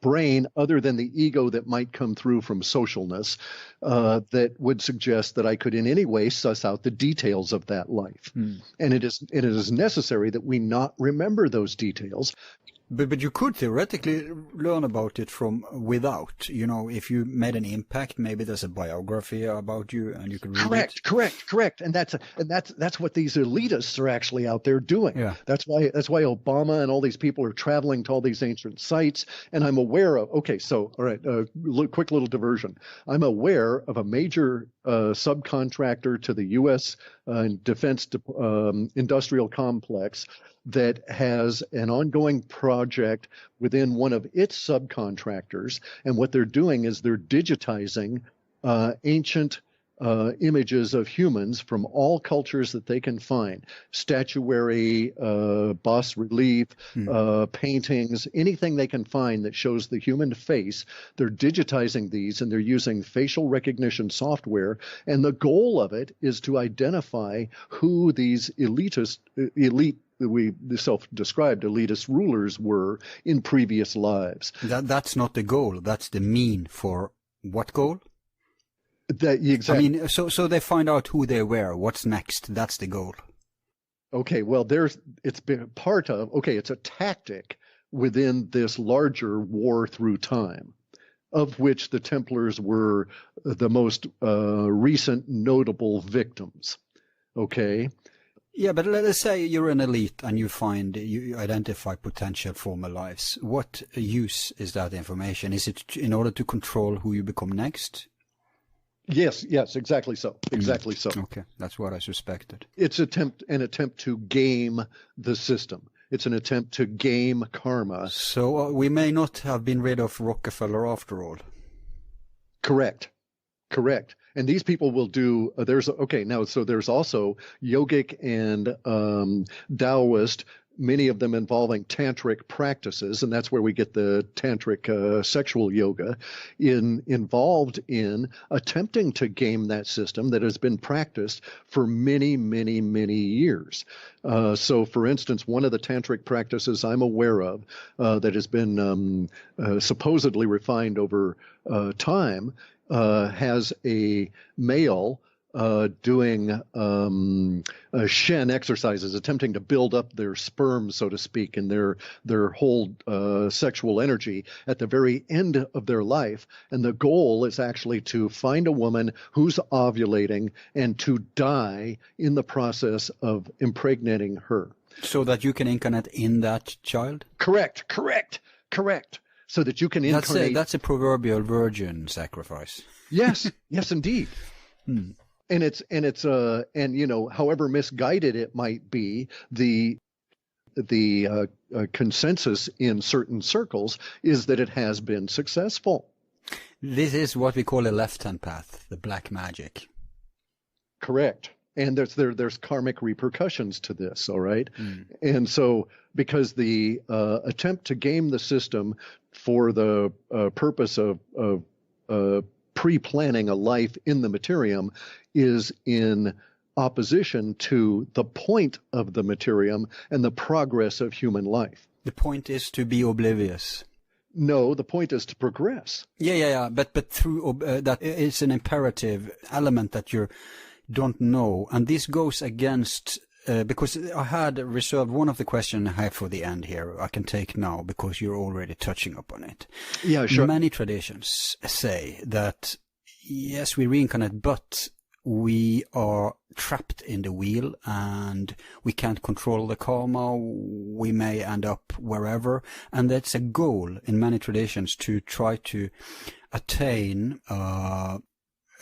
brain other than the ego that might come through from socialness that would suggest that I could in any way suss out the details of that life. And it is necessary that we not remember those details. But you could theoretically learn about it from without. If you made an impact, maybe there's a biography about you, and you could read it. Correct. And that's what these elitists are actually out there doing. Yeah. That's why Obama and all these people are traveling to all these ancient sites. And I'm aware of. Okay, so all right, quick little diversion. I'm aware of a major subcontractor to the U.S. Defense Industrial Complex that has an ongoing project within one of its subcontractors. And what they're doing is they're digitizing ancient images of humans from all cultures that they can find. Statuary, bas relief, paintings, anything they can find that shows the human face. They're digitizing these, and they're using facial recognition software. And the goal of it is to identify who these elite we self-described elitist rulers were in previous lives. That's not the goal. That's the mean for what goal? Exactly. I mean, so they find out who they were. What's next? That's the goal. Okay, well, it's been part of, it's a tactic within this larger war through time, of which the Templars were the most recent notable victims. Okay? Yeah, but let's say you're an elite and you identify potential former lives. What use is that information? Is it in order to control who you become next? Yes, exactly so. Exactly so. Okay, that's what I suspected. It's an attempt to game the system. It's an attempt to game karma. So we may not have been rid of Rockefeller after all. Correct. And these people will do, there's also yogic and Taoist, many of them involving tantric practices, and that's where we get the tantric sexual yoga, involved in attempting to game that system that has been practiced for many, many, many years. So, for instance, one of the tantric practices I'm aware of that has been supposedly refined over time has a male doing Shen exercises, attempting to build up their sperm, so to speak, and their whole sexual energy at the very end of their life. And the goal is actually to find a woman who's ovulating and to die in the process of impregnating her. So that you can incarnate in that child? Correct. So that you can incarnate. That's a proverbial virgin sacrifice. Yes, indeed. And however misguided it might be, the consensus in certain circles is that it has been successful. This is what we call a left-hand path, the black magic. Correct. And there's karmic repercussions to this, all right? And so because the attempt to game the system for the purpose of pre-planning a life in the materium is in opposition to the point of the materium and the progress of human life. The point is to be oblivious. No, the point is to progress. Yeah. But through that, it's an imperative element that you don't know, and this goes against. Because I had reserved one of the questions I have for the end here, I can take now because you're already touching upon it. Yeah, sure. Many traditions say that, yes, we reincarnate, but we are trapped in the wheel and we can't control the karma. We may end up wherever. And that's a goal in many traditions, to try to attain a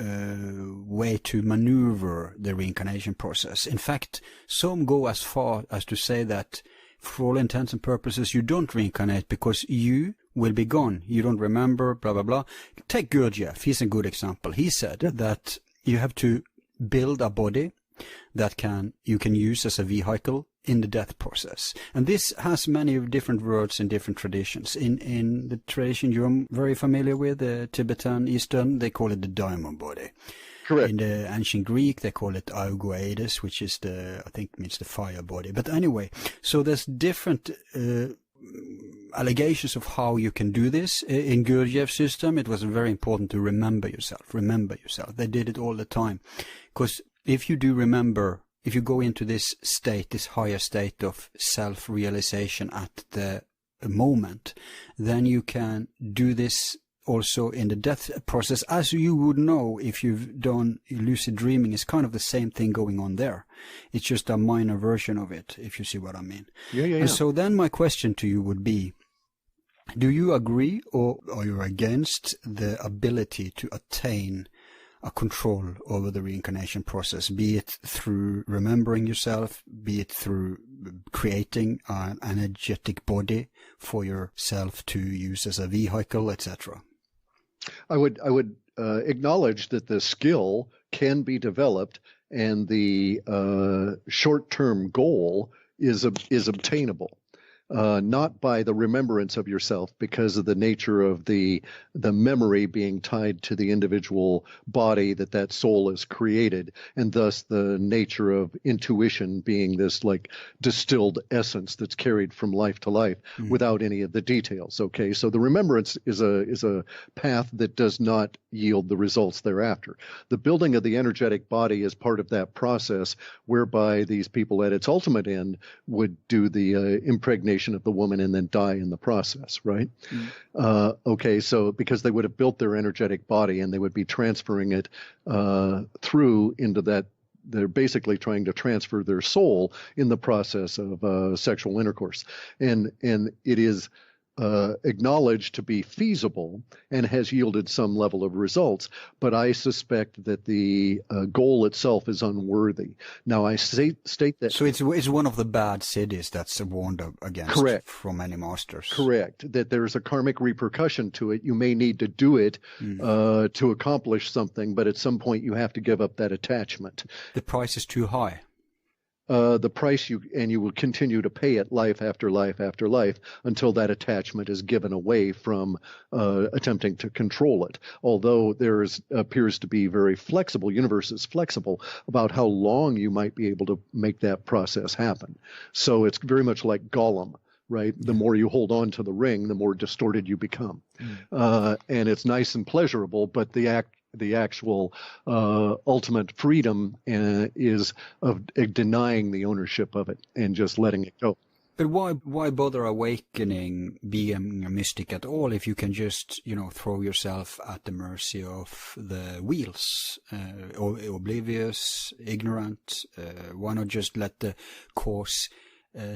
way to maneuver the reincarnation process. In fact, some go as far as to say that for all intents and purposes, you don't reincarnate because you will be gone. You don't remember, blah, blah, blah. Take Gurdjieff. He's a good example. He said that you have to build a body that you can use as a vehicle in the death process. And this has many different words in different traditions. In the tradition you're very familiar with, the Tibetan, Eastern, they call it the diamond body. Correct. In the ancient Greek, they call it Augoides, which is I think means the fire body. But anyway, so there's different allegations of how you can do this. In Gurdjieff's system, it was very important to remember yourself. Remember yourself. They did it all the time. Because if you do remember, if you go into this state, this higher state of self-realization at the moment, then you can do this also in the death process. As you would know if you've done lucid dreaming, it's kind of the same thing going on there. It's just a minor version of it, if you see what I mean. Yeah. And so then my question to you would be, do you agree or are you against the ability to attain a control over the reincarnation process, be it through remembering yourself, be it through creating an energetic body for yourself to use as a vehicle, etc.? I would acknowledge that the skill can be developed, and the short-term goal is obtainable. Not by the remembrance of yourself, because of the nature of the memory being tied to the individual body that soul is created, and thus the nature of intuition being this like distilled essence that's carried from life to life without any of the details. Okay, so the remembrance is a path that does not yield the results thereafter. The building of the energetic body is part of that process, whereby these people at its ultimate end would do the impregnation of the woman and then die in the process, right? Okay, so because they would have built their energetic body and they would be transferring it through into that, they're basically trying to transfer their soul in the process of sexual intercourse. And it is acknowledged to be feasible and has yielded some level of results, but I suspect that the goal itself is unworthy. Now, I state that... So it's one of the bad cities that's warned against. Correct. From many masters. Correct. That there's a karmic repercussion to it. You may need to do it to accomplish something, but at some point you have to give up that attachment. The price is too high. The price you will continue to pay it life after life after life until that attachment is given away from attempting to control it. Although there appears to be very flexible, universe is flexible about how long you might be able to make that process happen. So it's very much like Gollum, right? The more you hold on to the ring, the more distorted you become. And it's nice and pleasurable, but the actual ultimate freedom is of denying the ownership of it and just letting it go. But why bother awakening, being a mystic at all, if you can just, throw yourself at the mercy of the wheels, oblivious, ignorant? Why not just let the course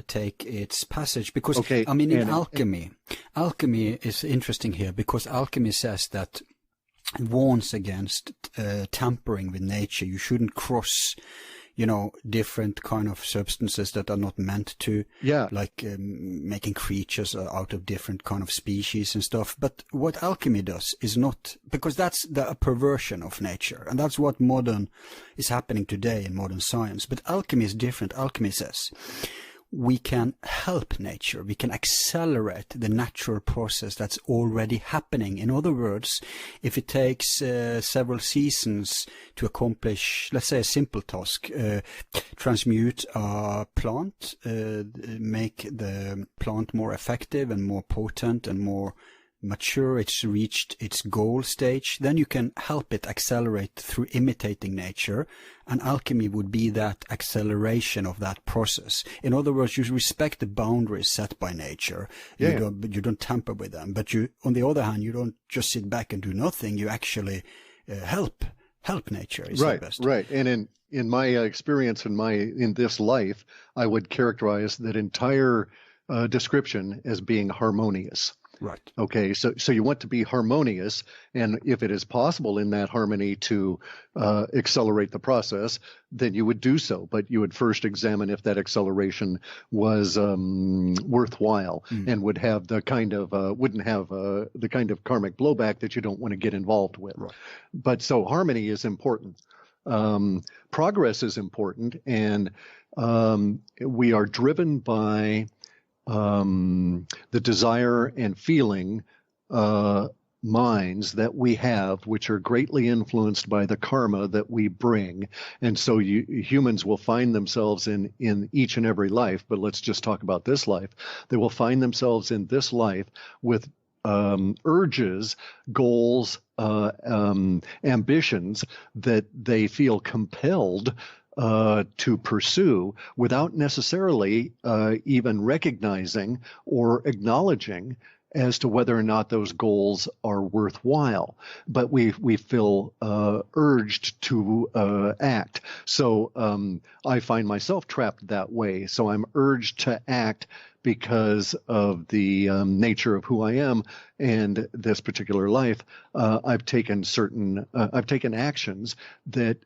take its passage? Because, in alchemy is interesting here, because alchemy says that warns against tampering with nature. You shouldn't cross, different kind of substances that are not meant to, like making creatures out of different kind of species and stuff. But what alchemy does is not, because that's a perversion of nature, and that's what is happening today in modern science. But alchemy is different. Alchemy says we can help nature. We can accelerate the natural process that's already happening. In other words, if it takes several seasons to accomplish, let's say, a simple task, transmute a plant, make the plant more effective and more potent and more mature, it's reached its goal stage, then you can help it accelerate through imitating nature, and alchemy would be that acceleration of that process. In other words, you respect the boundaries set by nature. You don't tamper with them, but on the other hand, you don't just sit back and do nothing. You actually help help nature is the best. Right. And in my experience in this life, I would characterize that entire description as being harmonious. Right. Okay, so you want to be harmonious, and if it is possible in that harmony to accelerate the process, then you would do so. But you would first examine if that acceleration was worthwhile and would have the kind of wouldn't have the kind of karmic blowback that you don't want to get involved with. Right. But so harmony is important. Progress is important, and we are driven by the desire and feeling minds that we have, which are greatly influenced by the karma that we bring. And so humans will find themselves in each and every life, but let's just talk about this life. They will find themselves in this life with urges, goals, ambitions that they feel compelled to pursue without necessarily even recognizing or acknowledging as to whether or not those goals are worthwhile. But we feel urged to act. So I find myself trapped that way. So I'm urged to act because of the nature of who I am and this particular life. I've taken actions that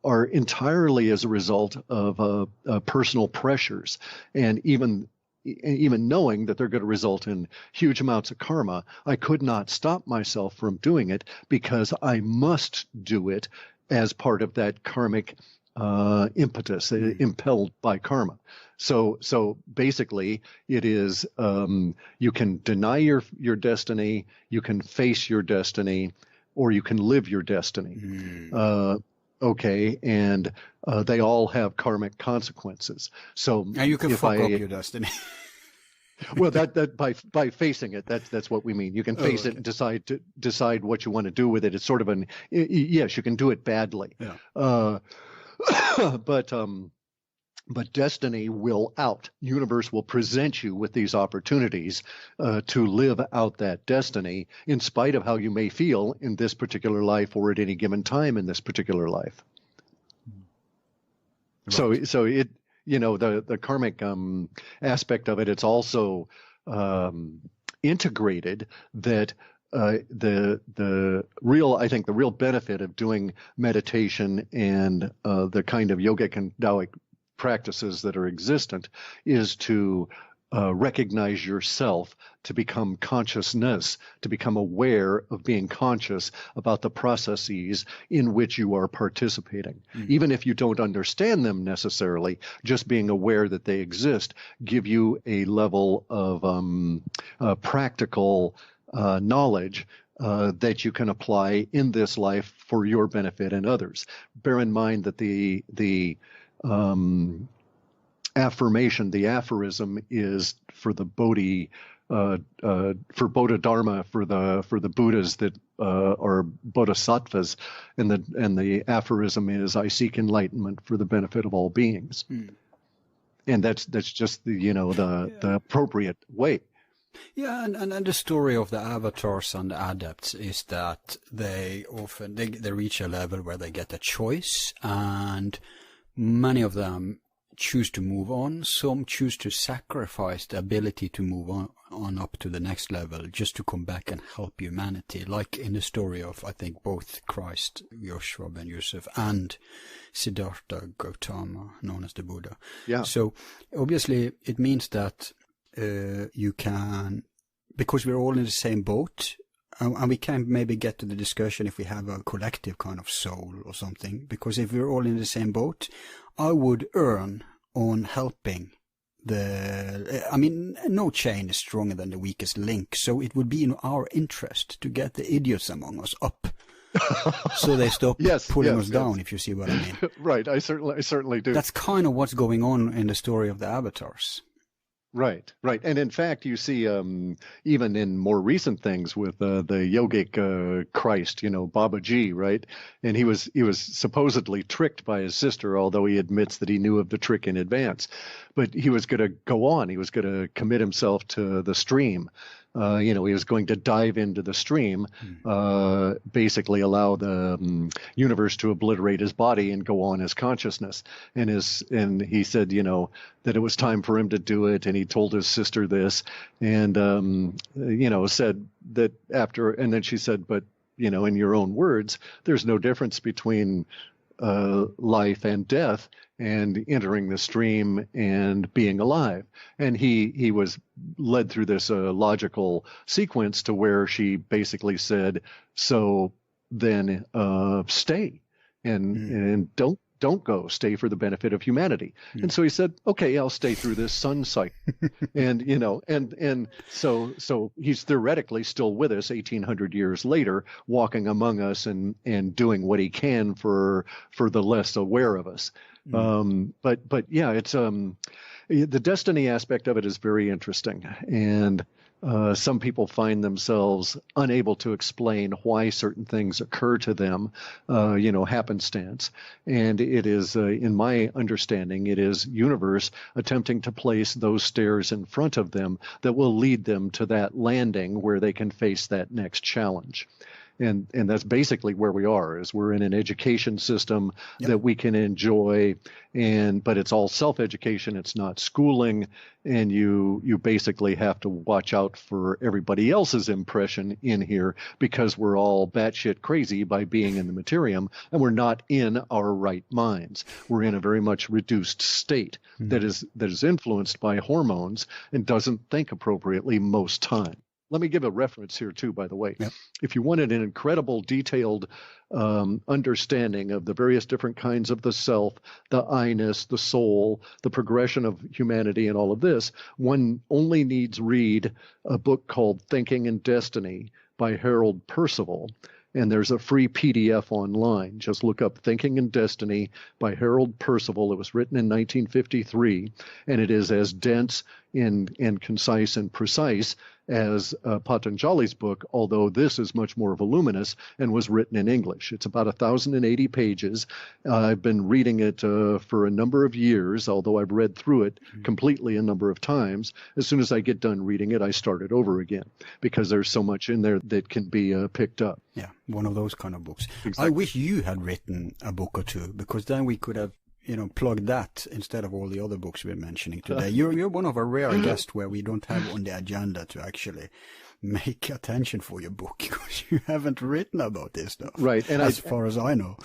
are entirely as a result of personal pressures, and even knowing that they're going to result in huge amounts of karma, I could not stop myself from doing it because I must do it as part of that karmic impetus, impelled by karma. So basically, it is you can deny your destiny, you can face your destiny, or you can live your destiny. Okay, and they all have karmic consequences. So now you can fuck up your destiny. Well, that by facing it, that's what we mean. You can face it and decide what you want to do with it. It's sort of yes, you can do it badly. Yeah. But destiny will out. Universe will present you with these opportunities to live out that destiny in spite of how you may feel in this particular life or at any given time in this particular life. Right. So it, the karmic aspect of it, it's also integrated that the real benefit of doing meditation and the kind of yogic and Taoic practices that are existent is to recognize yourself, to become consciousness, to become aware of being conscious about the processes in which you are participating. Even if you don't understand them necessarily, just being aware that they exist give you a level of practical knowledge that you can apply in this life for your benefit and others. Bear in mind that the affirmation, the aphorism, is for the Bodhi, for Bodhidharma, for the Buddhas that are bodhisattvas, and the aphorism is, "I seek enlightenment for the benefit of all beings," and that's just the appropriate way. Yeah, and the story of the avatars and the adepts is that they often they reach a level where they get a choice, and many of them choose to move on. Some choose to sacrifice the ability to move on up to the next level just to come back and help humanity, like in the story of, I think, both Christ, Joshua ben Yusuf, and Siddhartha Gautama, known as the Buddha. Yeah. So obviously it means that you can, because we're all in the same boat, and we can maybe get to the discussion if we have a collective kind of soul or something, because if we're all in the same boat, I would earn on helping no chain is stronger than the weakest link, so it would be in our interest to get the idiots among us up. So they stop pulling us down, if you see what I mean. Right, I certainly do. That's kind of what's going on in the story of the avatars. Right. And in fact, you see, even in more recent things with the yogic Christ, Babaji, right? And he was supposedly tricked by his sister, although he admits that he knew of the trick in advance. But he was going to go on. He was going to commit himself to the stream He was going to dive into the stream, basically allow the universe to obliterate his body and go on his consciousness. And he said, that it was time for him to do it. And he told his sister this, and said that after, and then she said, but in your own words, there's no difference between life and death and entering the stream and being alive. And he was led through this logical sequence to where she basically said, so then stay and don't go, stay for the benefit of humanity. And so he said, okay, I'll stay through this sun cycle. And so he's theoretically still with us 1800 years later, walking among us and doing what he can for the less aware of us. But yeah, it's the destiny aspect of it is very interesting. And some people find themselves unable to explain why certain things occur to them, happenstance. And it is, in my understanding, it is universe attempting to place those stairs in front of them that will lead them to that landing where they can face that next challenge. And that's basically where we are, is we're in an education system that we can enjoy, but it's all self-education, it's not schooling, and you basically have to watch out for everybody else's impression in here because we're all batshit crazy by being in the materium, and we're not in our right minds. We're in a very much reduced state that is influenced by hormones and doesn't think appropriately most time. Let me give a reference here, too, by the way. Yep. If you wanted an incredible, detailed understanding of the various different kinds of the self, the I-ness, the soul, the progression of humanity, and all of this, one only needs read a book called Thinking and Destiny by Harold Percival. And there's a free PDF online. Just look up Thinking and Destiny by Harold Percival. It was written in 1953, and it is as dense and concise and precise as Patanjali's book, although this is much more voluminous and was written in English. It's about 1,080 pages. I've been reading it for a number of years, although I've read through it completely a number of times. As soon as I get done reading it, I start it over again because there's so much in there that can be picked up. Yeah, one of those kind of books. Exactly. I wish you had written a book or two, because then we could have plug that instead of all the other books we're mentioning today. You're one of our rare guests where we don't have on the agenda to actually make attention for your book, because you haven't written about this stuff. Right. And as far as I know.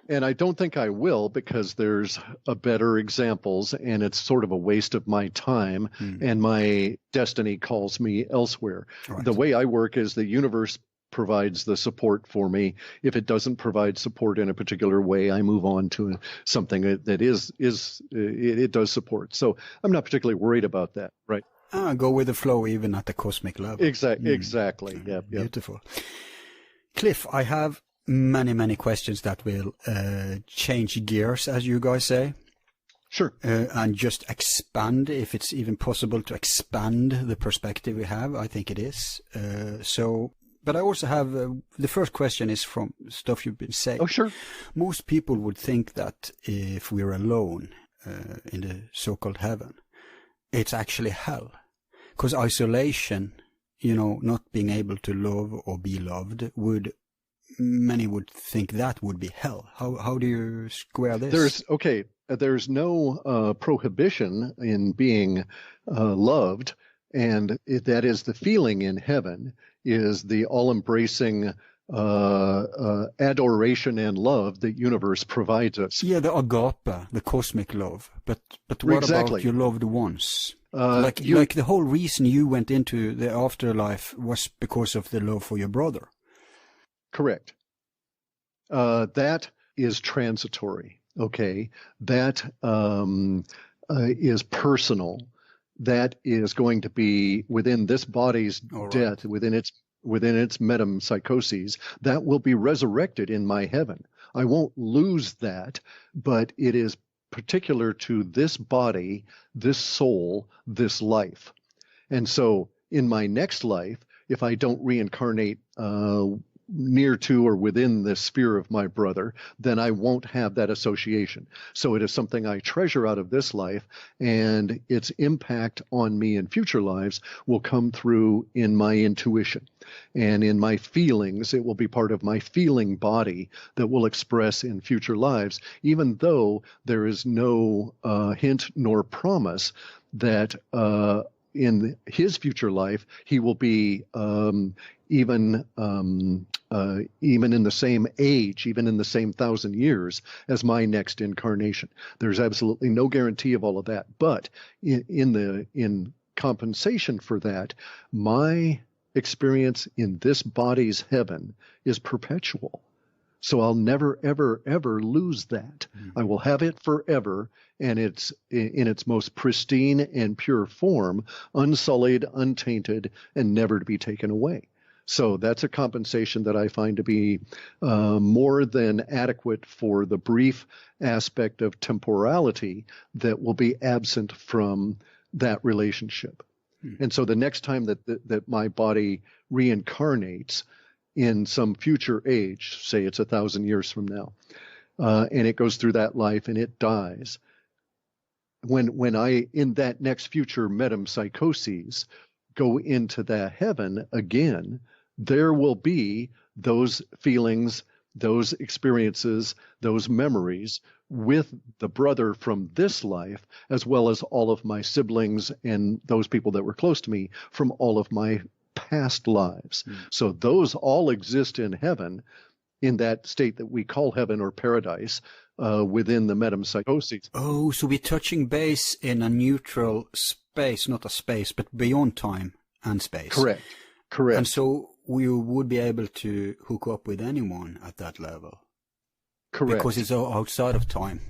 And I don't think I will, because there's a better examples, and it's sort of a waste of my time, and my destiny calls me elsewhere. Right. The way I work is the universe provides the support for me. If it doesn't provide support in a particular way, I move on to something that it does support. So I'm not particularly worried about that, right? Go with the flow, even at the cosmic level. Exactly. Yep. Beautiful. Cliff, I have many questions that will change gears, as you guys say. Sure. And just expand, if it's even possible to expand the perspective we have. I think it is. But I also have, the first question is from stuff you've been saying. Oh, sure. Most people would think that if we're alone in the so-called heaven, it's actually hell. Because isolation, not being able to love or be loved, many would think that would be hell. How do you square this? There's no prohibition in being loved, and that is the feeling in heaven, is the all-embracing adoration and love that universe provides us. Yeah, the agape, the cosmic love. But what about your loved ones? Like the whole reason you went into the afterlife was because of the love for your brother. Correct. That is transitory. Okay, that is personal. That is going to be within this body's death, within its metempsychosis. That will be resurrected in my heaven. I won't lose that, but it is particular to this body, this soul, this life. And so in my next life, if I don't reincarnate near to or within the sphere of my brother, then I won't have that association. So it is something I treasure out of this life, and its impact on me in future lives will come through in my intuition and in my feelings. It will be part of my feeling body that will express in future lives, even though there is no hint nor promise that in his future life he will be even in the same age, even in the same 1,000 years as my next incarnation. There's absolutely no guarantee of all of that. But in compensation for that, my experience in this body's heaven is perpetual. So I'll never, ever, ever lose that. I will have it forever, and it's in its most pristine and pure form, unsullied, untainted, and never to be taken away. So that's a compensation that I find to be more than adequate for the brief aspect of temporality that will be absent from that relationship. And so the next time that my body reincarnates in some future age, say it's 1,000 years from now, and it goes through that life and it dies, when I, in that next future metempsychosis, go into that heaven again, there will be those feelings, those experiences, those memories with the brother from this life, as well as all of my siblings and those people that were close to me from all of my past lives. So those all exist in heaven, in that state that we call heaven or paradise, within the metempsychosis. Oh, so we're touching base in a neutral space, not a space, but beyond time and space. Correct. And so we would be able to hook up with anyone at that level. Correct. Because it's outside of time.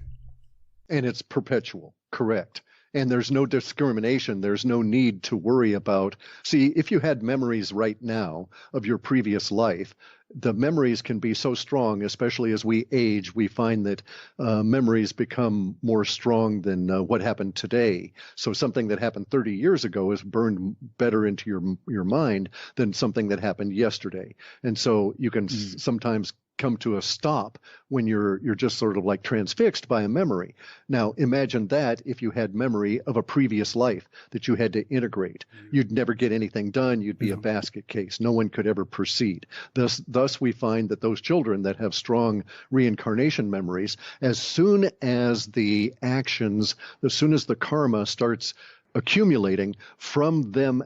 And it's perpetual. Correct. And there's no discrimination. There's no need to worry about. See, if you had memories right now of your previous life, the memories can be so strong, especially as we age. We find that memories become more strong than what happened today. So something that happened 30 years ago is burned better into your mind than something that happened yesterday. And so you can sometimes come to a stop when you're just sort of like transfixed by a memory. Now, imagine that if you had memory of a previous life that you had to integrate. You'd never get anything done. You'd be a basket case. No one could ever proceed. Thus, we find that those children that have strong reincarnation memories, as soon as the actions, as soon as the karma starts accumulating from them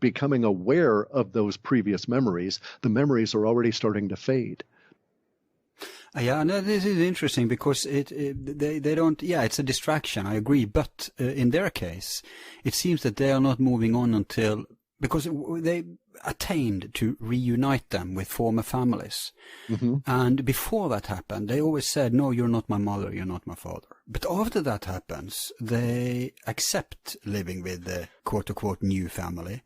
becoming aware of those previous memories, the memories are already starting to fade. Yeah, no, this is interesting because they don't, it's a distraction, I agree. But in their case, it seems that they are not moving on until, because they attained to reunite them with former families. And before that happened, they always said, no, you're not my mother, you're not my father. But after that happens, they accept living with the quote-unquote new family.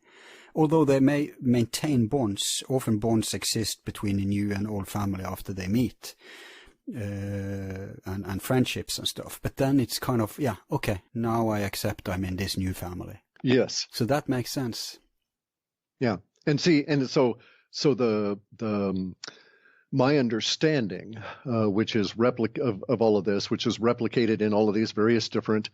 Although they may maintain bonds, often bonds exist between a new and old family after they meet, and friendships and stuff. But then it's kind of, okay, now I accept I'm in this new family. Yes. So that makes sense. Yeah. And see, and so the my understanding, which is of all of this, which is replicated in all of these various different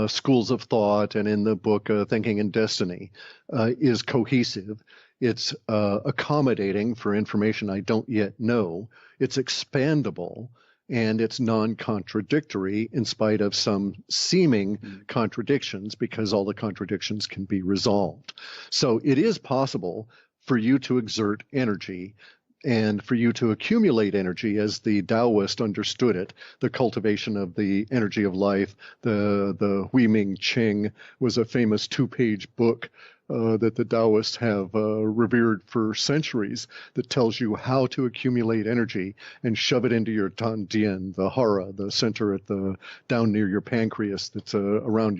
schools of thought and in the book Thinking and Destiny, is cohesive. It's accommodating for information I don't yet know. It's expandable, and it's non-contradictory in spite of some seeming contradictions, because all the contradictions can be resolved. So it is possible for you to exert energy and for you to accumulate energy as the Taoist understood it, the cultivation of the energy of life. The Hui Ming Ching was a famous 2-page book that the Taoists have revered for centuries, that tells you how to accumulate energy and shove it into your tan dian, the hara, the center at the down near your pancreas that's around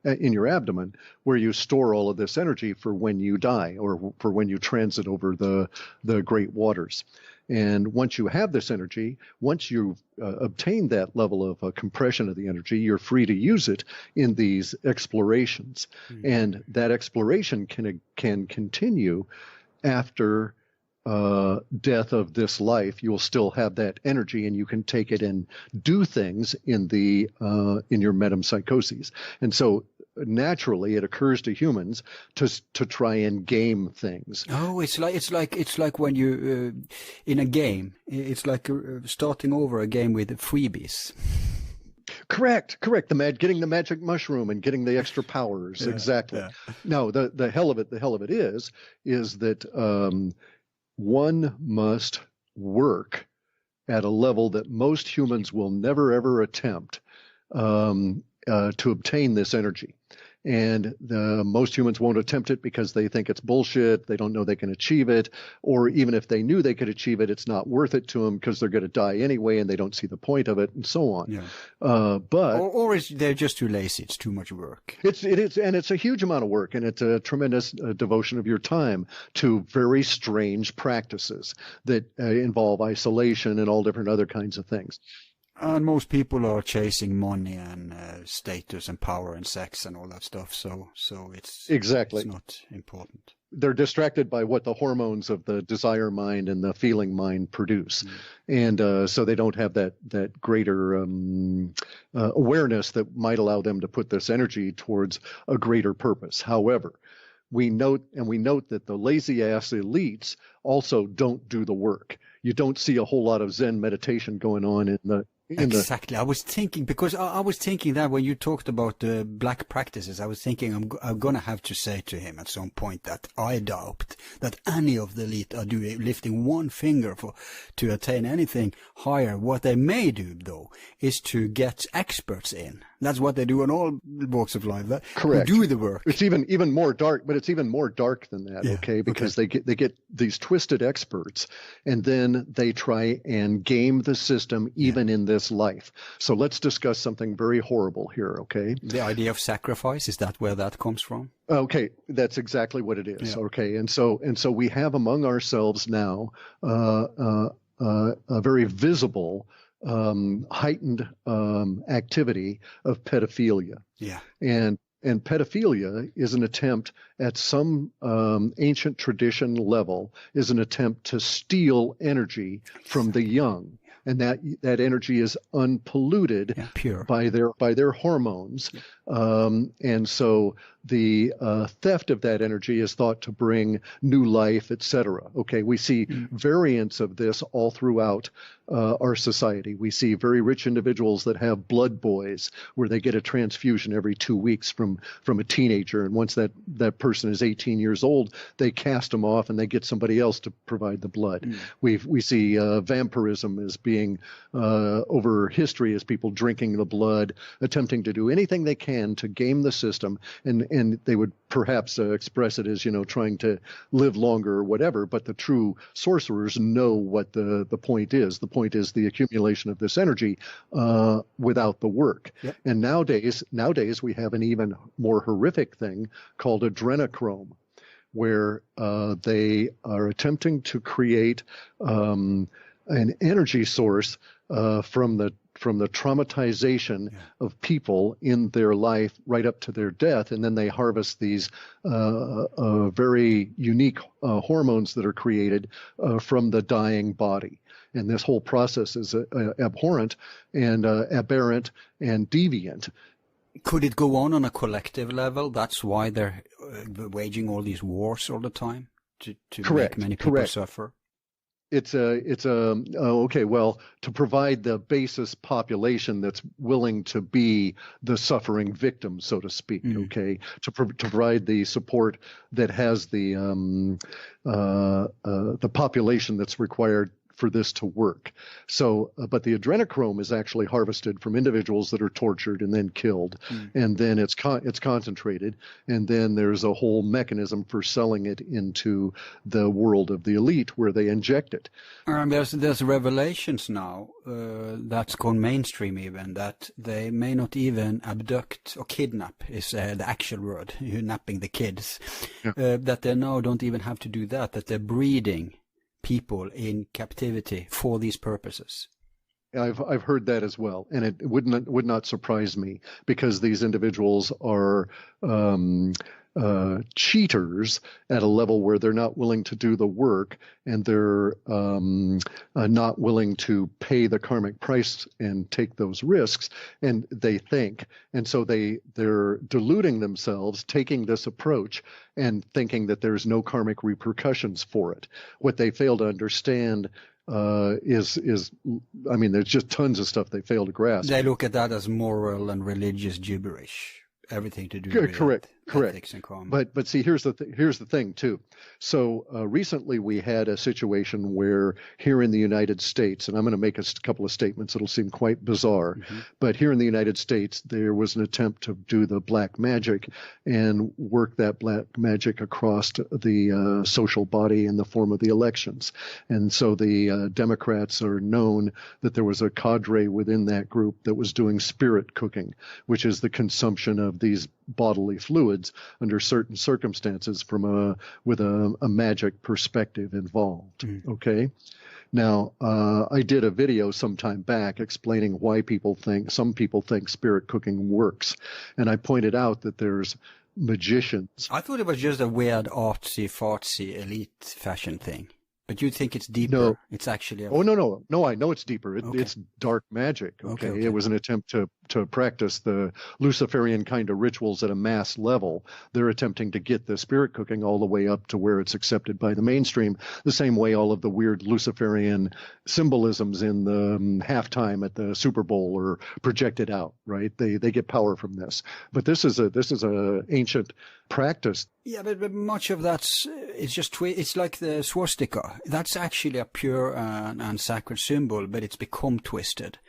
in your abdomen, where you store all of this energy for when you die or for when you transit over the great waters. And once you have this energy, once you've obtained that level of compression of the energy, you're free to use it in these explorations. And that exploration can continue after death of this life, you will still have that energy, and you can take it and do things in your metempsychoses. And so naturally, it occurs to humans to try and game things. Oh, it's like when you in a game. It's like starting over a game with freebies. Correct. Getting the magic mushroom and getting the extra powers. Yeah, exactly. Yeah. No, the hell of it is that one must work at a level that most humans will never ever attempt to obtain this energy. And most humans won't attempt it because they think it's bullshit. They don't know they can achieve it. Or even if they knew they could achieve it, it's not worth it to them because they're going to die anyway and they don't see the point of it and so on. Yeah. Or they're just too lazy. It's too much work. It is, and it's a huge amount of work, and it's a tremendous devotion of your time to very strange practices that involve isolation and all different other kinds of things. And most people are chasing money and status and power and sex and all that stuff. So it's exactly, it's not important. They're distracted by what the hormones of the desire mind and the feeling mind produce. And so they don't have that greater awareness that might allow them to put this energy towards a greater purpose. However, we note that the lazy ass elites also don't do the work. You don't see a whole lot of Zen meditation going on in the Exactly. I was thinking, because I was thinking that when you talked about the black practices, I was thinking I'm going to have to say to him at some point that I doubt that any of the elite are lifting one finger to attain anything higher. What they may do, though, is to get experts in. That's what they do in all walks of life. Correct. Do the work. It's even more dark, but it's even more dark than that. Yeah, okay, because they get these twisted experts, and then they try and game the system even in this life. So let's discuss something very horrible here. Okay. The idea of sacrifice, is that where that comes from? Okay, that's exactly what it is. Yeah. Okay, and so we have among ourselves now a very visible heightened activity of pedophilia. Yeah. And pedophilia is an attempt at some ancient tradition level, is an attempt to steal energy from the young. And that energy is unpolluted, pure, by their hormones. And so the theft of that energy is thought to bring new life, etc. Okay, we see variants of this all throughout our society. We see very rich individuals that have blood boys, where they get a transfusion every 2 weeks from a teenager, and once that person is 18 years old, they cast them off and they get somebody else to provide the blood. We see vampirism as being over history as people drinking the blood, attempting to do anything they can to game the system, and they would perhaps express it as, trying to live longer or whatever, but the true sorcerers know what the point is. The point is the accumulation of this energy without the work. Yep. And nowadays we have an even more horrific thing called adrenochrome, where they are attempting to create an energy source from the traumatization of people in their life right up to their death, and then they harvest these very unique hormones that are created from the dying body. And this whole process is abhorrent and aberrant and deviant. Could it go on a collective level? That's why they're waging all these wars all the time, to Correct. make many people Correct. suffer. It's okay. Well, to provide the basis population that's willing to be the suffering victim, so to speak. Okay, to provide the support that has the population that's required for this to work. So, but the adrenochrome is actually harvested from individuals that are tortured and then killed, and then it's concentrated, and then there's a whole mechanism for selling it into the world of the elite, where they inject it. There's revelations now that's gone mainstream, even that they may not even abduct or kidnap is the actual word, napping the kids. That they now don't even have to do that they're breeding people in captivity for these purposes. I've heard that as well, and it would not surprise me, because these individuals are cheaters at a level where they're not willing to do the work, and they're not willing to pay the karmic price and take those risks, and they think. And so they're deluding themselves, taking this approach and thinking that there's no karmic repercussions for it. What they fail to understand is I mean, there's just tons of stuff they fail to grasp. They look at that as moral and religious gibberish. Everything to do with correct. ethics and karma. But see, here's the thing too. So recently we had a situation where here in the United States, and I'm going to make a couple of statements that'll seem quite bizarre, but here in the United States there was an attempt to do the black magic and work that black magic across the social body in the form of the elections. And so the Democrats are known that there was a cadre within that group that was doing spirit cooking, which is the consumption of these bodily fluids under certain circumstances with a magic perspective involved. Okay. Now, I did a video some time back explaining why some people think spirit cooking works. And I pointed out that there's magicians. I thought it was just a weird artsy-fartsy elite fashion thing. But you think it's deeper? No. It's actually... No, I know it's deeper. Okay. It's dark magic. Okay? It was an attempt to practice the Luciferian kind of rituals at a mass level. They're attempting to get the spirit cooking all the way up to where it's accepted by the mainstream, the same way all of the weird Luciferian symbolisms in the halftime at the Super Bowl are projected out, right? They get power from this. But this is a ancient practice. Yeah, but much of that's it's just it's like the swastika. That's actually a pure and sacred symbol, but it's become twisted.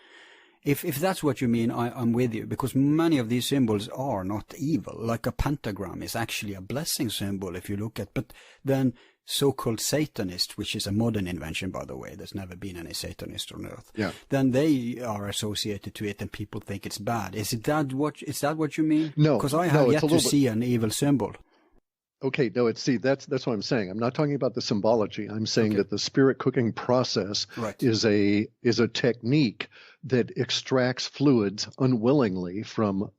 If that's what you mean, I'm with you, because many of these symbols are not evil. Like a pentagram is actually a blessing symbol if you look at, but then so-called Satanists, which is a modern invention, by the way, there's never been any Satanist on earth. Yeah. Then they are associated to it and people think it's bad. Is that what you mean? No. Because I have yet to see an evil symbol. Okay, no, that's what I'm saying. I'm not talking about the symbology. I'm saying that the spirit cooking process is a technique that extracts fluids unwillingly from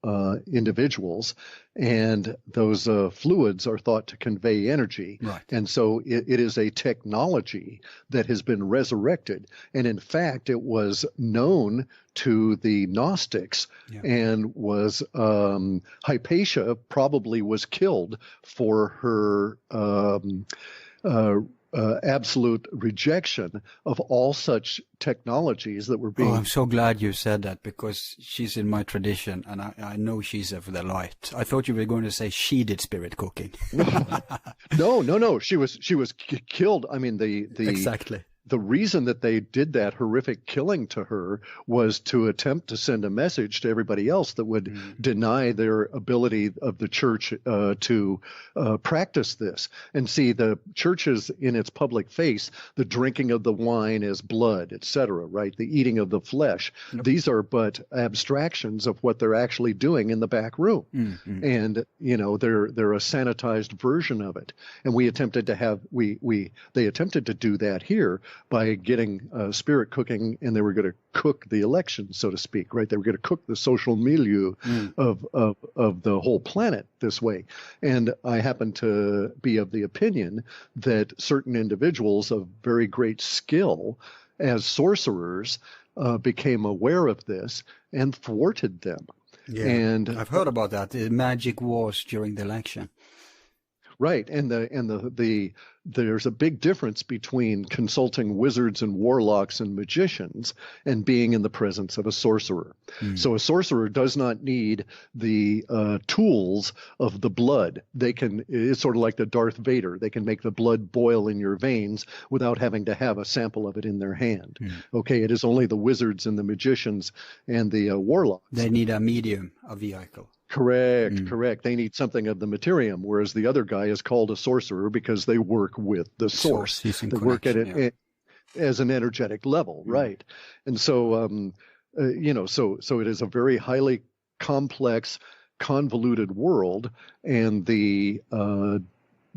individuals, and those fluids are thought to convey energy. Right. And so it is a technology that has been resurrected. And in fact, it was known to the Gnostics and was Hypatia probably was killed for her absolute rejection of all such technologies that were being... Oh, I'm so glad you said that, because she's in my tradition and I know she's of the light. I thought you were going to say she did spirit cooking. No. She was killed. I mean, Exactly. The reason that they did that horrific killing to her was to attempt to send a message to everybody else that would deny their ability of the church to practice this. And see, the churches in its public face, the drinking of the wine as blood, etc., right? The eating of the flesh. Yep. These are but abstractions of what they're actually doing in the back room. Mm-hmm. And, they're a sanitized version of it. And we attempted to have, they attempted to do that here by getting spirit cooking, and they were going to cook the election, so to speak, right? They were going to cook the social milieu of the whole planet this way. And I happen to be of the opinion that certain individuals of very great skill as sorcerers became aware of this and thwarted them. Yeah, and I've heard about that, the magic wars during the election. Right, and there's a big difference between consulting wizards and warlocks and magicians and being in the presence of a sorcerer. So a sorcerer does not need the tools of the blood. It's sort of like the Darth Vader. They can make the blood boil in your veins without having to have a sample of it in their hand. Okay, it is only the wizards and the magicians and the warlocks. They need a medium, a vehicle. Correct. They need something of the materium, whereas the other guy is called a sorcerer because they work with the source. They work at it as an energetic level, right? And so, so it is a very highly complex, convoluted world, and the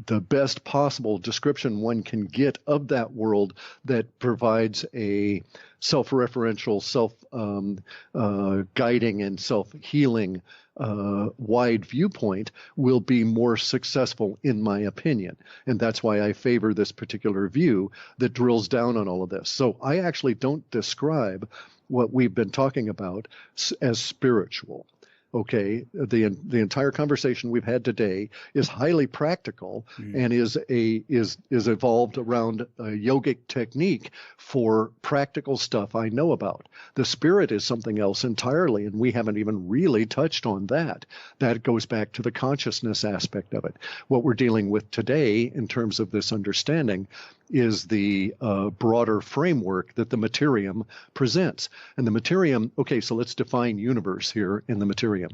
the best possible description one can get of that world that provides a self-referential, self-guiding and self-healing wide viewpoint will be more successful, in my opinion. And that's why I favor this particular view that drills down on all of this. So I actually don't describe what we've been talking about as spiritual. Okay, the entire conversation we've had today is highly practical and is evolved around a yogic technique for practical stuff I know about. The spirit is something else entirely, and we haven't even really touched on that. That goes back to the consciousness aspect of it. What we're dealing with today in terms of this understanding is the broader framework that the materium presents. And the materium, okay, so let's define universe here in the materium.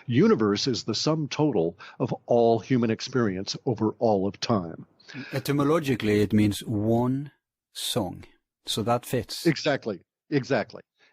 Universe is the sum total of all human experience over all of time. Etymologically, it means one song. So that fits. Exactly.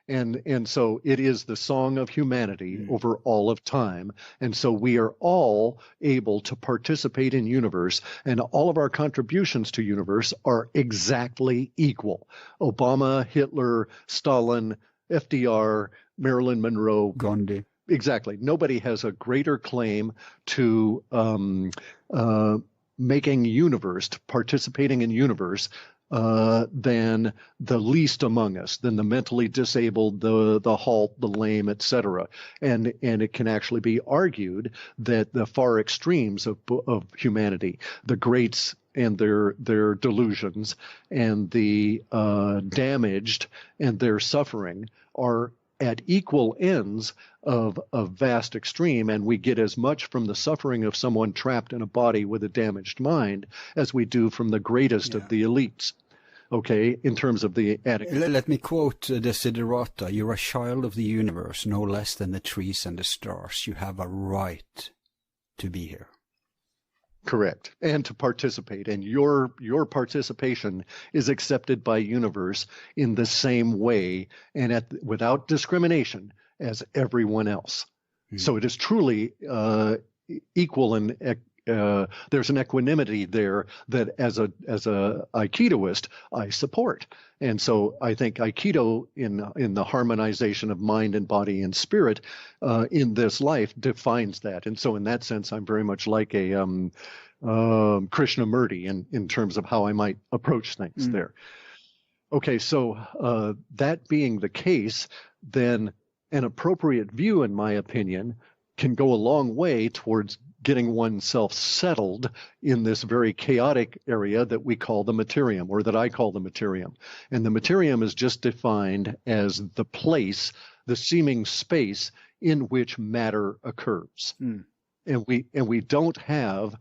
And so it is the song of humanity over all of time. And so we are all able to participate in universe, and all of our contributions to universe are exactly equal. Obama, Hitler, Stalin, FDR, Marilyn Monroe. Gandhi. Exactly. Nobody has a greater claim to making universe, to participating in universe, than the least among us, than the mentally disabled, the halt, the lame, etc. And it can actually be argued that the far extremes of humanity, the greats and their delusions, and the damaged and their suffering, are at equal ends of a vast extreme, and we get as much from the suffering of someone trapped in a body with a damaged mind as we do from the greatest of the elites. Okay, in terms of the addict. Let me quote the Siddhartha: "You're a child of the universe, no less than the trees and the stars. You have a right to be here." Correct. And to participate. And your participation is accepted by universe in the same way and without discrimination as everyone else. So it is truly equal, and there's an equanimity there that as a Aikidoist I support. And so I think Aikido in the harmonization of mind and body and spirit in this life defines that. And so in that sense, I'm very much like a Krishnamurti in terms of how I might approach things there. Okay, so that being the case, then an appropriate view, in my opinion, can go a long way towards getting oneself settled in this very chaotic area that we call the materium, or that I call the materium. And the materium is just defined as the place, the seeming space in which matter occurs. And we don't have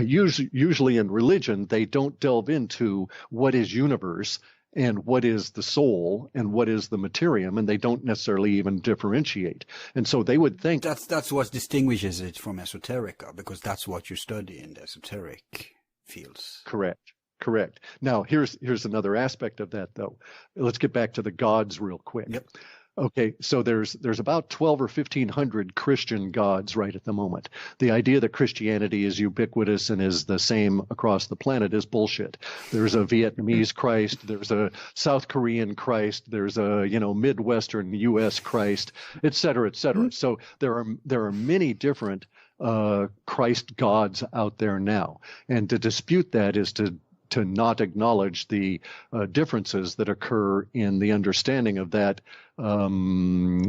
usually in religion, they don't delve into what is universe and what is the soul and what is the materium, and they don't necessarily even differentiate. And so they would think that's what distinguishes it from esoterica, because that's what you study in the esoteric fields. Correct. Now here's another aspect of that, though. Let's get back to the gods real quick. Yep. Okay, so there's about 12 or 1,500 Christian gods right at the moment. The idea that Christianity is ubiquitous and is the same across the planet is bullshit. There's a Vietnamese Christ, there's a South Korean Christ, there's a Midwestern U.S. Christ, et cetera, et cetera. So there are many different Christ gods out there now, and to dispute that is to not acknowledge the differences that occur in the understanding of that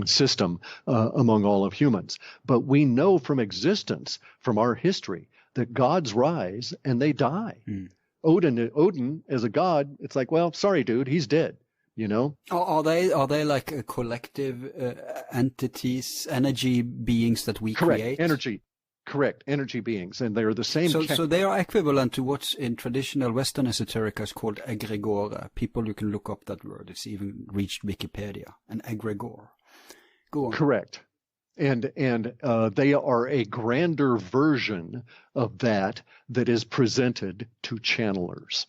system among all of humans. But we know from existence, from our history, that gods rise and they die. Odin as a god, it's like, well, sorry, dude, he's dead. Are they like a collective entities, energy beings that we create? Correct, energy beings, and they're the same. So they are equivalent to what's in traditional Western esoterica is called egregore. People, you can look up that word. It's even reached Wikipedia. An egregore. Go on. Correct, and they are a grander version of that is presented to channelers.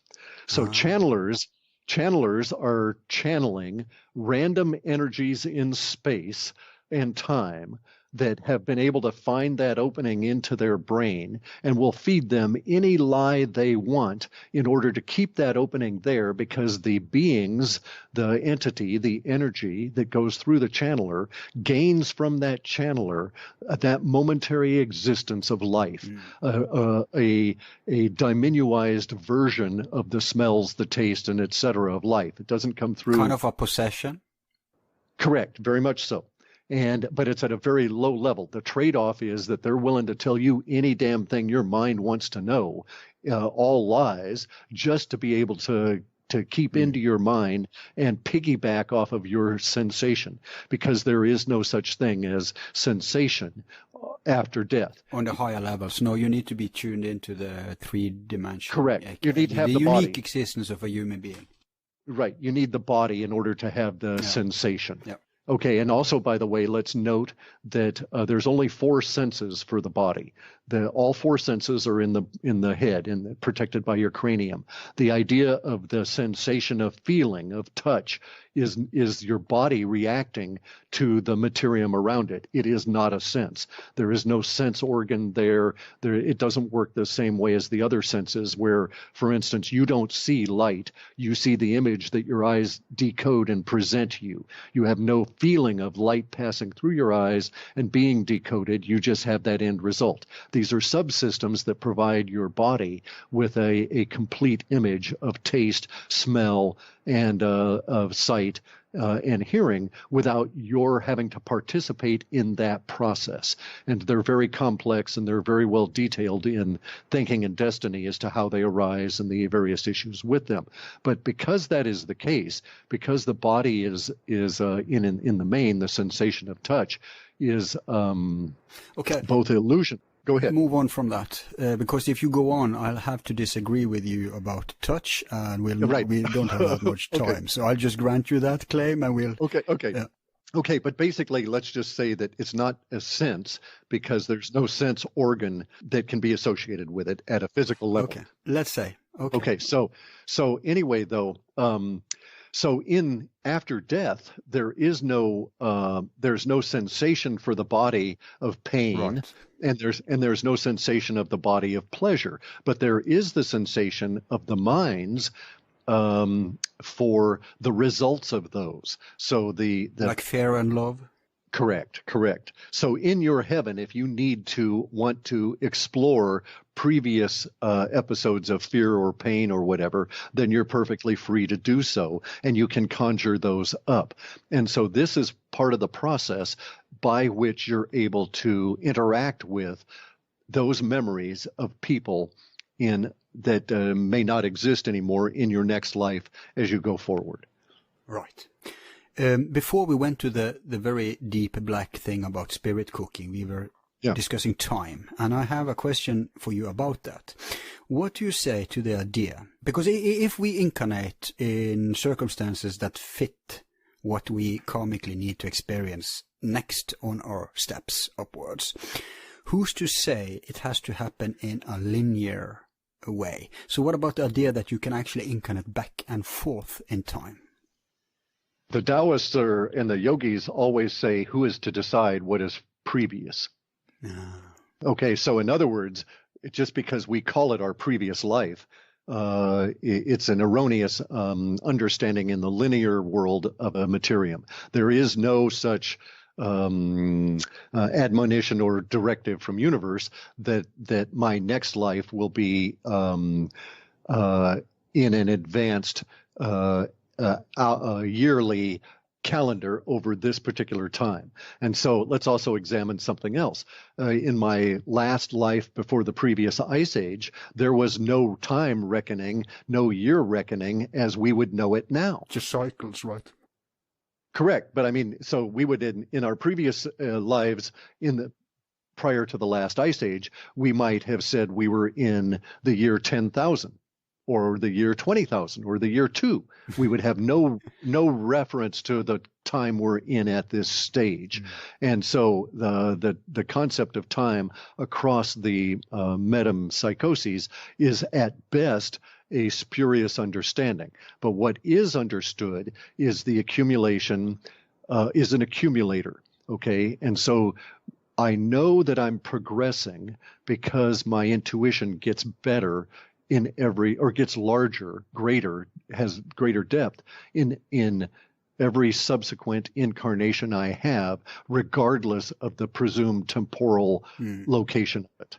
So channelers are channeling random energies in space and time that have been able to find that opening into their brain and will feed them any lie they want in order to keep that opening there, because the beings, the entity, the energy that goes through the channeler gains from that channeler that momentary existence of life, a diminuized version of the smells, the taste, and etc. of life. It doesn't come through. Kind of a possession? Correct, very much so. But it's at a very low level. The trade-off is that they're willing to tell you any damn thing your mind wants to know, all lies, just to be able to keep into your mind and piggyback off of your sensation, because there is no such thing as sensation after death. On the higher levels, no, you need to be tuned into the three-dimensional. Correct. You need to have the unique body. Existence of a human being. Right. You need the body in order to have the sensation. Yeah. Okay, and also, by the way, let's note that there's only 4 senses for the body. All 4 senses are in the head, protected by your cranium. The idea of the sensation of feeling, of touch, is your body reacting to the materium around it. It is not a sense. There is no sense organ there. It doesn't work the same way as the other senses, where, for instance, you don't see light. You see the image that your eyes decode and present to you. You have no feeling of light passing through your eyes and being decoded. You just have that end result. These are subsystems that provide your body with a complete image of taste, smell, and of sight and hearing without your having to participate in that process. And they're very complex, and they're very well detailed in Thinking and Destiny as to how they arise and the various issues with them. But because that is the case, because the body is in the main, the sensation of touch is both illusion. Go ahead. Move on from that, because if you go on, I'll have to disagree with you about touch, and we don't have that much time. Okay. So I'll just grant you that claim, and we'll... Okay. Yeah. Okay, but basically, let's just say that it's not a sense, because there's no sense organ that can be associated with it at a physical level. Okay, let's say. Okay, so anyway, though, so in after death, there's no sensation for the body of pain, Right. and there's no sensation of the body of pleasure, but there is the sensation of the minds for the results of those. So the like fear and love. Correct. So in your heaven, if you want to explore previous episodes of fear or pain or whatever, then you're perfectly free to do so, and you can conjure those up. And so this is part of the process by which you're able to interact with those memories of people that may not exist anymore in your next life as you go forward. Right. Before we went to the very deep black thing about spirit cooking, we were discussing time. And I have a question for you about that. What do you say to the idea? Because if we incarnate in circumstances that fit what we karmically need to experience next on our steps upwards, who's to say it has to happen in a linear way? So what about the idea that you can actually incarnate back and forth in time? The Taoists and the yogis always say, who is to decide what is previous? Okay, so in other words, just because we call it our previous life, it's an erroneous understanding in the linear world of a materium. There is no such admonition or directive from universe that my next life will be in an advanced yearly calendar over this particular time. And so let's also examine something else. In my last life before the previous ice age, there was no time reckoning, no year reckoning as we would know it now. Just cycles, right? Correct. But I mean, so we would in our previous lives prior to the last ice age, we might have said we were in the year 10,000. Or the year 20,000, or the year 2. We would have no reference to the time we're in at this stage. And so the concept of time across the metempsychoses is at best a spurious understanding. But what is understood is the accumulation is an accumulator. Okay, and so I know that I'm progressing because my intuition gets better in every, or gets larger, greater, has greater depth in every subsequent incarnation I have, regardless of the presumed temporal location of it.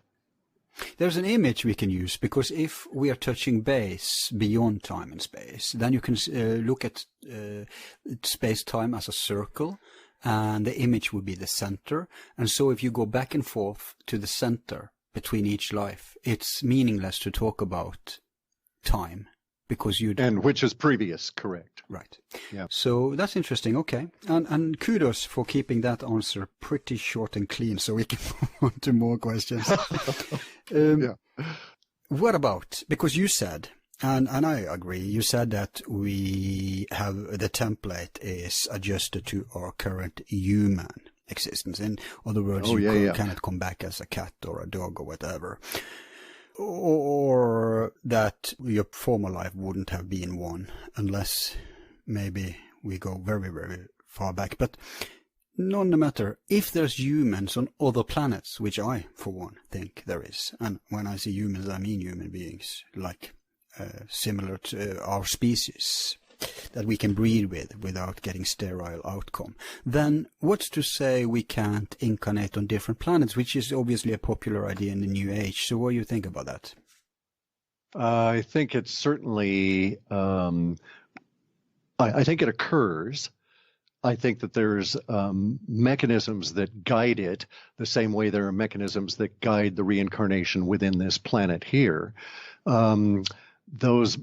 There's an image we can use, because if we are touching base beyond time and space, then you can look at space-time as a circle, and the image would be the center. And so if you go back and forth to the center between each life, it's meaningless to talk about time, because you and which is previous, correct? Right. Yeah. So that's interesting. Okay, and kudos for keeping that answer pretty short and clean, so we can move on to more questions. Yeah. What about, because you said, and I agree, you said that we have the template is adjusted to our current human existence. In other words, cannot come back as a cat or a dog or whatever. Or that your former life wouldn't have been one, unless maybe we go very, very far back. But no matter, if there's humans on other planets, which I, for one, think there is, and when I say humans, I mean human beings, like similar to our species, that we can breed with without getting sterile outcome, then what's to say we can't incarnate on different planets, which is obviously a popular idea in the New Age. So what do you think about that? I think it's certainly, I think it occurs. I think that there's mechanisms that guide it the same way there are mechanisms that guide the reincarnation within this planet here. Those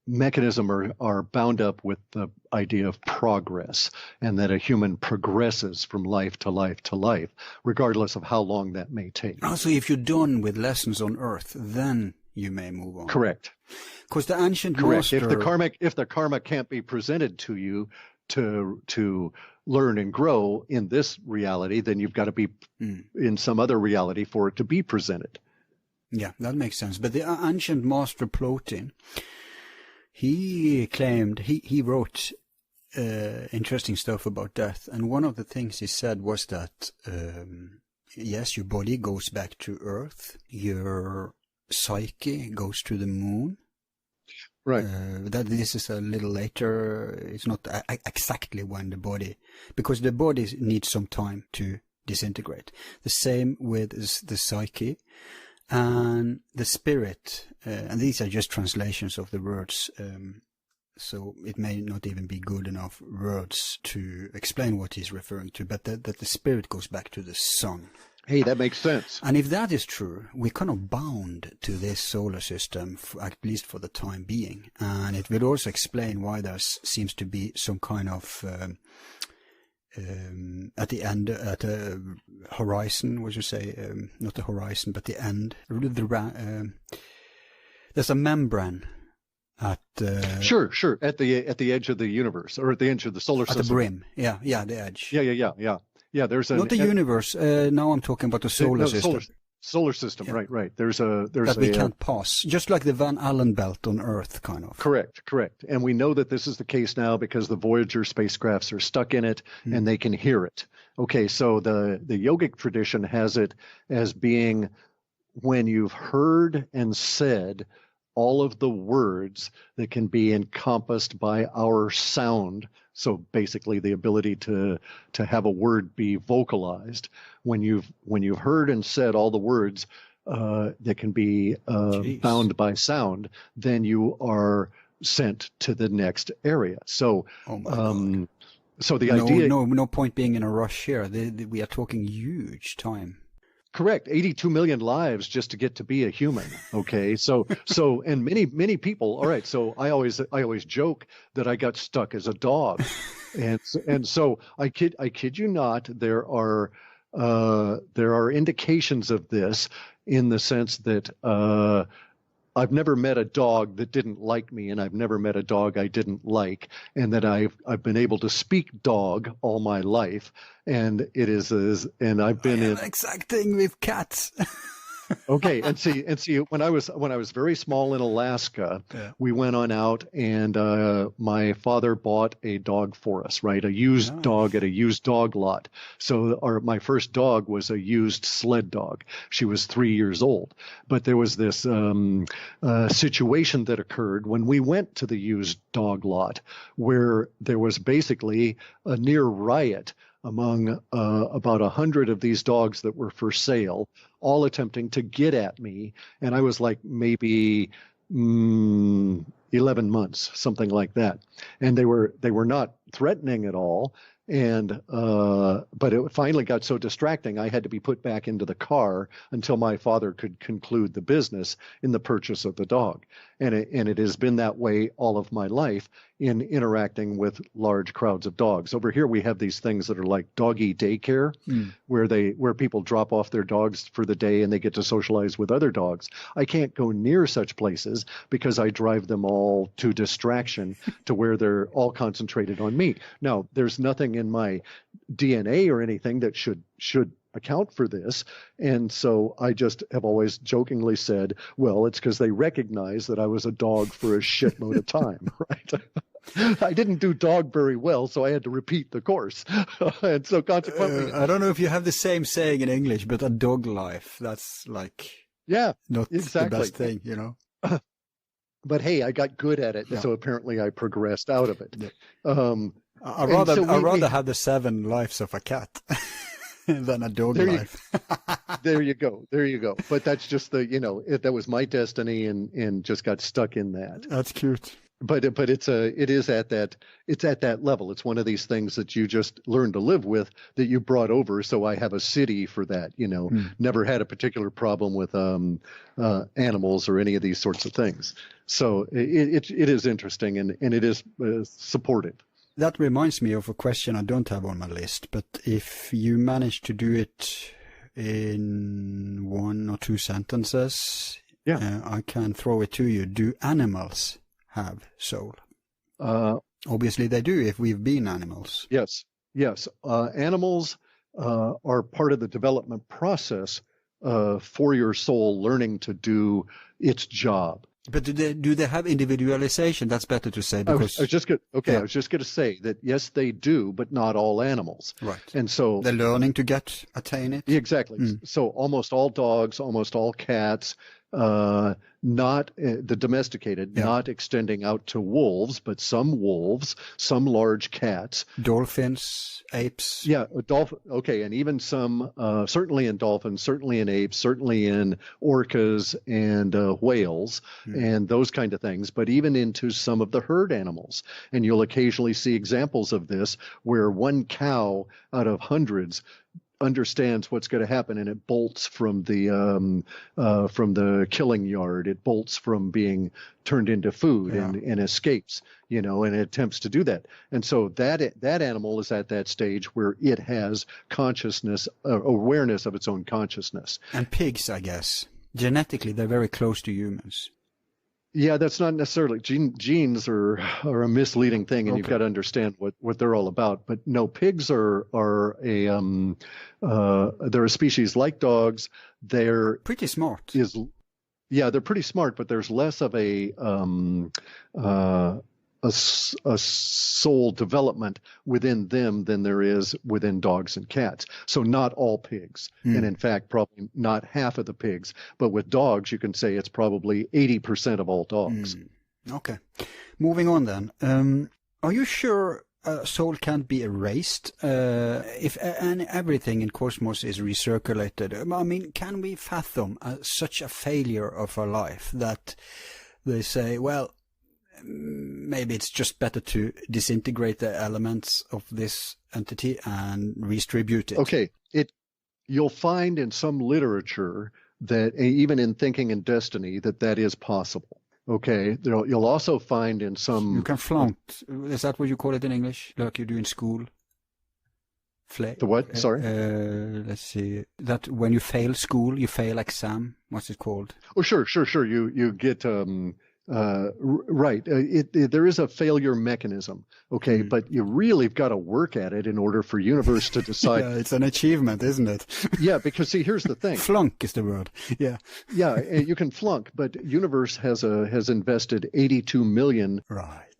mechanisms are bound up with the idea of progress, and that a human progresses from life to life to life, regardless of how long that may take. Also, if you're done with lessons on Earth, then you may move on. Correct. Because the ancient Correct. master... If the karma can't be presented to you to learn and grow in this reality, then you've got to be in some other reality for it to be presented. Yeah, that makes sense. But the ancient master Plotin, he claimed, he wrote interesting stuff about death. And one of the things he said was that, yes, your body goes back to Earth, your psyche goes to the moon. Right. That this is a little later. It's not exactly when the body, because the body needs some time to disintegrate. The same with the psyche and the spirit. And these are just translations of the words. So it may not even be good enough words to explain what he's referring to, but that the spirit goes back to the sun. Hey, that makes sense. And if that is true, we're kind of bound to this solar system, at least for the time being. And it will also explain why there seems to be some kind of, at the end, at the horizon, would you say, not the horizon, but the end, there's a membrane at sure, at the edge of the universe, or at the edge of the solar system. At the brim, yeah, the edge. Yeah, there's not the universe. Now I'm talking about the solar system. Solar system, yeah. Right. There's that we can't pass, just like the Van Allen belt on Earth, kind of. Correct. And we know that this is the case now because the Voyager spacecrafts are stuck in it and they can hear it. Okay, so the yogic tradition has it as being when you've heard and said all of the words that can be encompassed by our sound. So basically the ability to have a word be vocalized. When you've heard and said all the words that can be bound by sound, then you are sent to the next area. So so the idea... No point being in a rush here. We are talking huge time. Correct. 82 million lives just to get to be a human. Okay. So, and many people. All right. So I always joke that I got stuck as a dog. And so I kid you not, there are indications of this in the sense that, I've never met a dog that didn't like me, and I've never met a dog I didn't like, and that I've been able to speak dog all my life, and it is and I've been in exact thing with cats. Okay, and see, when I was very small in Alaska, Yeah. we went on out, and my father bought a dog for us, right? A used dog at a used dog lot. So my first dog was a used sled dog. She was 3 years old, but there was this situation that occurred when we went to the used dog lot, where there was basically a near riot among about 100 of these dogs that were for sale, all attempting to get at me. And I was like maybe 11 months, something like that. And they were not threatening at all. And but it finally got so distracting, I had to be put back into the car until my father could conclude the business in the purchase of the dog. And it has been that way all of my life in interacting with large crowds of dogs. Over here, we have these things that are like doggy daycare, where people drop off their dogs for the day and they get to socialize with other dogs. I can't go near such places because I drive them all to distraction to where they're all concentrated on me. Now, there's nothing in my DNA or anything that should account for this. And so I just have always jokingly said, well, it's because they recognize that I was a dog for a shitload of time, right? I didn't do dog very well, so I had to repeat the course. And so consequently... I don't know if you have the same saying in English, but a dog life, that's like not the best thing, you know? But hey, I got good at it, so apparently I progressed out of it. Yeah. I'd rather have the 7 lives of a cat than a dog life. There you go. But that's just that was my destiny, and just got stuck in that. That's cute. But it is at that level. It's one of these things that you just learn to live with, that you brought over. So I have a city for that. Never had a particular problem with animals or any of these sorts of things. So it is interesting, and it is supportive. That reminds me of a question I don't have on my list, but if you manage to do it in 1 or 2 sentences, I can throw it to you. Do animals have soul? Obviously they do, if we've been animals. Yes. Animals are part of the development process for your soul learning to do its job. But do they have individualization? That's better to say, because I was just going to say that yes, they do, but not all animals. Right. And so they're learning to attain it. Exactly. So almost all dogs, almost all cats, not the domesticated, not extending out to wolves, but some wolves, some large cats, dolphins, apes. Yeah, dolphin. Okay, and even some, certainly in dolphins, certainly in apes, certainly in orcas and whales and those kind of things, but even into some of the herd animals. And you'll occasionally see examples of this where one cow out of hundreds understands what's going to happen, and it bolts from the killing yard. It bolts from being turned into food and escapes, and it attempts to do that. And so that animal is at that stage where it has consciousness, awareness of its own consciousness. And pigs, I guess, genetically they're very close to humans. Yeah, that's not necessarily genes are a misleading thing, and you've got to understand what they're all about. But no, pigs are they're a species like dogs. They're pretty smart. They're pretty smart, but there's less of a soul development within them than there is within dogs and cats. So not all pigs, and in fact, probably not half of the pigs. But with dogs, you can say it's probably 80% of all dogs. Okay. Moving on then. Are you sure a soul can't be erased if everything in cosmos is recirculated? I mean, can we fathom such a failure of our life that they say, well, maybe it's just better to disintegrate the elements of this entity and redistribute it? Okay. You'll find in some literature that even in Thinking and Destiny that is possible. Okay. You'll also find in some... You can flaunt. Is that what you call it in English? Like you do in school? The what? Sorry? Let's see. That when you fail school, you fail exam. What's it called? Oh, sure. You get... Right. There is a failure mechanism, okay, but you really got to work at it in order for universe to decide. Yeah, it's an achievement, isn't it? Yeah, because see, here's the thing. Flunk is the word. Yeah. Yeah, you can flunk, but universe has invested 82 million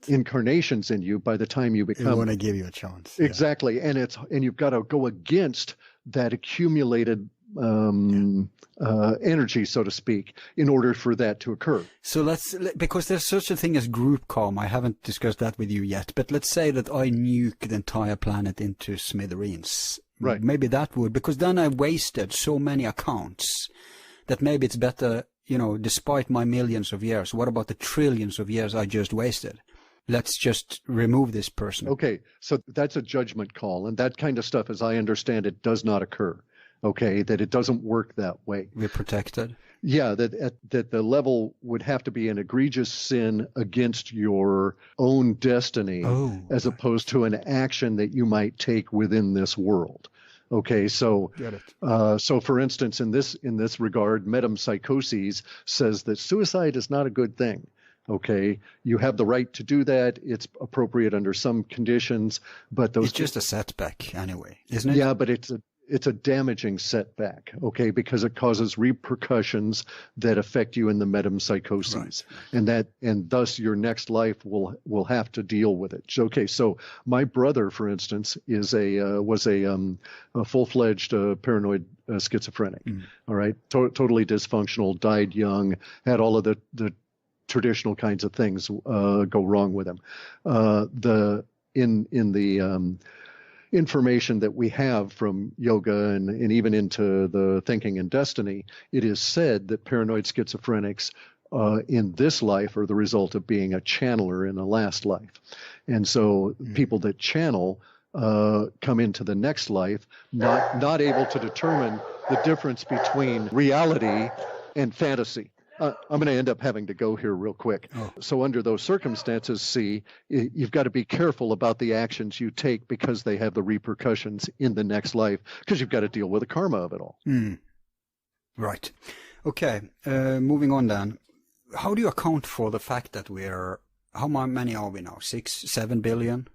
incarnations in you by the time you become. They want to give you a chance. Exactly, and you've got to go against that accumulated energy, so to speak, in order for that to occur. So because there's such a thing as group karma. I haven't discussed that with you yet, but let's say that I nuke the entire planet into smithereens. Right. Maybe that would, because then I wasted so many accounts that maybe it's better, despite my millions of years, what about the trillions of years I just wasted? Let's just remove this person. Okay, so that's a judgment call, and that kind of stuff, as I understand it, does not occur. Okay, that it doesn't work that way. We're protected. Yeah, that the level would have to be an egregious sin against your own destiny, as opposed to an action that you might take within this world. Okay, so so for instance, in this regard, metempsychosis says that suicide is not a good thing. Okay, you have the right to do that. It's appropriate under some conditions, but those. It's just a setback anyway, isn't it? Yeah, but it's a damaging setback, okay, because it causes repercussions that affect you in the metempsychoses, and thus your next life will have to deal with it. Okay, so my brother, for instance, was a full-fledged paranoid schizophrenic. All right, totally dysfunctional, died young, had all of the traditional kinds of things go wrong with him. In the information that we have from yoga and even into the thinking and destiny, it is said that paranoid schizophrenics in this life are the result of being a channeler in a last life. And so people that channel come into the next life not able to determine the difference between reality and fantasy. I'm going to end up having to go here real quick. So under those circumstances, you've got to be careful about the actions you take because they have the repercussions in the next life, because you've got to deal with the karma of it all. Right. Okay. Moving on then. How do you account for the fact that how many are we now? 6-7 billion?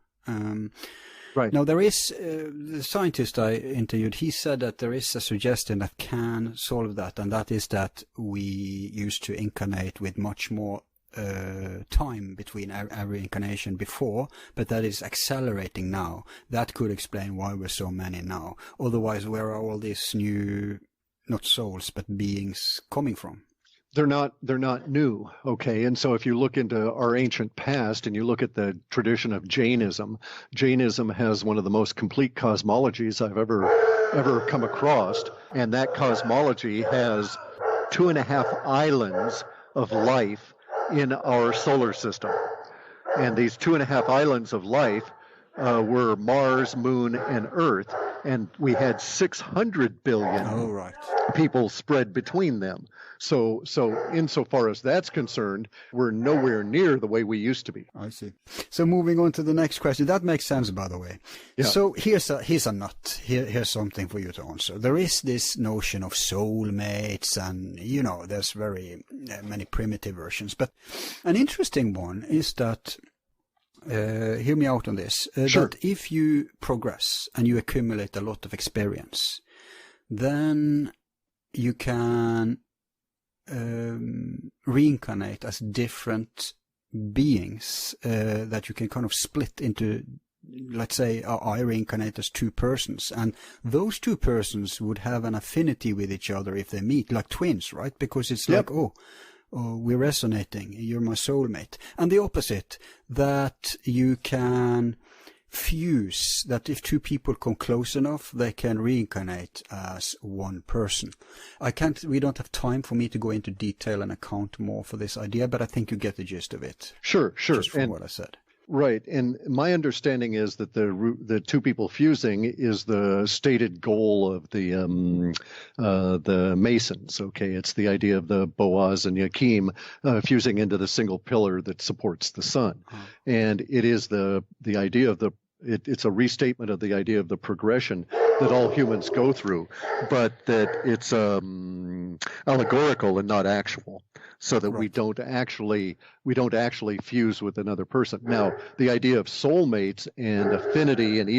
Right. Now, there is, the scientist I interviewed, he said that there is a suggestion that can solve that, and that is that we used to incarnate with much more time between every incarnation before, but that is accelerating now. That could explain why we're so many now. Otherwise, where are all these new, not souls, but beings coming from? They're not new, okay? And so if you look into our ancient past and you look at the tradition of Jainism has one of the most complete cosmologies I've ever come across. And that cosmology has 2.5 islands of life in our solar system. And these 2.5 islands of life were Mars, Moon, and Earth. And we had 600 billion people spread between them. So insofar as that's concerned, we're nowhere near the way we used to be. I see. So moving on to the next question. That makes sense, by the way. Yeah. So here's a nut. Here's something for you to answer. There is this notion of soulmates, and there's very many primitive versions. But an interesting one is that. Hear me out on this. Sure. That if you progress and you accumulate a lot of experience, then you can reincarnate as different beings that you can kind of split into. Let's say I reincarnate as 2 persons, and those 2 persons would have an affinity with each other if they meet, like twins, right? Because it's like, we're resonating, you're my soulmate. And the opposite, that you can fuse, that if 2 people come close enough, they can reincarnate as 1 person. We don't have time for me to go into detail and account more for this idea, but I think you get the gist of it. Sure. Just from what I said. Right, and my understanding is that the 2 people fusing is the stated goal of the Masons. Okay, it's the idea of the Boaz and Yakim fusing into the single pillar that supports the sun, and it is the idea of the it's a restatement of the idea of the progression that all humans go through, but that it's allegorical and not actual, so that we don't actually fuse with another person. Now, the idea of soulmates and affinity and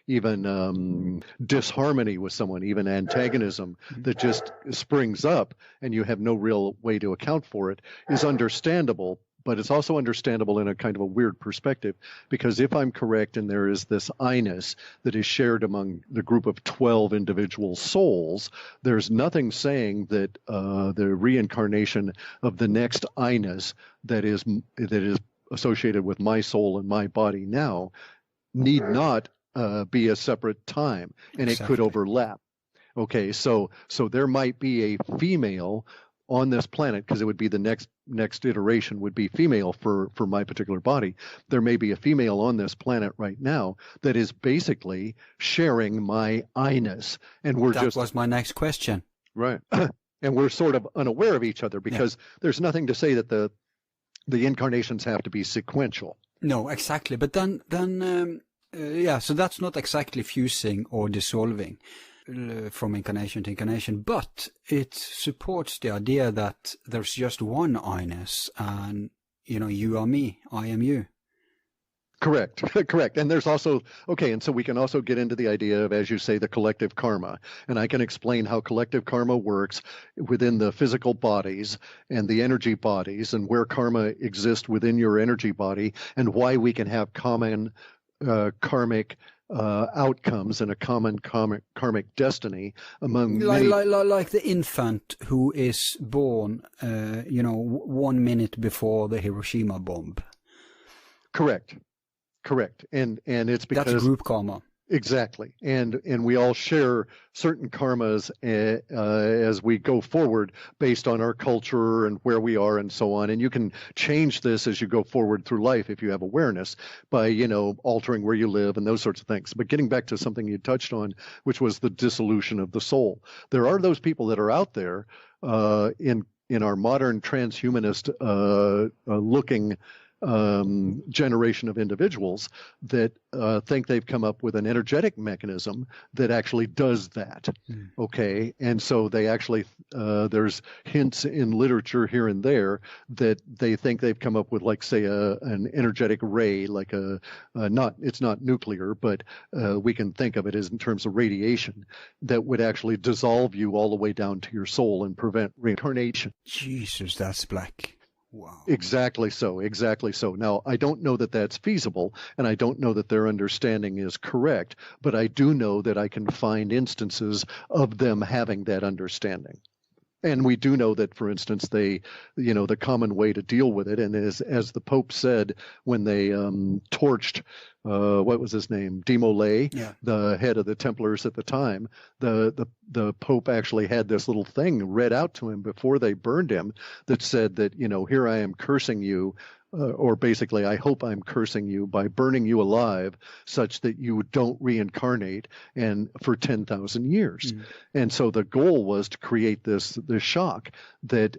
even disharmony with someone, even antagonism that just springs up and you have no real way to account for it, is understandable. But it's also understandable in a kind of a weird perspective, because if I'm correct and there is this I-ness that is shared among the group of 12 individual souls, there's nothing saying that the reincarnation of the next I-ness that is associated with my soul and my body now need not be a separate time, and it could overlap. Okay, so there might be a female on this planet, because it would be the next iteration would be female for my particular body. There may be a female on this planet right now that is basically sharing my I-ness, and that was my next question. Right. And we're sort of unaware of each other, because there's nothing to say that the incarnations have to be sequential. No, exactly. But then so that's not exactly fusing or dissolving from incarnation to incarnation, but it supports the idea that there's just one I-ness, and you are me, I am you. Correct. And there's also, and so we can also get into the idea of, as you say, the collective karma. And I can explain how collective karma works within the physical bodies and the energy bodies, and where karma exists within your energy body, and why we can have common karmic outcomes and a common karmic destiny among like the infant who is born 1 minute before the Hiroshima bomb. Correct, and it's because that's group karma. Exactly, and we all share certain karmas as we go forward based on our culture and where we are and so on. And you can change this as you go forward through life if you have awareness by altering where you live and those sorts of things. But getting back to something you touched on, which was the dissolution of the soul, there are those people that are out there in our modern transhumanist looking generation of individuals that think they've come up with an energetic mechanism that actually does that. Okay, and so they actually there's hints in literature here and there that they think they've come up with, like, say, an energetic ray, like it's not nuclear, but we can think of it as in terms of radiation that would actually dissolve you all the way down to your soul and prevent reincarnation. Jesus, that's black. Wow. Exactly so. Now, I don't know that that's feasible, and I don't know that their understanding is correct, but I do know that I can find instances of them having that understanding. And we do know that, for instance, the common way to deal with it, and as the Pope said when they torched, what was his name, de Molay, the head of the Templars at the time, the Pope actually had this little thing read out to him before they burned him that said that, here I am cursing you, or basically, I hope I'm cursing you by burning you alive such that you don't reincarnate and for 10,000 years. And so the goal was to create this shock that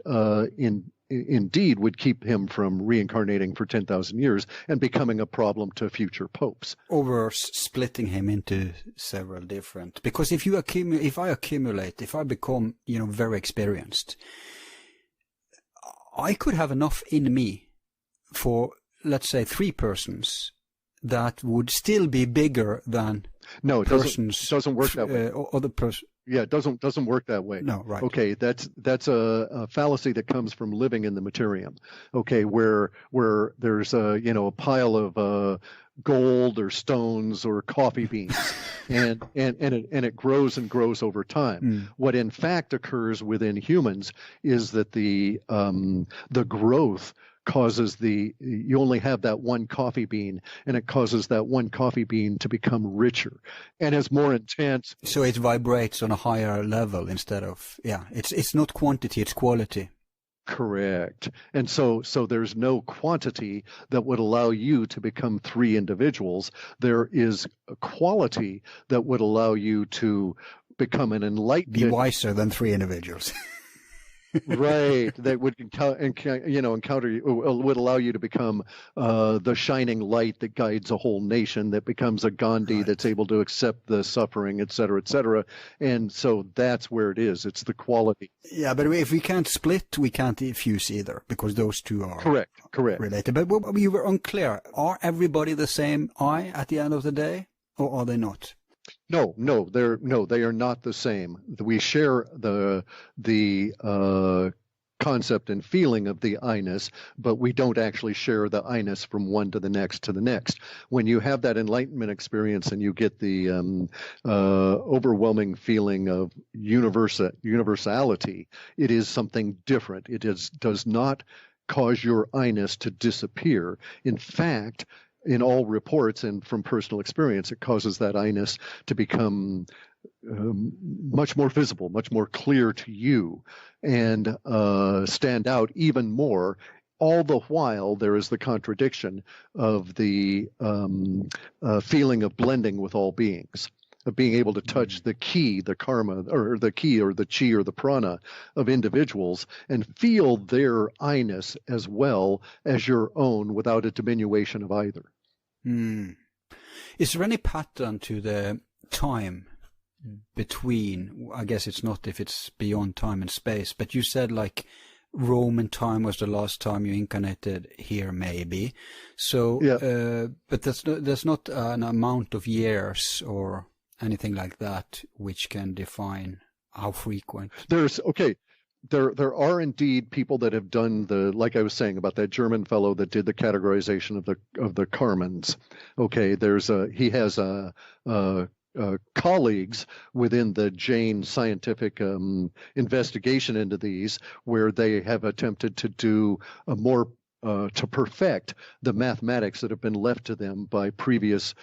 indeed would keep him from reincarnating for 10,000 years and becoming a problem to future popes. Over splitting him into several different, because if I become, very experienced, I could have enough in me for, let's say, 3 persons that would still be bigger than persons. Doesn't work that way. Other person. Yeah, it doesn't work that way. No, right. Okay, that's a fallacy that comes from living in the materium. Okay, where there's a pile of gold or stones or coffee beans, and it grows and grows over time. What in fact occurs within humans is that the growth causes you only have that one coffee bean, and it causes that one coffee bean to become richer and is more intense. So it vibrates on a higher level instead of, it's not quantity, it's quality. Correct. And so there's no quantity that would allow you to become 3 individuals. There is a quality that would allow you to become an enlightened... Be wiser than 3 individuals. Right, that would encounter you, would allow you to become the shining light that guides a whole nation, that becomes a Gandhi Right. that's able to accept the suffering, et cetera, et cetera. And so that's where it is. It's the quality. Yeah, but if we can't split, we can't fuse either, because those two are Correct. related. But you were unclear. Are everybody the same I at the end of the day, or are they not? No, they are not the same. We share the concept and feeling of the I-ness, but we don't actually share the I-ness from one to the next to the next. When you have that enlightenment experience and you get the overwhelming feeling of universality, it is something different. It does not cause your I-ness to disappear. In fact, in all reports and from personal experience, it causes that I-ness to become much more visible, much more clear to you, and stand out even more. All the while, there is the contradiction of the feeling of blending with all beings, of being able to touch the ki, the karma, or the ki, or the chi, or the prana of individuals, and feel their I-ness as well as your own without a diminution of either. Is there any pattern to the time between? I guess it's not if it's beyond time and space, but you said like Roman time was the last time you incarnated here, maybe. So, yeah. But there's not an amount of years or anything like that which can define how frequent. There are indeed people that have done like I was saying about that German fellow that did the categorization of the Karmans. Okay, he has colleagues within the Jain scientific investigation into these, where they have attempted to do a more to perfect the mathematics that have been left to them by previous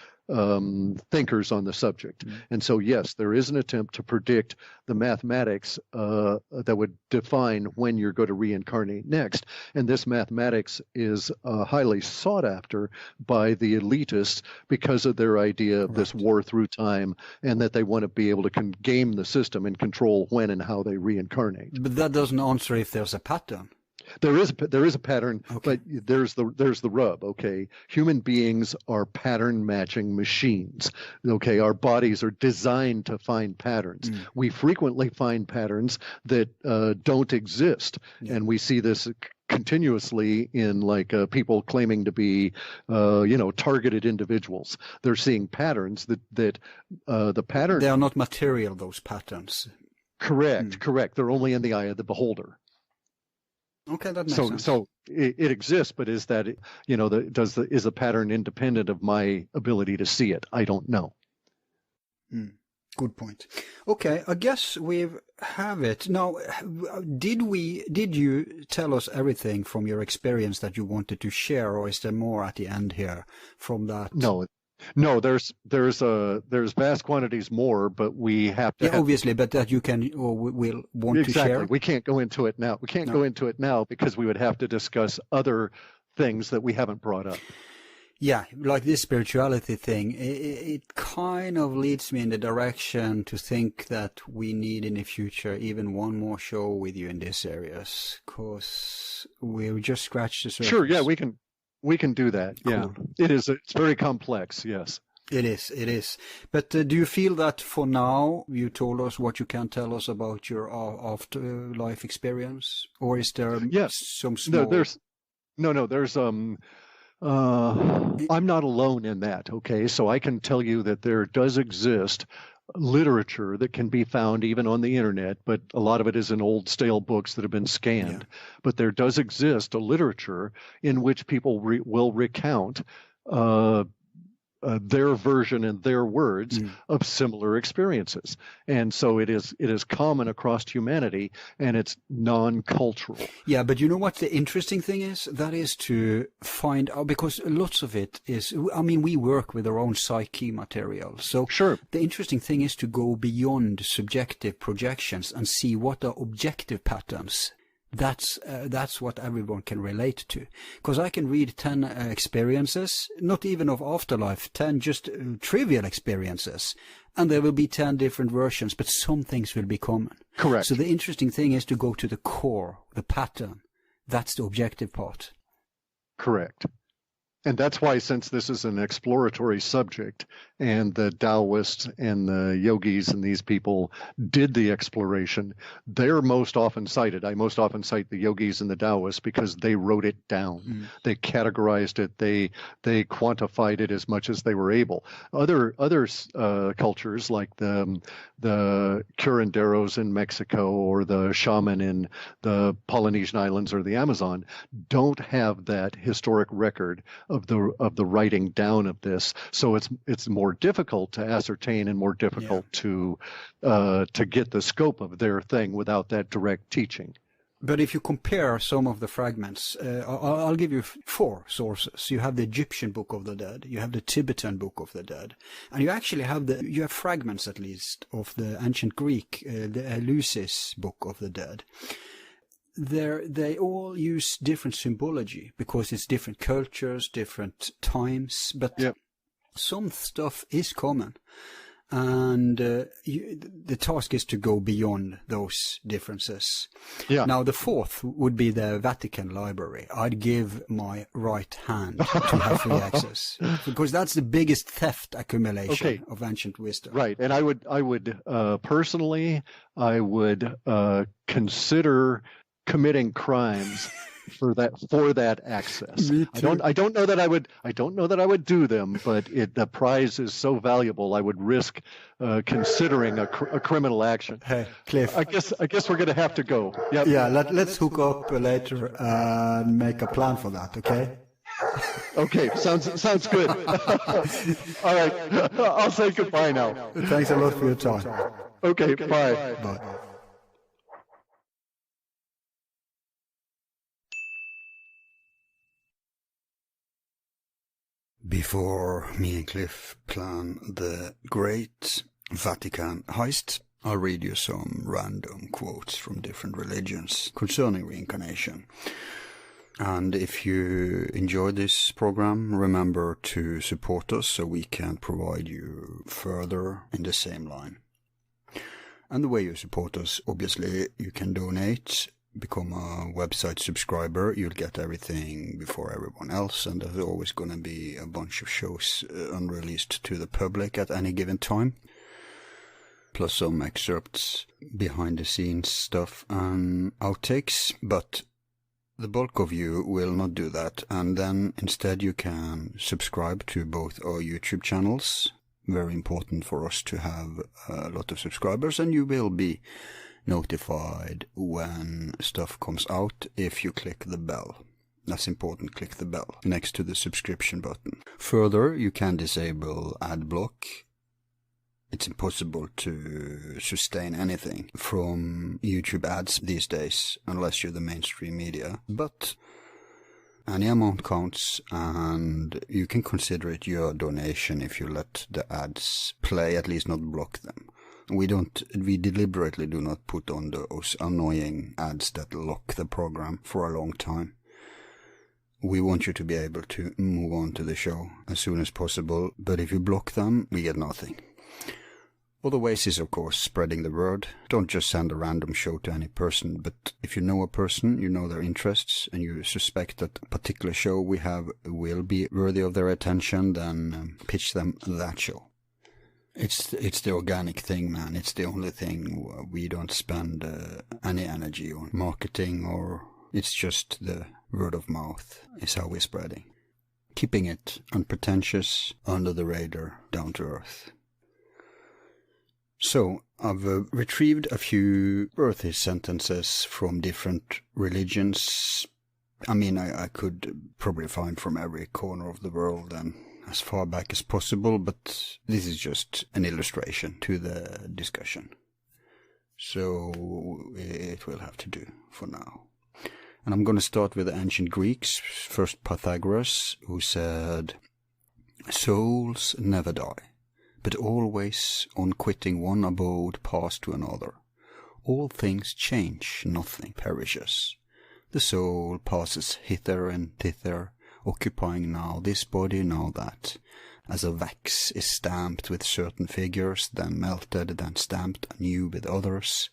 thinkers on the subject. And so, yes, there is an attempt to predict the mathematics that would define when you're going to reincarnate next. And this mathematics is highly sought after by the elitists because of their idea of this war through time, and that they want to be able to game the system and control when and how they reincarnate. But that doesn't answer if there's a pattern. There is a pattern, okay. But there's the rub. Okay, human beings are pattern matching machines. Okay, our bodies are designed to find patterns. We frequently find patterns that don't exist, and we see this continuously in people claiming to be targeted individuals. They're seeing patterns that the pattern. They are not material, those patterns. Correct. They're only in the eye of the beholder. Okay, that makes sense. So it exists, but is that is the pattern independent of my ability to see it? I don't know. Good point. Okay, I guess we have it now. Did you tell us everything from your experience that you wanted to share, or is there more at the end here from that? No, there's vast quantities more, but we have to. Yeah, obviously, but that you can or will want to share. Exactly. We can't go into it now. We can't go into it now because we would have to discuss other things that we haven't brought up. Yeah, like this spirituality thing, it kind of leads me in the direction to think that we need in the future even one more show with you in these areas, because we've just scratched the surface. Sure. Yeah, we can do that. Cool. Yeah, it's very complex. Yes, it is. But do you feel that for now you told us what you can tell us about your afterlife experience, or is there some small? There's I'm not alone in that. Okay, so I can tell you that there does exist literature that can be found even on the internet, but a lot of it is in old stale books that have been scanned. But there does exist a literature in which people will recount their version and their words of similar experiences. And so it is common across humanity, and it's non-cultural. Yeah, but you know what the interesting thing is? That is to find out, because lots of it is, I mean, we work with our own psyche material. So sure. The interesting thing is to go beyond subjective projections and see what are objective patterns That's what everyone can relate to. Because I can read 10 experiences, not even of afterlife, 10 just trivial experiences, and there will be 10 different versions, but some things will be common. Correct. So the interesting thing is to go to the core, the pattern. That's the objective part. Correct. And that's why, since this is an exploratory subject, and the Taoists and the yogis and these people did the exploration, they're most often cited. I most often cite the yogis and the Taoists because they wrote it down. They categorized it. They quantified it as much as they were able. Other cultures, like the curanderos in Mexico or the shaman in the Polynesian islands or the Amazon, don't have that historic record of the writing down of this, so it's more difficult to ascertain and more difficult to get the scope of their thing without that direct teaching. But if you compare some of the fragments, I'll give you 4 sources. You have the Egyptian Book of the Dead, you have the Tibetan Book of the Dead, and you actually have you have fragments at least of the ancient Greek, the Eleusis Book of the Dead. They all use different symbology because it's different cultures, different times, but some stuff is common. And the task is to go beyond those differences. Yeah. Now, the 4th would be the Vatican Library. I'd give my right hand to have free access, because that's the biggest theft accumulation of ancient wisdom. Right, and I would personally, I would consider committing crimes for that access. I don't know that I would do them, but the prize is so valuable, I would risk considering a criminal action. Hey, Cliff. I guess we're going to have to go. Yep. Yeah, let's hook up later and make a plan for that. Okay. Okay, sounds good. All right, I'll say goodbye now. Thanks a lot for your time. Okay, bye. Bye. Before me and Cliff plan the great Vatican heist, I'll read you some random quotes from different religions concerning reincarnation. And if you enjoy this program, remember to support us so we can provide you further in the same line. And the way you support us, obviously, you can donate, become a website subscriber. You'll get everything before everyone else, and there's always going to be a bunch of shows unreleased to the public at any given time, plus some excerpts, behind the scenes stuff and outtakes. But the bulk of you will not do that, and then instead you can subscribe to both our YouTube channels. Very important for us to have a lot of subscribers, and you will be notified when stuff comes out if you click the bell. That's important, click the bell next to the subscription button. Further, you can disable ad block. It's impossible to sustain anything from YouTube ads these days unless you're the mainstream media. But any amount counts, and you can consider it your donation if you let the ads play, at least not block them. We deliberately do not put on those annoying ads that lock the program for a long time. We want you to be able to move on to the show as soon as possible, but if you block them, we get nothing. Other ways is, of course, spreading the word. Don't just send a random show to any person, but if you know a person, you know their interests, and you suspect that a particular show we have will be worthy of their attention, then pitch them that show. It's the organic thing, man. It's the only thing we don't spend any energy on marketing, or it's just the word of mouth is how we're spreading. Keeping it unpretentious, under the radar, down to earth. So, I've retrieved a few earthy sentences from different religions. I mean, I could probably find from every corner of the world and as far back as possible, but this is just an illustration to the discussion. So it will have to do for now. And I'm going to start with the ancient Greeks. First Pythagoras, who said, "Souls never die, but always on quitting one abode pass to another. All things change, nothing perishes. The soul passes hither and thither, occupying now this body, now that. As a wax is stamped with certain figures, then melted, then stamped anew with others,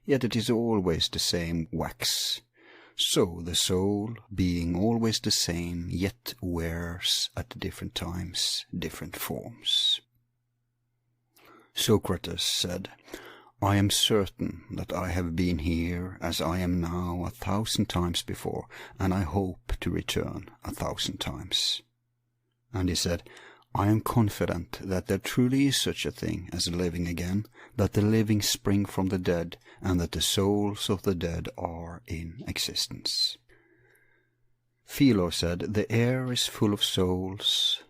yet it is always the same wax. So the soul, being always the same, yet wears at different times different forms. Socrates said, I am certain that I have been here as I am now 1,000 times before, and I hope to return 1,000 times. And he said, I am confident that there truly is such a thing as living again, that the living spring from the dead, and that the souls of the dead are in existence. Philo said, the air is full of souls,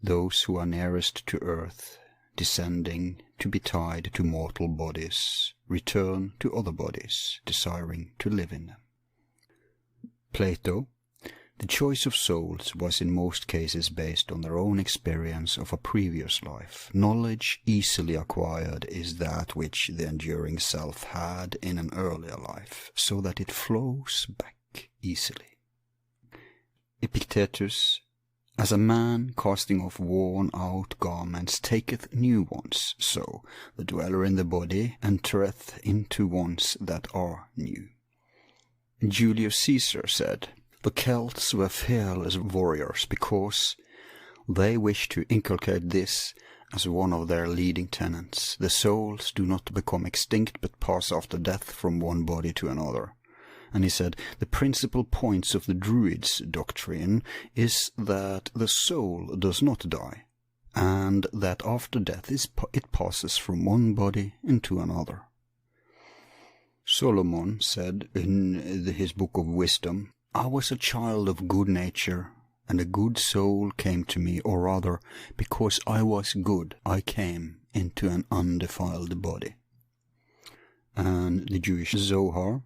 those who are nearest to earth, descending to be tied to mortal bodies, return to other bodies, desiring to live in them. Plato, the choice of souls was in most cases based on their own experience of a previous life. Knowledge easily acquired is that which the enduring self had in an earlier life, so that it flows back easily. Epictetus, as a man casting off worn-out garments taketh new ones, so the dweller in the body entereth into ones that are new. Julius Caesar said, the Celts were fearless warriors because they wished to inculcate this as one of their leading tenets. The souls do not become extinct but pass after death from one body to another. And he said, the principal points of the Druids' doctrine is that the soul does not die, and that after death it passes from one body into another. Solomon said in his Book of Wisdom, I was a child of good nature, and a good soul came to me, or rather, because I was good, I came into an undefiled body. And the Jewish Zohar,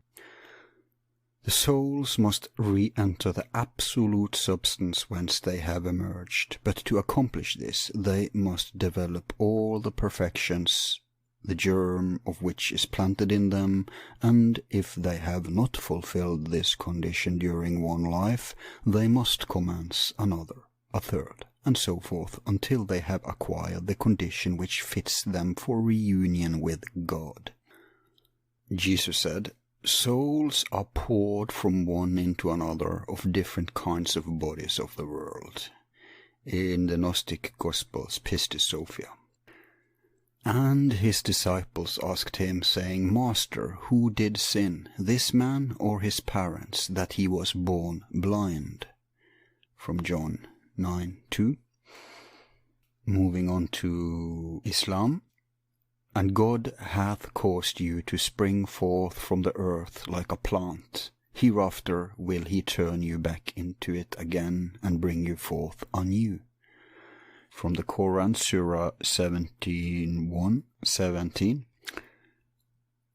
the souls must re-enter the absolute substance whence they have emerged, but to accomplish this they must develop all the perfections, the germ of which is planted in them, and if they have not fulfilled this condition during one life, they must commence another, a third, and so forth, until they have acquired the condition which fits them for reunion with God. Jesus said, souls are poured from one into another of different kinds of bodies of the world, in the Gnostic Gospels, Pistis Sophia. And his disciples asked him, saying, Master, who did sin, this man or his parents, that he was born blind? From John 9:2. Moving on to Islam. And God hath caused you to spring forth from the earth like a plant. Hereafter will he turn you back into it again and bring you forth anew. From the Quran, Surah 17:17.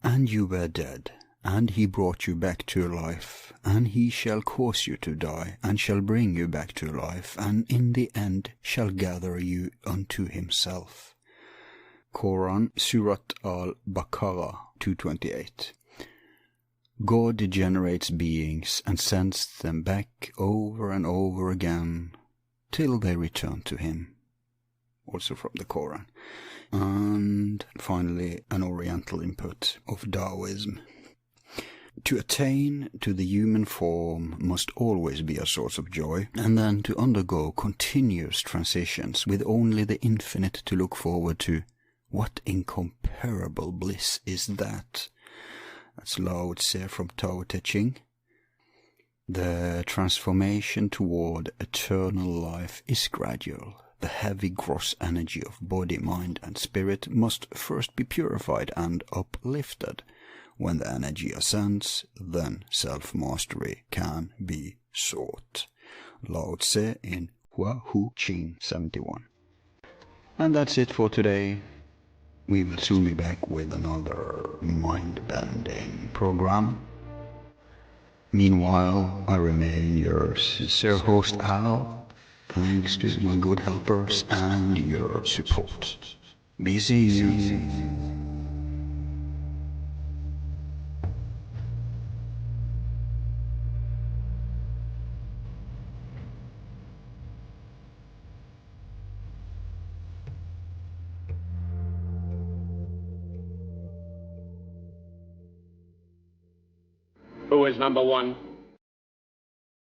And you were dead, and he brought you back to life, and he shall cause you to die, and shall bring you back to life, and in the end shall gather you unto himself. Quran, Surat al-Baqarah 228. God generates beings and sends them back over and over again till they return to him. Also from the Quran. And finally, an Oriental input of Taoism. To attain to the human form must always be a source of joy, and then to undergo continuous transitions with only the infinite to look forward to. What incomparable bliss is that? That's Lao Tse from Tao Te Ching. The transformation toward eternal life is gradual. The heavy gross energy of body, mind, and spirit must first be purified and uplifted. When the energy ascends, then self-mastery can be sought. Lao Tse in Hua Hu Qing 71. And that's it for today. We will soon be back with another mind-bending program. Meanwhile, I remain your sincere host, Al. Thanks to my good helpers and your support. Be easy. Who is number one?